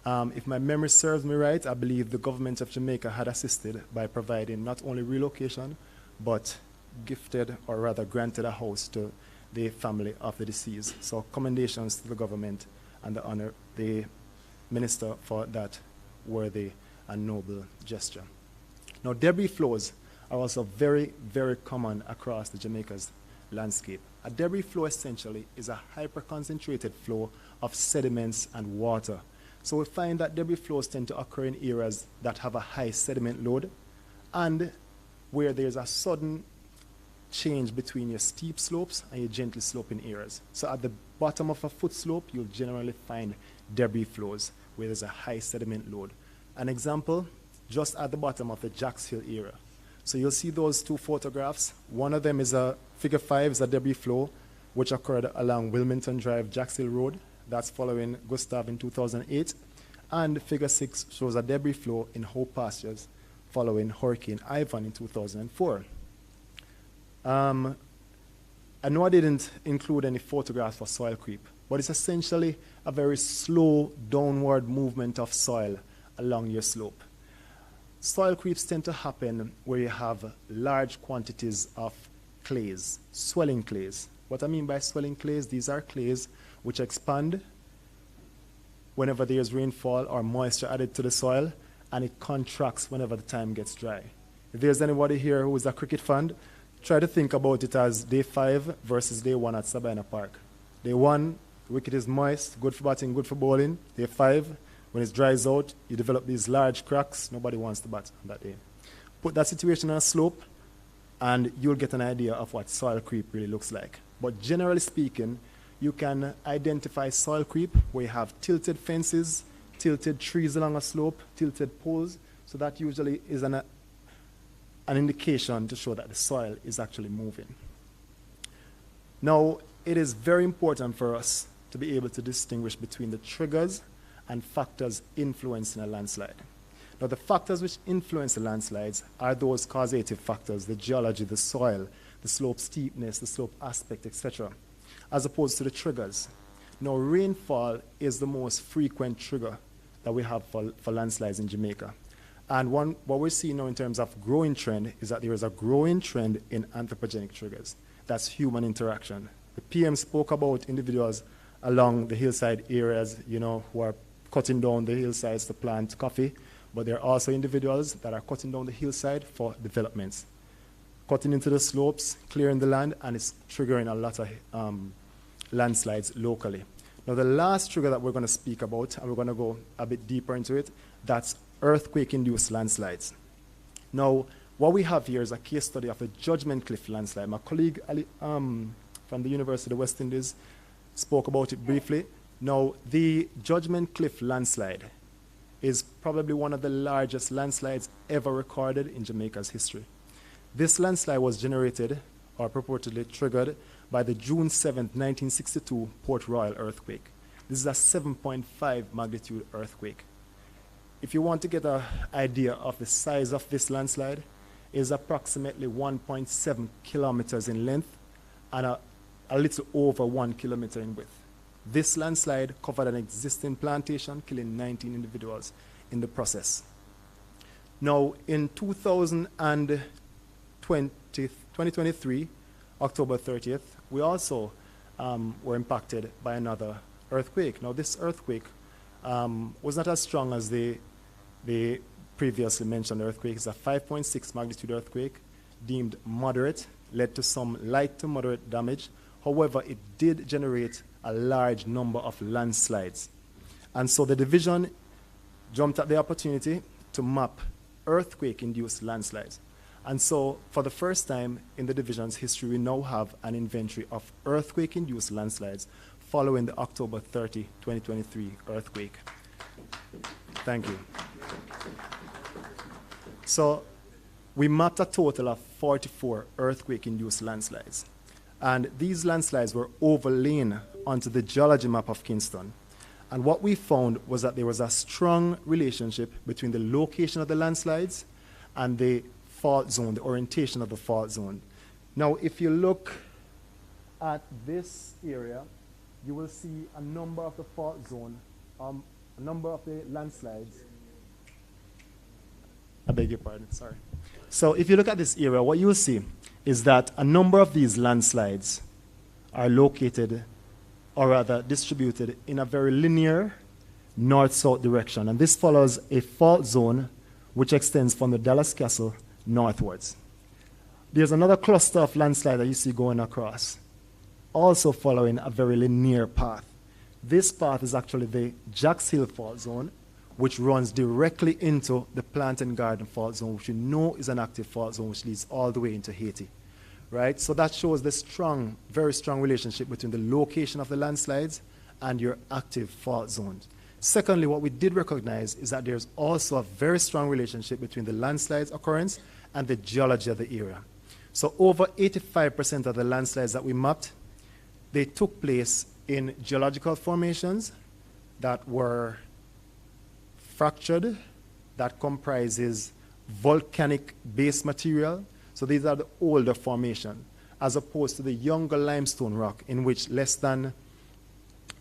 If my memory serves me right, I believe the government of Jamaica had assisted by providing not only relocation, but gifted, or rather granted, a house to the family of the deceased. So commendations to the government and the minister for that worthy and noble gesture. Now, debris flows are also very, very common across the Jamaica's landscape. A debris flow essentially is a hyper-concentrated flow of sediments and water. So we find that debris flows tend to occur in areas that have a high sediment load and where there's a sudden change between your steep slopes and your gently sloping areas. So at the bottom of a foot slope, you'll generally find debris flows where there's a high sediment load. An example, just at the bottom of the Jacks Hill area. So you'll see those 2 photographs. One of them is figure 5 is a debris flow which occurred along Wilmington Drive, Jacks Hill Road. That's following Gustav in 2008. And figure 6 shows a debris flow in Hope Pastures following Hurricane Ivan in 2004. I know I didn't include any photographs for soil creep, but it's essentially a very slow downward movement of soil along your slope. Soil creeps tend to happen where you have large quantities of clays, swelling clays. What I mean by swelling clays, these are clays which expand whenever there's rainfall or moisture added to the soil, and it contracts whenever the time gets dry. If there's anybody here who is a cricket fan, try to think about it as day 5 versus day 1 at Sabina Park. Day 1, the wicket is moist, good for batting, good for bowling. Day 5, when it dries out, you develop these large cracks. Nobody wants to bat on that day. Put that situation on a slope, and you'll get an idea of what soil creep really looks like. But generally speaking, you can identify soil creep where you have tilted fences, tilted trees along a slope, tilted poles. So that usually is an indication to show that the soil is actually moving. Now, it is very important for us to be able to distinguish between the triggers and factors influencing a landslide. Now, the factors which influence the landslides are those causative factors, the geology, the soil, the slope steepness, the slope aspect, etc., as opposed to the triggers. Now, rainfall is the most frequent trigger that we have for landslides in Jamaica. And what we're seeing now in terms of growing trend is that there is a growing trend in anthropogenic triggers. That's human interaction. The PM spoke about individuals along the hillside areas, who are cutting down the hillsides to plant coffee, but there are also individuals that are cutting down the hillside for developments, cutting into the slopes, clearing the land, and it's triggering a lot of landslides locally. Now, the last trigger that we're going to speak about, and we're going to go a bit deeper into it, that's earthquake-induced landslides. Now, what we have here is a case study of the Judgment Cliff landslide. My colleague Ali, from the University of the West Indies spoke about it briefly. Now, the Judgment Cliff landslide is probably one of the largest landslides ever recorded in Jamaica's history. This landslide was generated, or purportedly triggered, by the June 7, 1962 Port Royal earthquake. This is a 7.5 magnitude earthquake. If you want to get an idea of the size of this landslide, it is approximately 1.7 kilometers in length and a little over 1 kilometer in width. This landslide covered an existing plantation, killing 19 individuals in the process. Now, in 2023, October 30th, we also were impacted by another earthquake. Now, this earthquake was not as strong as the previously mentioned earthquake. It's a 5.6 magnitude earthquake, deemed moderate, led to some light to moderate damage. However, it did generate a large number of landslides. And so the division jumped at the opportunity to map earthquake-induced landslides. And so, for the first time in the division's history, we now have an inventory of earthquake-induced landslides following the October 30, 2023 earthquake. Thank you. So, we mapped a total of 44 earthquake-induced landslides. And these landslides were overlain onto the geology map of Kingston. And what we found was that there was a strong relationship between the location of the landslides and the fault zone, the orientation of the fault zone. Now, if you look at this area, you will see a number of the fault zone, a number of the landslides. I beg your pardon, sorry. So if you look at this area, what you will see is that a number of these landslides are located, or rather distributed, in a very linear north-south direction. And this follows a fault zone which extends from the Dallas Castle northwards. There's another cluster of landslide that you see going across, also following a very linear path. This path is actually the Jacks Hill fault zone, which runs directly into the Plant and Garden fault zone, which you know is an active fault zone, which leads all the way into Haiti. Right? So that shows the strong, very strong relationship between the location of the landslides and your active fault zones. Secondly, what we did recognize is that there's also a very strong relationship between the landslides occurrence and the geology of the area. So over 85% of the landslides that we mapped, they took place in geological formations that were fractured, that comprises volcanic base material. So these are the older formation, as opposed to the younger limestone rock, in which less than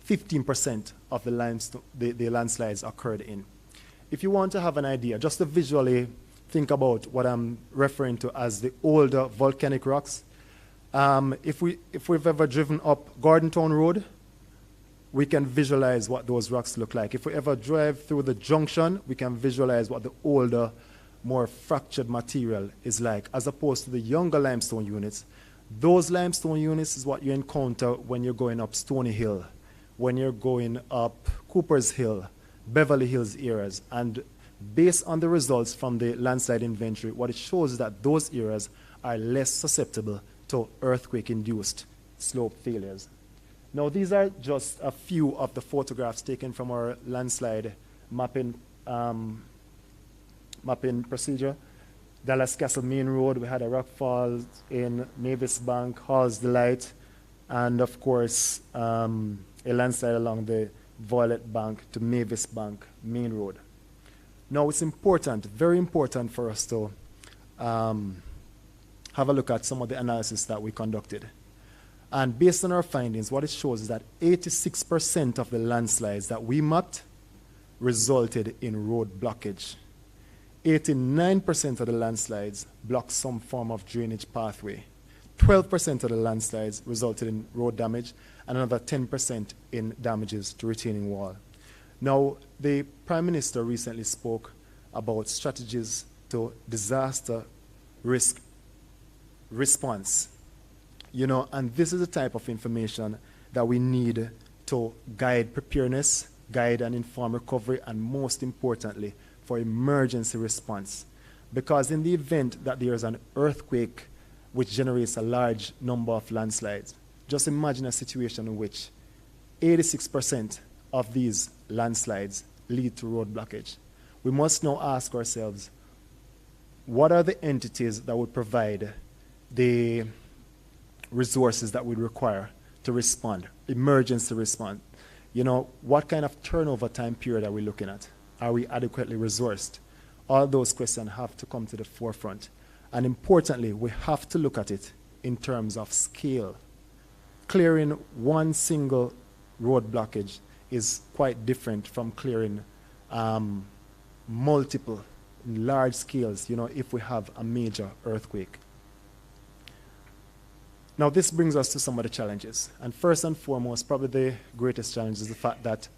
15% of the landslides occurred in. If you want to have an idea, just to visually think about what I'm referring to as the older volcanic rocks, if we've ever driven up Gordontown Road, we can visualize what those rocks look like. If we ever drive through the junction, we can visualize what the older, more fractured material is like, as opposed to the younger limestone units. Those limestone units is what you encounter when you're going up Stony Hill, when you're going up Cooper's Hill, Beverly Hills areas. And based on the results from the landslide inventory, what it shows is that those areas are less susceptible to earthquake-induced slope failures. Now, these are just a few of the photographs taken from our landslide mapping procedure. Dallas Castle Main Road, we had a rock fall in Mavis Bank, Hall's Delight, and of course, a landslide along the Violet Bank to Mavis Bank Main Road. Now, it's important, very important for us to have a look at some of the analysis that we conducted. And based on our findings, what it shows is that 86% of the landslides that we mapped resulted in road blockage. 89% of the landslides blocked some form of drainage pathway. 12% of the landslides resulted in road damage, and another 10% in damages to retaining wall. Now, the Prime Minister recently spoke about strategies to disaster risk response. You know, and this is the type of information that we need to guide preparedness, guide and inform recovery, and most importantly, for emergency response. Because in the event that there is an earthquake which generates a large number of landslides, just imagine a situation in which 86% of these landslides lead to road blockage. We must now ask ourselves, what are the entities that would provide the resources that we require to respond, emergency response? You know, what kind of turnover time period are we looking at? Are we adequately resourced? All those questions have to come to the forefront. And importantly, we have to look at it in terms of scale. Clearing one single road blockage is quite different from clearing multiple large scales, you know, if we have a major earthquake. Now, this brings us to some of the challenges. And first and foremost, probably the greatest challenge is the fact that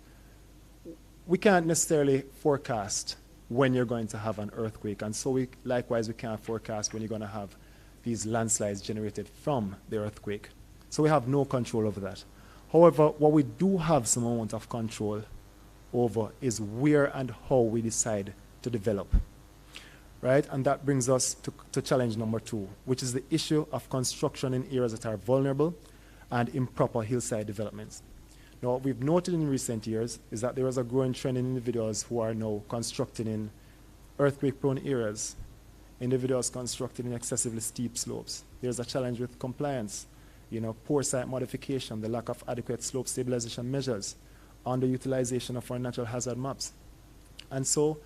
we can't necessarily forecast when you're going to have an earthquake. And so likewise, we can't forecast when you're going to have these landslides generated from the earthquake. So we have no control over that. However, what we do have some amount of control over is where and how we decide to develop. Right? And that brings us to challenge number 2, which is the issue of construction in areas that are vulnerable and improper hillside developments. Now, what we've noted in recent years is that there is a growing trend in individuals who are now constructing in earthquake-prone areas, individuals constructing in excessively steep slopes. There's a challenge with compliance, you know, poor site modification, the lack of adequate slope stabilization measures, underutilization of our natural hazard maps. And so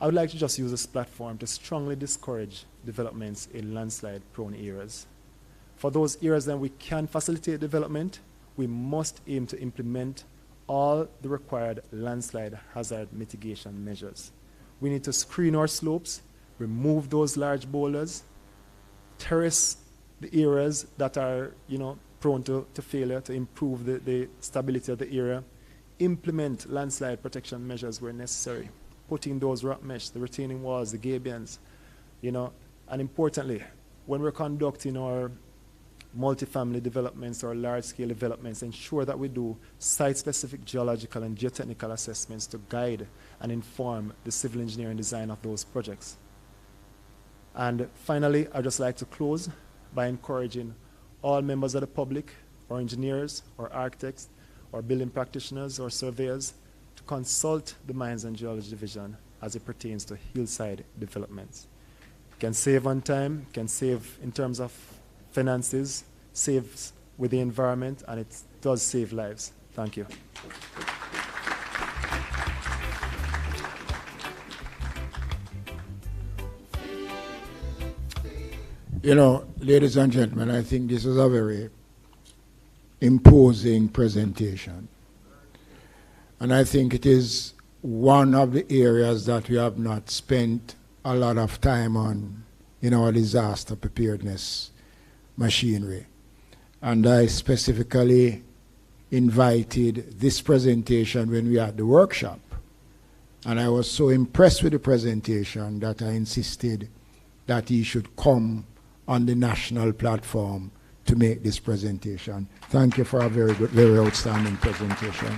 I would like to just use this platform to strongly discourage developments in landslide-prone areas. For those areas that we can facilitate development, we must aim to implement all the required landslide hazard mitigation measures. We need to screen our slopes, remove those large boulders, terrace the areas that are, you know, prone to failure to improve the stability of the area, implement landslide protection measures where necessary, putting those rock mesh, the retaining walls, the gabions, you know, and importantly, when we're conducting our multifamily developments or large-scale developments, ensure that we do site-specific geological and geotechnical assessments to guide and inform the civil engineering design of those projects. And finally, I'd just like to close by encouraging all members of the public, or engineers, or architects, or building practitioners, or surveyors, to consult the Mines and Geology Division as it pertains to hillside developments. It can save on time, can save in terms of finances, saves with the environment, and it does save lives. Thank you. You know, ladies and gentlemen, I think this is a very imposing presentation. And I think it is one of the areas that we have not spent a lot of time on in our disaster preparedness machinery. And I specifically invited this presentation when we had the workshop. And I was so impressed with the presentation that I insisted that he should come on the national platform to make this presentation. Thank you for a very good, very outstanding presentation.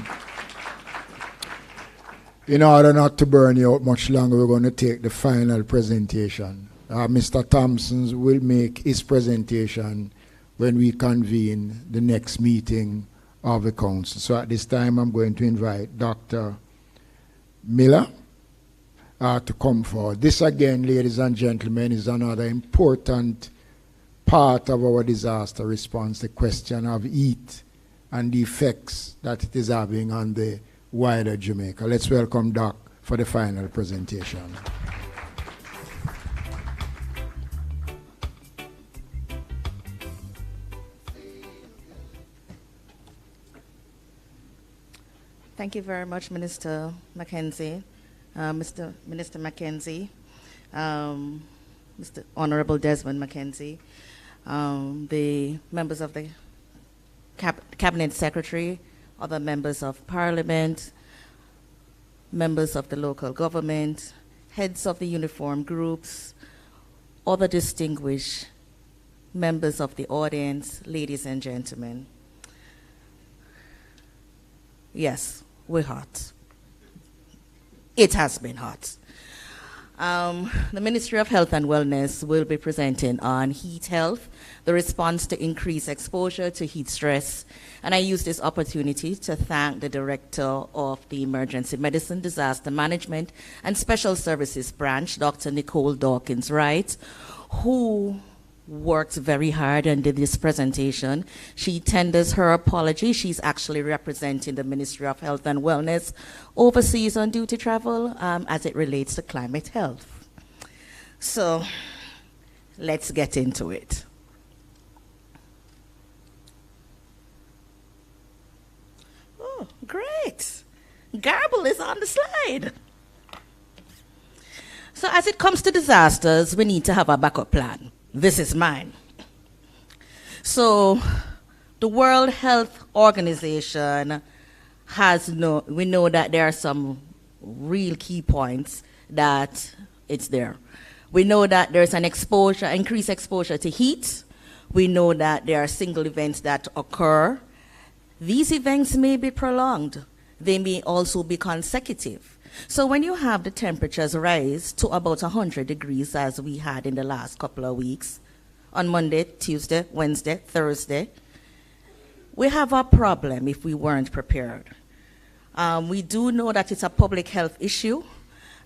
In order not to burn you out much longer, we're going to take the final presentation. Mr. Thompson will make his presentation when we convene the next meeting of the council. So at this time, I'm going to invite Dr. Miller to come forward. This again, ladies and gentlemen, is another important part of our disaster response, the question of heat and the effects that it is having on the wider Jamaica. Let's welcome Doc for the final presentation. Thank you very much, Minister Mackenzie, Mr. Minister Mackenzie, Mr. Honorable Desmond Mackenzie, the members of the Cabinet Secretary, other members of Parliament, members of the local government, heads of the uniform groups, other distinguished members of the audience, ladies and gentlemen. Yes, we're hot. It has been hot. The Ministry of Health and Wellness will be presenting on heat health, the response to increased exposure to heat stress. And I use this opportunity to thank the Director of the Emergency Medicine, Disaster Management, and Special Services Branch, Dr. Nicole Dawkins-Wright, who worked very hard and did this presentation. She tenders her apology. She's actually representing the Ministry of Health and Wellness overseas on duty travel as it relates to climate health. So let's get into it. Oh, great. Garble is on the slide. So as it comes to disasters, we need to have a backup plan. This is mine. So the World Health Organization we know that there are some real key points that it's there. We know that there's an increased exposure to heat. We know that there are single events that occur. These events may be prolonged. They may also be consecutive. So when you have the temperatures rise to about 100 degrees, as we had in the last couple of weeks, on Monday, Tuesday, Wednesday, Thursday, we have a problem if we weren't prepared. We do know that it's a public health issue.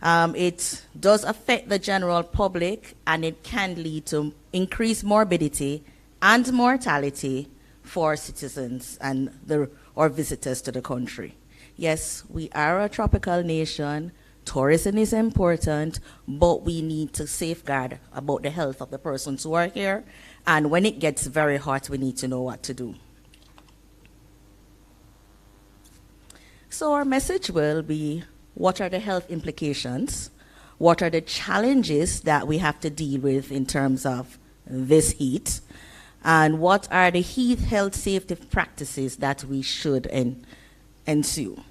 It does affect the general public, and it can lead to increased morbidity and mortality for citizens and or visitors to the country. Yes, we are a tropical nation. Tourism is important, but we need to safeguard about the health of the persons who are here. And when it gets very hot, we need to know what to do. So our message will be, what are the health implications? What are the challenges that we have to deal with in terms of this heat? And what are the heat health safety practices that we should ensue?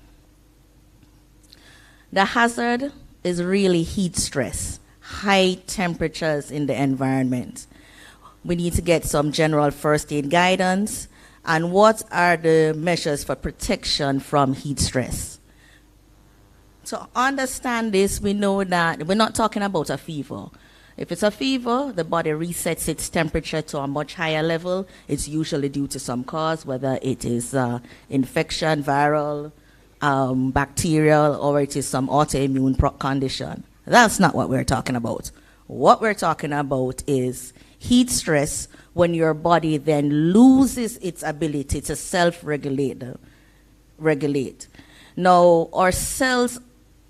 The hazard is really heat stress, high temperatures in the environment. We need to get some general first aid guidance. And what are the measures for protection from heat stress? To understand this, we know that we're not talking about a fever. If it's a fever, the body resets its temperature to a much higher level. It's usually due to some cause, whether it is infection, viral, bacterial, or it is some autoimmune condition. That's not what we're talking about. What we're talking about is heat stress when your body then loses its ability to self-regulate. Now, our cells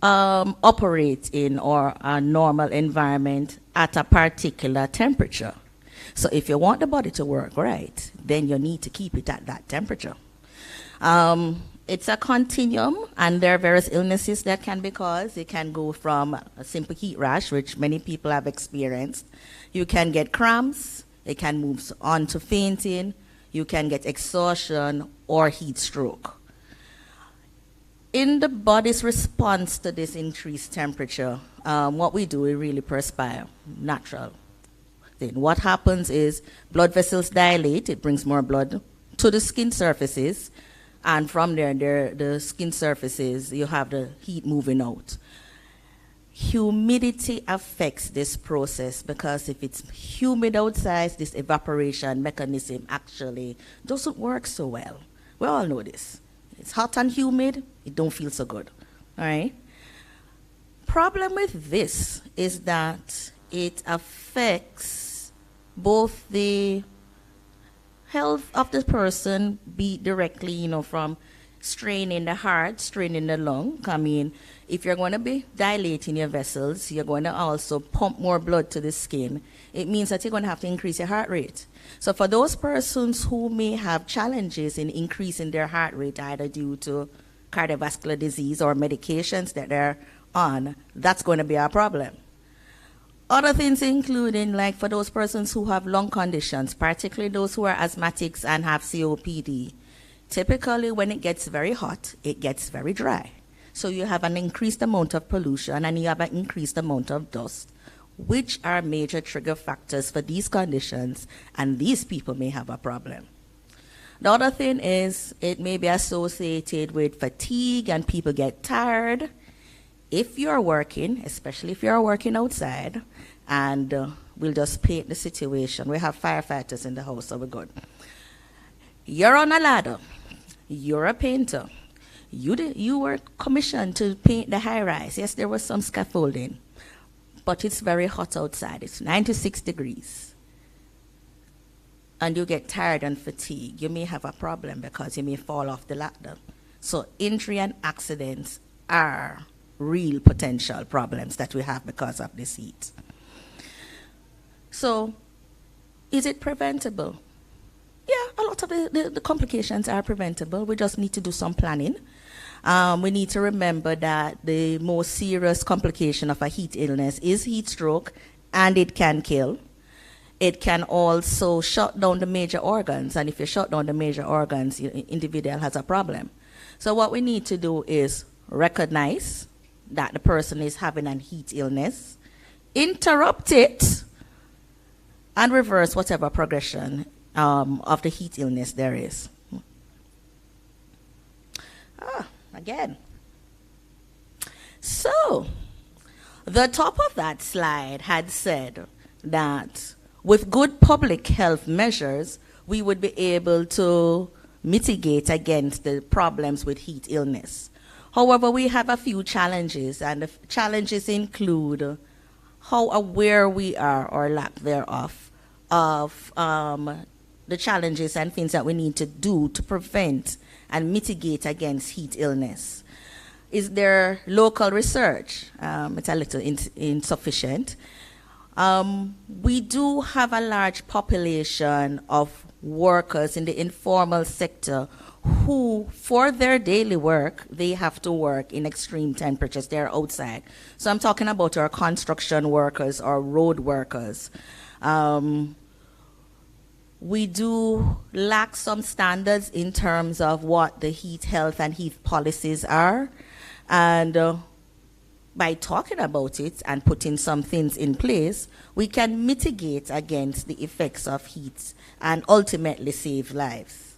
operate in a normal environment at a particular temperature. So if you want the body to work right, then you need to keep it at that temperature. It's a continuum, and there are various illnesses that can be caused. It can go from a simple heat rash, which many people have experienced. You can get cramps. It can move on to fainting. You can get exhaustion or heat stroke. In the body's response to this increased temperature, what we do, we really perspire, natural. Then what happens is blood vessels dilate. It brings more blood to the skin surfaces. And from there, the skin surfaces, you have the heat moving out. Humidity affects this process because if it's humid outside, this evaporation mechanism actually doesn't work so well. We all know this. It's hot and humid, it don't feel so good, all right? Problem with this is that it affects both the health of the person, be directly, from straining the heart, straining the lung. I mean, if you're going to be dilating your vessels, you're going to also pump more blood to the skin. It means that you're going to have to increase your heart rate. So for those persons who may have challenges in increasing their heart rate, either due to cardiovascular disease or medications that they're on, that's going to be a problem. Other things including, like for those persons who have lung conditions, particularly those who are asthmatics and have COPD, typically when it gets very hot, it gets very dry. So you have an increased amount of pollution and you have an increased amount of dust, which are major trigger factors for these conditions, and these people may have a problem. The other thing is it may be associated with fatigue and people get tired. If you're working, especially if you're working outside, and we'll just paint the situation. We have firefighters in the house, so we're good. You're on a ladder. You're a painter. You were commissioned to paint the high-rise. Yes, there was some scaffolding, but it's very hot outside. It's 96 degrees. And you get tired and fatigued. You may have a problem because you may fall off the ladder. So injury and accidents are real potential problems that we have because of this heat. So is it preventable? Yeah, a lot of the complications are preventable. We just need to do some planning. We need to remember that the most serious complication of a heat illness is heat stroke, and it can kill. It can also shut down the major organs, and if you shut down the major organs, the individual has a problem. So what we need to do is recognize that the person is having a heat illness, interrupt it, and reverse whatever progression of the heat illness there is. Again. So, the top of that slide had said that with good public health measures, we would be able to mitigate against the problems with heat illness. However, we have a few challenges, and the challenges include how aware we are, or lack thereof, of the challenges and things that we need to do to prevent and mitigate against heat illness. Is there local research? It's a little insufficient. We do have a large population of workers in the informal sector who, for their daily work, they have to work in extreme temperatures. They're outside. So I'm talking about our construction workers or road workers. We do lack some standards in terms of what the heat health and heat policies are. And by talking about it and putting some things in place, we can mitigate against the effects of heat and ultimately save lives.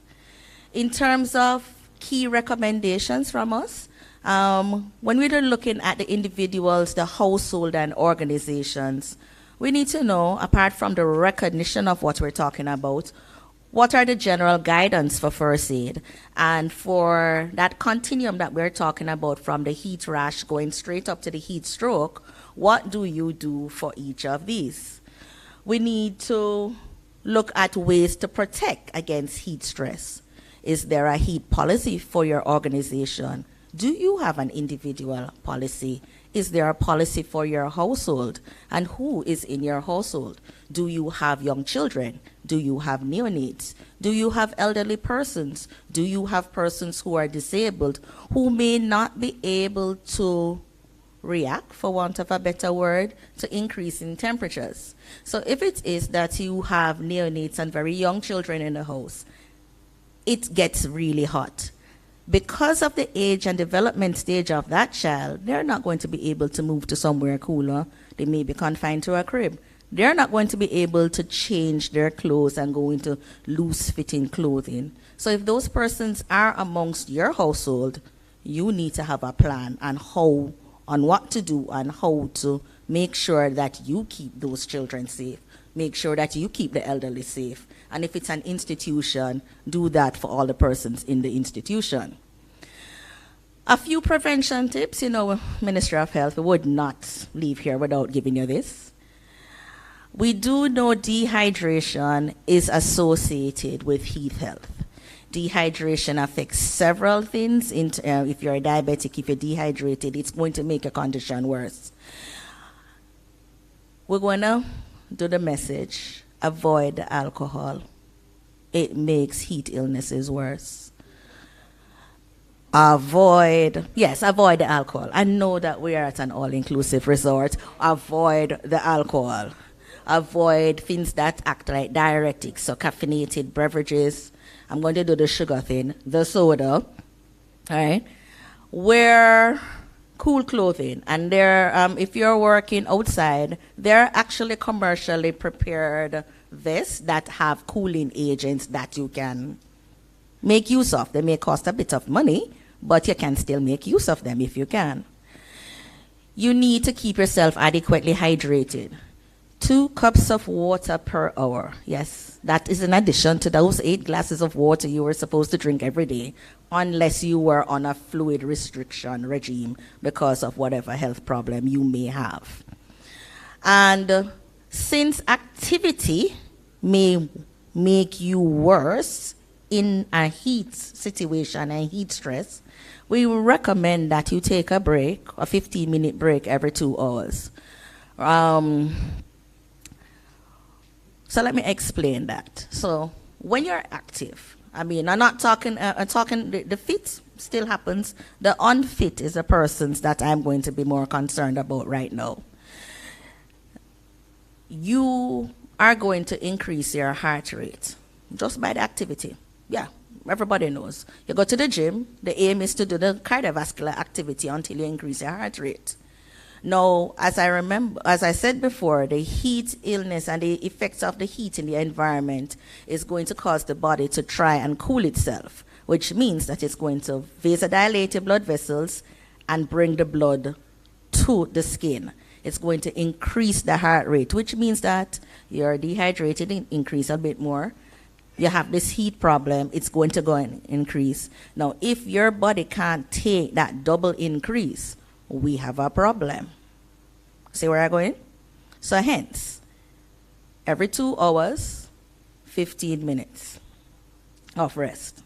In terms of key recommendations from us, when we're looking at the individuals, the household and organizations, we need to know, apart from the recognition of what we're talking about, what are the general guidance for first aid? And for that continuum that we're talking about, from the heat rash going straight up to the heat stroke, what do you do for each of these? We need to look at ways to protect against heat stress. Is there a heat policy for your organization? Do you have an individual policy? Is there a policy for your household? And who is in your household? Do you have young children? Do you have neonates? Do you have elderly persons? Do you have persons who are disabled who may not be able to react, for want of a better word, to increasing temperatures? So if it is that you have neonates and very young children in the house, it gets really hot. Because of the age and development stage of that child, they're not going to be able to move to somewhere cooler. They may be confined to a crib. They're not going to be able to change their clothes and go into loose-fitting clothing. So if those persons are amongst your household, you need to have a plan on what to do and how to make sure that you keep those children safe. Make sure that you keep the elderly safe. And if it's an institution, do that for all the persons in the institution. A few prevention tips. Ministry of Health, we would not leave here without giving you this. We do know dehydration is associated with heat health. Dehydration affects several things. If you're a diabetic, if you're dehydrated, it's going to make your condition worse. We're going to do the message. Avoid the alcohol. It makes heat illnesses worse. Avoid the alcohol. I know that we are at an all-inclusive resort. Avoid the alcohol. Avoid things that act like diuretics, so caffeinated beverages. I'm going to do the sugar thing, the soda. All right. Wear cool clothing, and if you're working outside, there are actually commercially prepared vests that have cooling agents that you can make use of. They may cost a bit of money, but you can still make use of them if you can. You need to keep yourself adequately hydrated. 2 cups of water per hour. Yes, that is in addition to those 8 glasses of water you were supposed to drink every day, unless you were on a fluid restriction regime because of whatever health problem you may have. And since activity may make you worse in a heat situation and heat stress, we recommend that you take a break, a 15-minute break every 2 hours. So let me explain that. So when you're active, I'm not talking, the fit still happens. The unfit is the persons that I'm going to be more concerned about right now. You are going to increase your heart rate just by the activity. Yeah, everybody knows. You go to the gym, the aim is to do the cardiovascular activity until you increase your heart rate. Now, as I said before, the heat illness and the effects of the heat in the environment is going to cause the body to try and cool itself, which means that it's going to vasodilate your blood vessels and bring the blood to the skin. It's going to increase the heart rate, which means that you're dehydrated and increase a bit more. You have this heat problem, it's going to go and increase. Now, if your body can't take that double increase, we have a problem. See where I'm going? So hence, every 2 hours, 15 minutes of rest.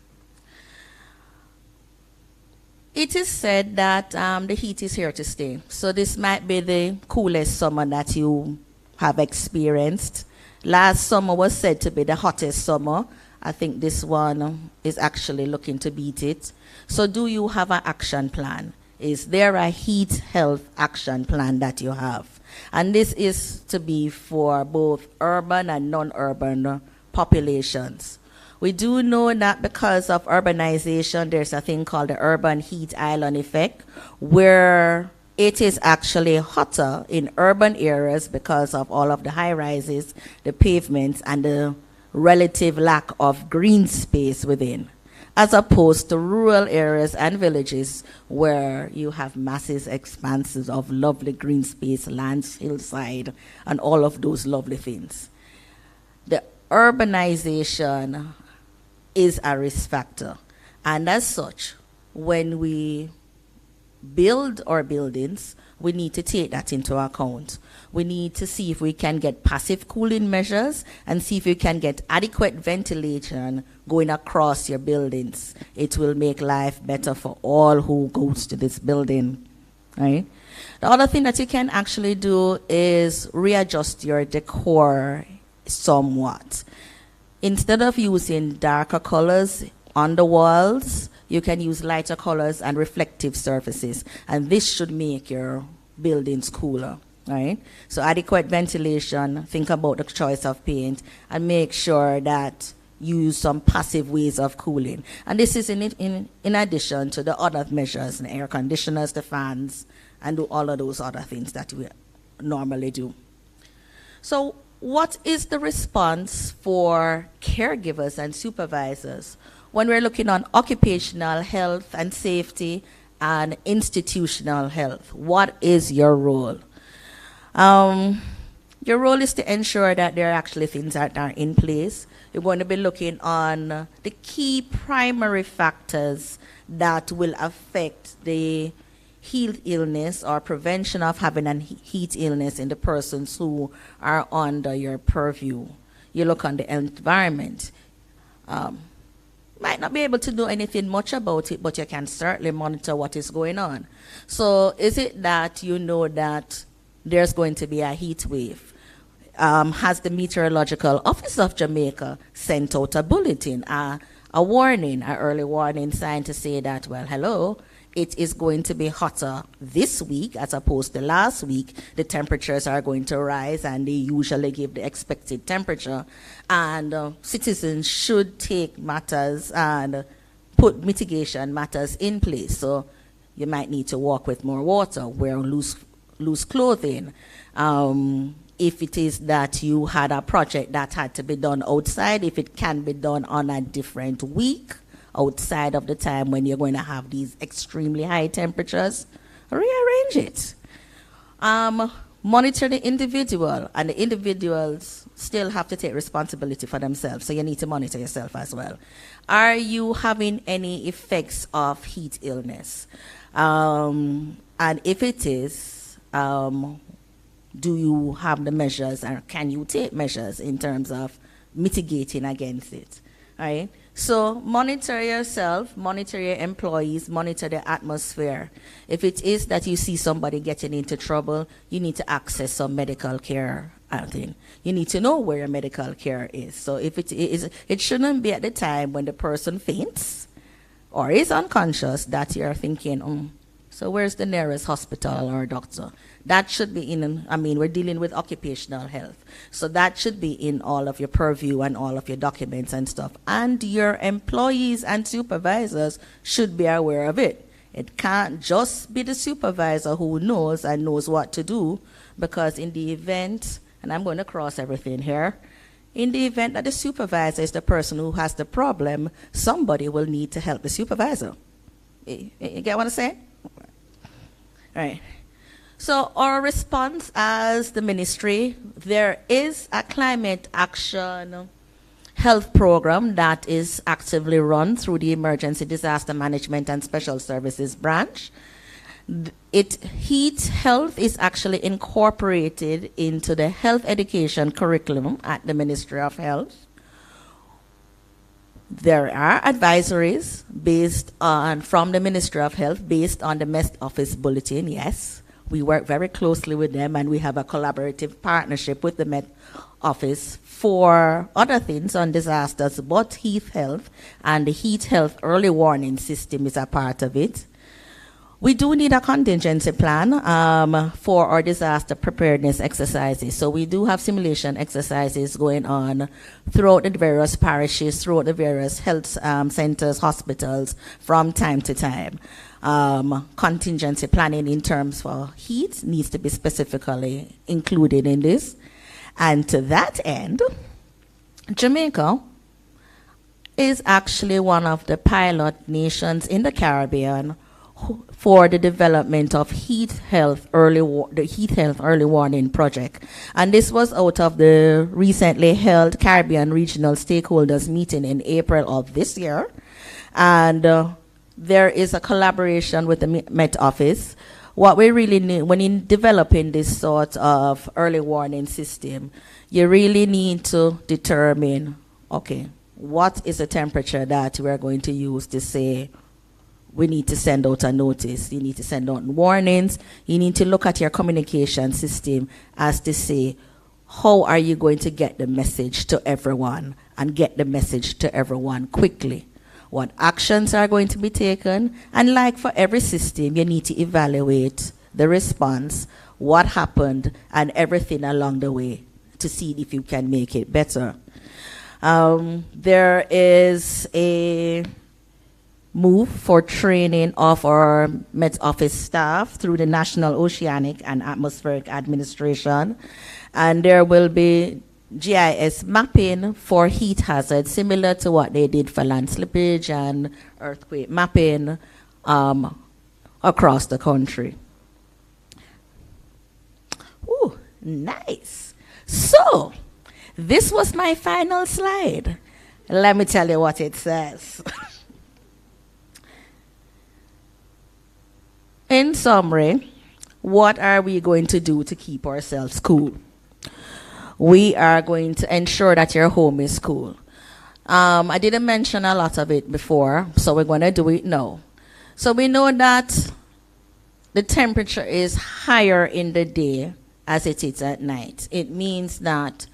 It is said that the heat is here to stay. So this might be the coolest summer that you have experienced. Last summer was said to be the hottest summer. I think this one is actually looking to beat it. So do you have an action plan? Is there a heat health action plan that you have? And this is to be for both urban and non-urban populations. We do know that because of urbanization, there's a thing called the urban heat island effect, where it is actually hotter in urban areas because of all of the high rises, the pavements, and the relative lack of green space within, as opposed to rural areas and villages where you have massive expanses of lovely green space, lands, hillside, and all of those lovely things. The urbanization is a risk factor. And as such, when we build our buildings, we need to take that into account. We need to see if we can get passive cooling measures and see if we can get adequate ventilation going across your buildings. It will make life better for all who goes to this building, right? The other thing that you can actually do is readjust your decor somewhat. Instead of using darker colors on the walls, you can use lighter colors and reflective surfaces, and this should make your buildings cooler, right? So adequate ventilation, think about the choice of paint, and make sure that you use some passive ways of cooling. And this is in addition to the other measures, the air conditioners, the fans, and do all of those other things that we normally do. So what is the response for caregivers and supervisors when we're looking on occupational health and safety and institutional health? What is your role? Your role is to ensure that there are actually things that are in place. You're going to be looking on the key primary factors that will affect the heat illness or prevention of having a heat illness in the persons who are under your purview. You look on the environment. Might not be able to do anything much about it, but you can certainly monitor what is going on. So is it that you know that there's going to be a heat wave? Has the Meteorological Office of Jamaica sent out a bulletin, a warning, an early warning sign to say that, well, hello, it is going to be hotter this week as opposed to last week. The temperatures are going to rise, and they usually give the expected temperature. And citizens should take matters and put mitigation matters in place. So you might need to walk with more water, wear loose clothing. If it is that you had a project that had to be done outside, if it can be done on a different week outside of the time when you're going to have these extremely high temperatures, rearrange it. Monitor the individual, and the individuals still have to take responsibility for themselves, so you need to monitor yourself as well. Are you having any effects of heat illness? And if it is, do you have the measures, or can you take measures in terms of mitigating against it? Right? So monitor yourself, monitor your employees, monitor the atmosphere. If it is that you see somebody getting into trouble, you need to access some medical care. You need to know where your medical care is. So if it is, it shouldn't be at the time when the person faints or is unconscious that you're thinking, so where's the nearest hospital or doctor? That should be we're dealing with occupational health. So that should be in all of your purview and all of your documents and stuff. And your employees and supervisors should be aware of it. It can't just be the supervisor who knows and knows what to do, because in the event, and I'm going to cross everything here, in the event that the supervisor is the person who has the problem, somebody will need to help the supervisor. You get what I'm saying? Right. So our response as the ministry, there is a climate action health program that is actively run through the Emergency Disaster Management and Special Services branch. Heat health is actually incorporated into the health education curriculum at the Ministry of Health. There are advisories from the Ministry of Health based on the Met Office Bulletin, yes. We work very closely with them, and we have a collaborative partnership with the Met Office for other things on disasters, but heat health and the heat health early warning system is a part of it. We do need a contingency plan for our disaster preparedness exercises. So we do have simulation exercises going on throughout the various parishes, throughout the various health centers, hospitals, from time to time. Contingency planning in terms for heat needs to be specifically included in this. And to that end, Jamaica is actually one of the pilot nations in the Caribbean for the development of the heat health early warning project. And this was out of the recently held Caribbean Regional Stakeholders meeting in April of this year. And there is a collaboration with the Met Office. What we really need when in developing this sort of early warning system, you really need to determine, okay, what is the temperature that we're going to use to say we need to send out a notice. You need to send out warnings. You need to look at your communication system as to say, how are you going to get the message to everyone and get the message to everyone quickly? What actions are going to be taken? And like for every system, you need to evaluate the response, what happened, and everything along the way to see if you can make it better. There is a move for training of our Met Office staff through the National Oceanic and Atmospheric Administration, and there will be GIS mapping for heat hazards, similar to what they did for land slippage and earthquake mapping across the country. Ooh, nice. So, this was my final slide. Let me tell you what it says. In summary, what are we going to do to keep ourselves cool? We are going to ensure that your home is cool. I didn't mention a lot of it before, so we're going to do it now. So we know that the temperature is higher in the day as it is at night. It means that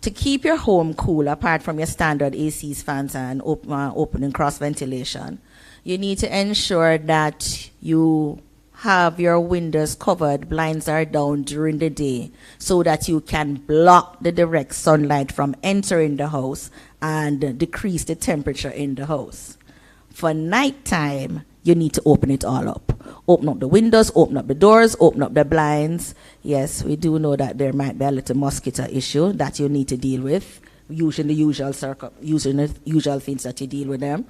to keep your home cool, apart from your standard ACs, fans, and open and cross ventilation, you need to ensure that you have your windows covered, blinds are down during the day, so that you can block the direct sunlight from entering the house and decrease the temperature in the house. For nighttime, you need to open it all up. Open up the windows, open up the doors, open up the blinds. Yes, we do know that there might be a little mosquito issue that you need to deal with, using the usual things that you deal with them.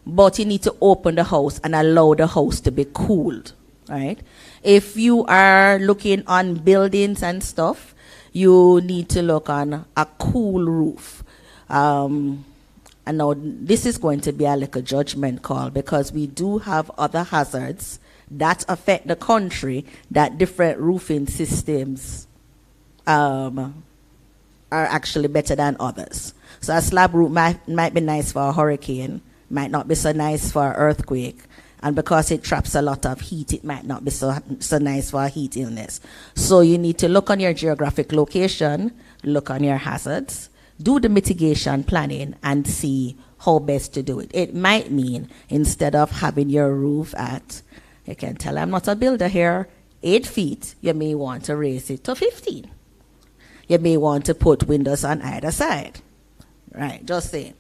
but you need to open the house and allow the house to be cooled, right? If you are looking on buildings and stuff, you need to look on a cool roof. And now this is going to be a little judgment call, because we do have other hazards that affect the country that different roofing systems are actually better than others. So a slab roof might be nice for a hurricane, might not be so nice for an earthquake, and because it traps a lot of heat, it might not be so nice for a heat illness. So you need to look on your geographic location, look on your hazards, do the mitigation planning, and see how best to do it. It might mean, instead of having your roof at, you can tell I'm not a builder here, 8 feet, you may want to raise it to 15. You may want to put windows on either side. Right, just saying.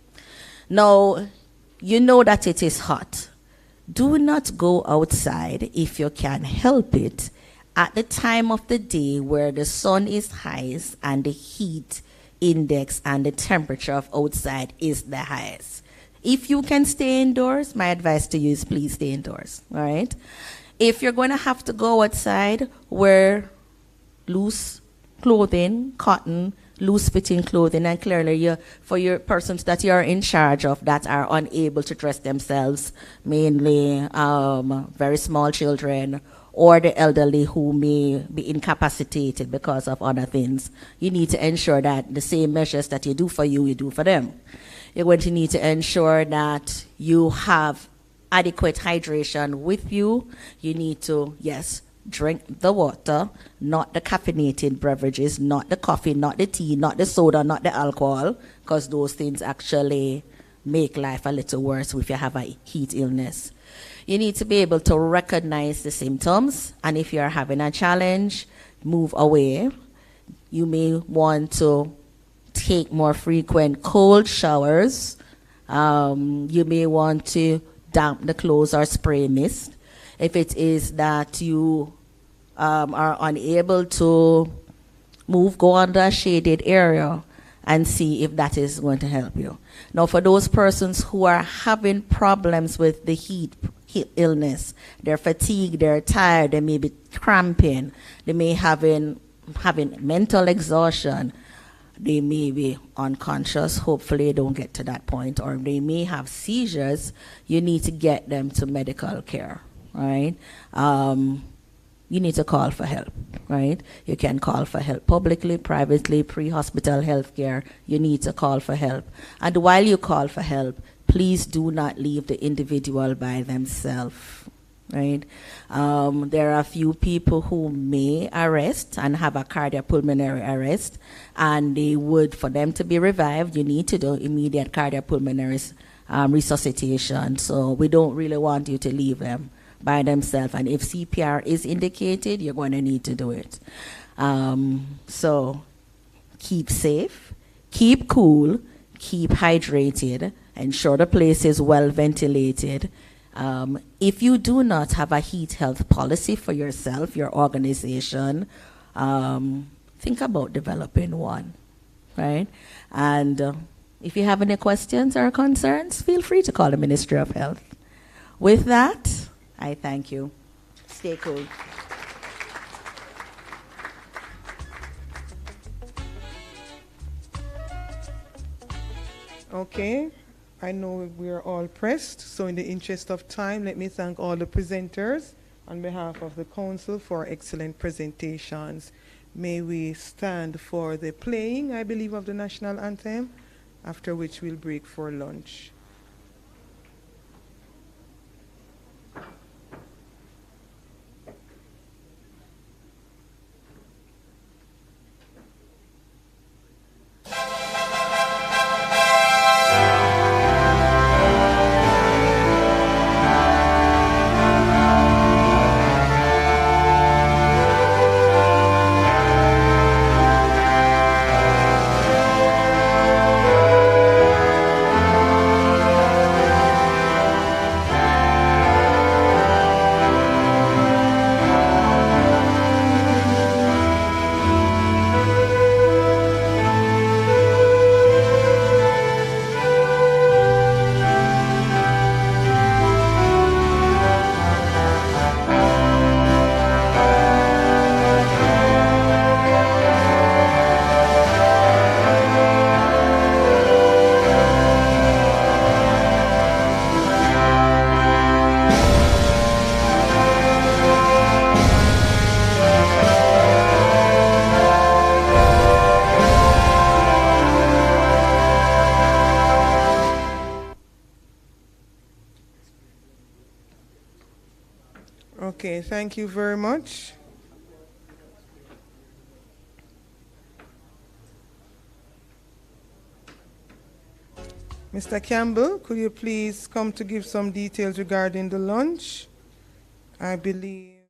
Now, you know that it is hot. Do not go outside if you can help it at the time of the day where the sun is highest and the heat index and the temperature of outside is the highest. If you can stay indoors, my advice to you is please stay indoors, all right? If you're going to have to go outside, wear loose clothing, cotton, loose-fitting clothing, and clearly for your persons that you are in charge of that are unable to dress themselves, mainly very small children or the elderly who may be incapacitated because of other things, you need to ensure that the same measures that you do for you, you do for them. You're going to need to ensure that you have adequate hydration with you. You need to, yes, drink the water, not the caffeinated beverages, not the coffee, not the tea, not the soda, not the alcohol, because those things actually make life a little worse if you have a heat illness. You need to be able to recognize the symptoms, and if you're having a challenge, move away. You may want to take more frequent cold showers. You may want to damp the clothes or spray mist. If it is that you are unable to move, go under a shaded area and see if that is going to help you. Now, for those persons who are having problems with the heat illness, they're fatigued, they're tired, they may be cramping, they may having mental exhaustion, they may be unconscious, hopefully they don't get to that point, or they may have seizures, you need to get them to medical care. Right? You need to call for help, right? You can call for help publicly, privately, pre-hospital health care. You need to call for help. And while you call for help, please do not leave the individual by themselves, right? There are a few people who may arrest and have a cardiopulmonary arrest, and they would, for them to be revived, you need to do immediate cardiopulmonary resuscitation. So we don't really want you to leave them by themselves, and if CPR is indicated, you're going to need to do it. So keep safe, keep cool, keep hydrated, ensure the place is well ventilated. If you do not have a heat health policy for yourself, your organization, think about developing one, right? And if you have any questions or concerns, feel free to call the Ministry of Health. With that, I thank you. Stay cool. Okay, I know we are all pressed, so in the interest of time, let me thank all the presenters on behalf of the Council for excellent presentations. May we stand for the playing, I believe, of the national anthem, after which we'll break for lunch. Okay, thank you very much. Mr. Campbell, could you please come to give some details regarding the lunch? I believe